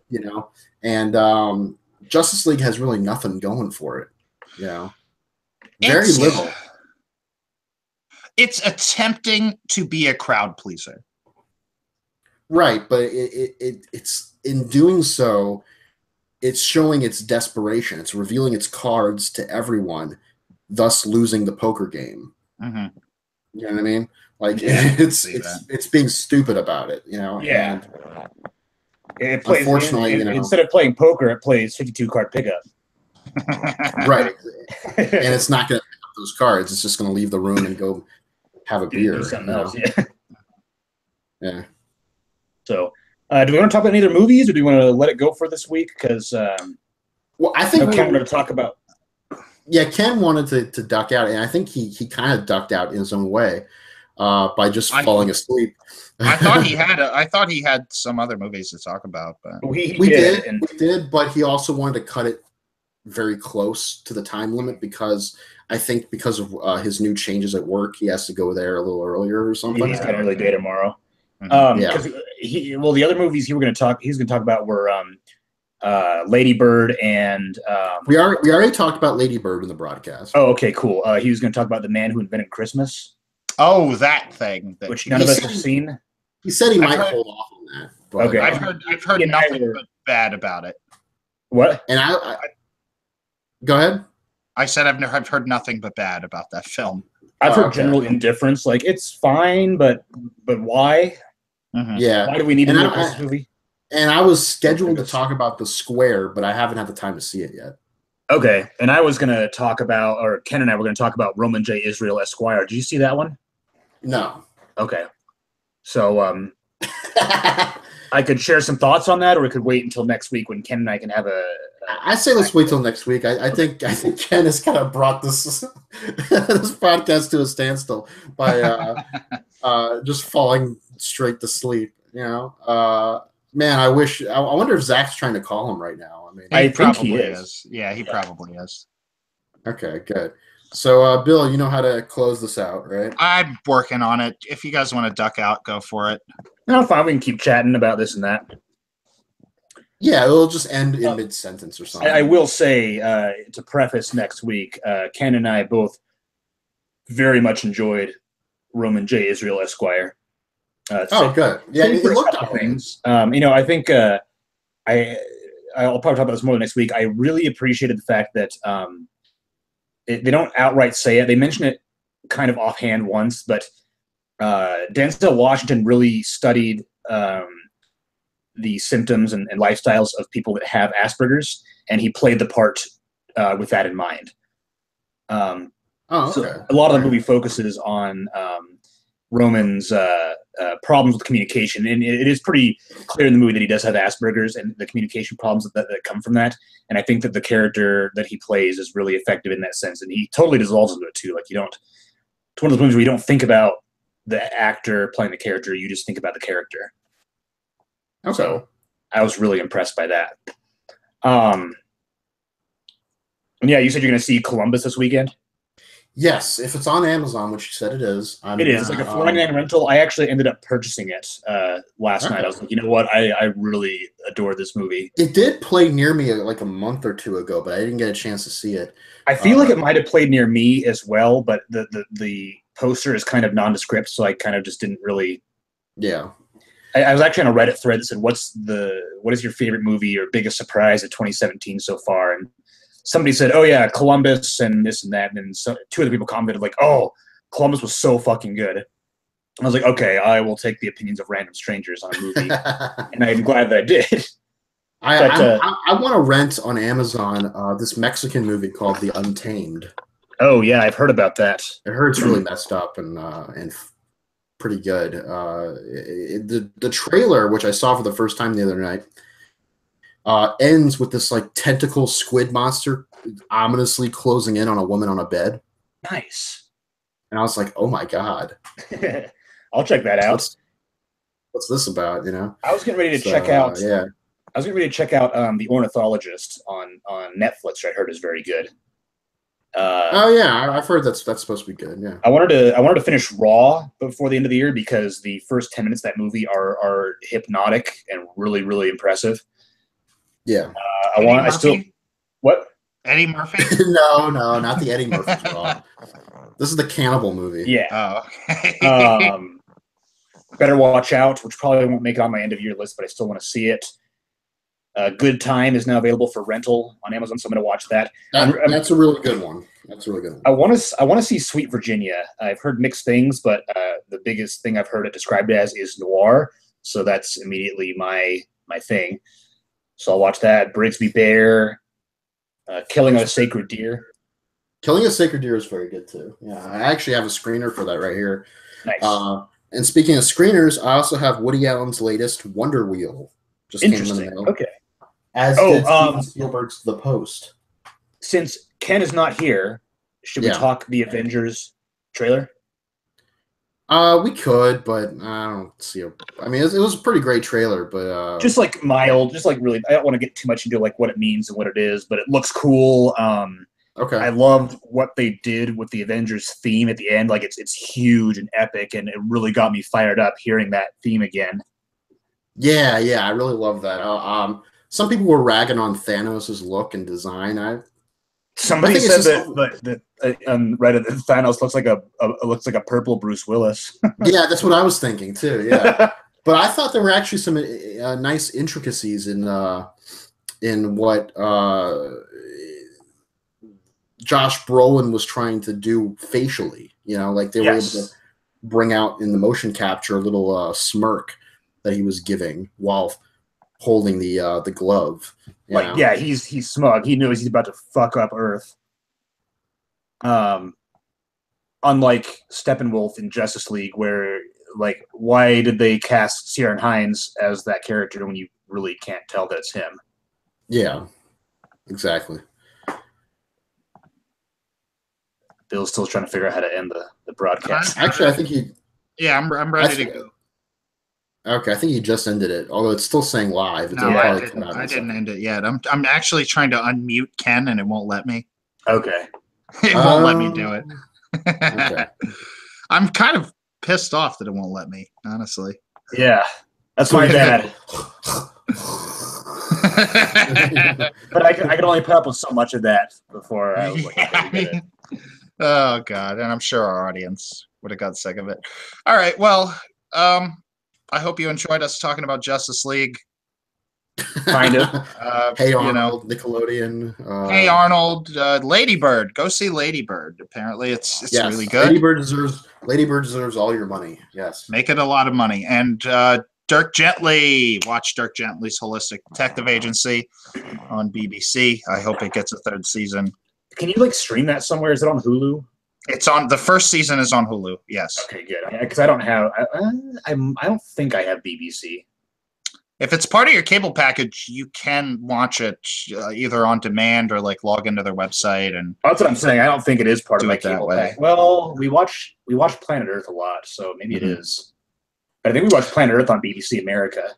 And Justice League has really nothing going for it. Very little. It's attempting to be a crowd pleaser, right? But it's in doing so. It's showing its desperation. It's revealing its cards to everyone, thus losing the poker game. Mm-hmm. You know what I mean? Like, it's being stupid about it. Yeah. And it plays, unfortunately, instead of playing poker, it plays 52 card pickup. Right. And it's not going to pick up those cards. It's just going to leave the room and go have a beer. Do something else. Yeah. Yeah. So. Do we want to talk about any other movies, or do we want to let it go for this week? Because well, I think Ken wanted to talk about. Yeah, Ken wanted to duck out, and I think he kind of ducked out in his own way by just falling asleep. I thought he had some other movies to talk about, but we did, but he also wanted to cut it very close to the time limit because of his new changes at work, he has to go there a little earlier or something. He's got an early day tomorrow. Yeah. The other movies he's going to talk about were Lady Bird, and we already talked about Lady Bird in the broadcast. Oh, okay, cool. He was going to talk about The Man Who Invented Christmas. Oh, that thing. Which none of us have seen. He said he might hold off on that. But, okay. I've heard nothing but bad about it. What? And I go ahead. I said I've heard nothing but bad about that film. I've heard general indifference. Like, it's fine, but why? Mm-hmm. Yeah. Why do we need to make this movie? And I was scheduled to talk about The Square, but I haven't had the time to see it yet. Okay. And I was going to talk about, or Ken and I were going to talk about Roman J. Israel Esquire. Did you see that one? No. Okay. So I could share some thoughts on that, or we could wait until next week when Ken and I can have I say let's wait till next week. I think Ken has kind of brought this this podcast to a standstill by just falling straight to sleep. Man, I wonder if Zach's trying to call him right now. I mean, he probably is. Yeah, he probably is. Okay, good. So, Bill, you know how to close this out, right? I'm working on it. If you guys want to duck out, go for it. No, fine. We can keep chatting about this and that. Yeah, it'll just end in mid-sentence or something. I will say, to preface next week, Ken and I both very much enjoyed Roman J. Israel Esquire. Good. Yeah, it looked up things. I think I'll probably talk about this more next week. I really appreciated the fact that they don't outright say it. They mention it kind of offhand once, but Denzel Washington really studied the symptoms and lifestyles of people that have Asperger's, and he played the part with that in mind. So a lot of the movie focuses on Roman's problems with communication, and it is pretty clear in the movie that he does have Asperger's and the communication problems that come from that. And I think that the character that he plays is really effective in that sense, and he totally dissolves into it too. Like, it's one of those movies where you don't think about the actor playing the character, you just think about the character. Okay. So I was really impressed by that. And yeah, you said you're going to see Columbus this weekend? Yes, if it's on Amazon, which you said it is. It is. It's like a $4.99 rental. I actually ended up purchasing it last night. I was like, you know what? I really adore this movie. It did play near me like a month or two ago, but I didn't get a chance to see it. I feel like it might have played near me as well, but the poster is kind of nondescript, so I kind of just didn't really... Yeah. I was actually on a Reddit thread that said, what is your favorite movie or biggest surprise of 2017 so far? And somebody said, oh yeah, Columbus and this and that. And then two other people commented like, oh, Columbus was so fucking good. And I was like, okay, I will take the opinions of random strangers on a movie. And I'm glad that I did. I want to rent on Amazon this Mexican movie called The Untamed. Oh yeah, I've heard about that. I heard it's really messed up and pretty good. The trailer, which I saw for the first time the other night, ends with this like tentacle squid monster ominously closing in on a woman on a bed. Nice. And I was like, oh my god. I'll check that out. What's this about? I was getting ready to check out. Yeah. I was getting ready to check out The Ornithologist on Netflix, which I heard is very good. I've heard that's supposed to be good. Yeah, I wanted to finish Raw before the end of the year because the first 10 minutes of that movie are hypnotic and really, really impressive. Yeah, What? Eddie Murphy? No, not the Eddie Murphy Raw. This is the cannibal movie. Yeah. Oh, okay. Better Watch Out, which probably won't make it on my end of year list, but I still want to see it. Good Time is now available for rental on Amazon, so I'm going to watch that. That's a really good one. I want to see Sweet Virginia. I've heard mixed things, but the biggest thing I've heard it described as is noir, so that's immediately my thing. So I'll watch that. Brigsby Bear, Killing a Sacred Deer. Killing a Sacred Deer is very good too. Yeah, I actually have a screener for that right here. Nice. And speaking of screeners, I also have Woody Allen's latest Wonder Wheel. Just Interesting. Came in the mail. Okay. As did Steven Spielberg's The Post. Since Ken is not here, should we talk the Avengers trailer? We could, but I don't see it. I mean, it was a pretty great trailer, but just like mild, just like really. I don't want to get too much into like what it means and what it is, but it looks cool. Okay. I loved what they did with the Avengers theme at the end. Like it's huge and epic, and it really got me fired up hearing that theme again. Yeah, I really love that. some people were ragging on Thanos' look and design. Somebody I think said it's just- that on Reddit that Thanos looks like a purple Bruce Willis. Yeah, that's what I was thinking too. Yeah, but I thought there were actually some nice intricacies in what Josh Brolin was trying to do facially. Like they were able to bring out in the motion capture a little smirk that he was giving while holding the glove. He's smug. He knows he's about to fuck up Earth. Unlike Steppenwolf in Justice League, where why did they cast Ciarán Hinds as that character when you really can't tell that it's him? Yeah, exactly. Bill's still trying to figure out how to end the broadcast. Actually, I think he. Yeah, I'm ready to go. Okay, I think he just ended it. Although it's still saying live. No, I didn't end it yet. I'm actually trying to unmute Ken, and it won't let me. Okay. It won't let me do it. Okay. I'm kind of pissed off that it won't let me, honestly. Yeah, that's my bad. But I could only put up with so much of that before I was like, okay, we get it. Oh God, and I'm sure our audience would have got sick of it. All right, well, I hope you enjoyed us talking about Justice League. Kind of. Hey Arnold, Nickelodeon. Hey Arnold, Lady Bird. Go see Lady Bird. Apparently, it's really good. Lady Bird deserves all your money. Yes, make it a lot of money. And Dirk Gently. Watch Dirk Gently's Holistic Detective Agency on BBC. I hope it gets a third season. Can you stream that somewhere? Is it on Hulu? It's on. The first season is on Hulu. Yes. Okay, good. Because I don't have. I don't think I have BBC. If it's part of your cable package, you can watch it either on demand or log into their website. And that's what I'm saying. I don't think it is part of my cable package. Well, we watch Planet Earth a lot, so maybe it is. But I think we watch Planet Earth on BBC America.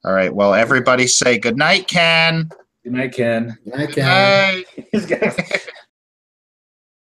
All right. Well, everybody say good night, Ken. Good night, Ken. Good night, Ken. Good night.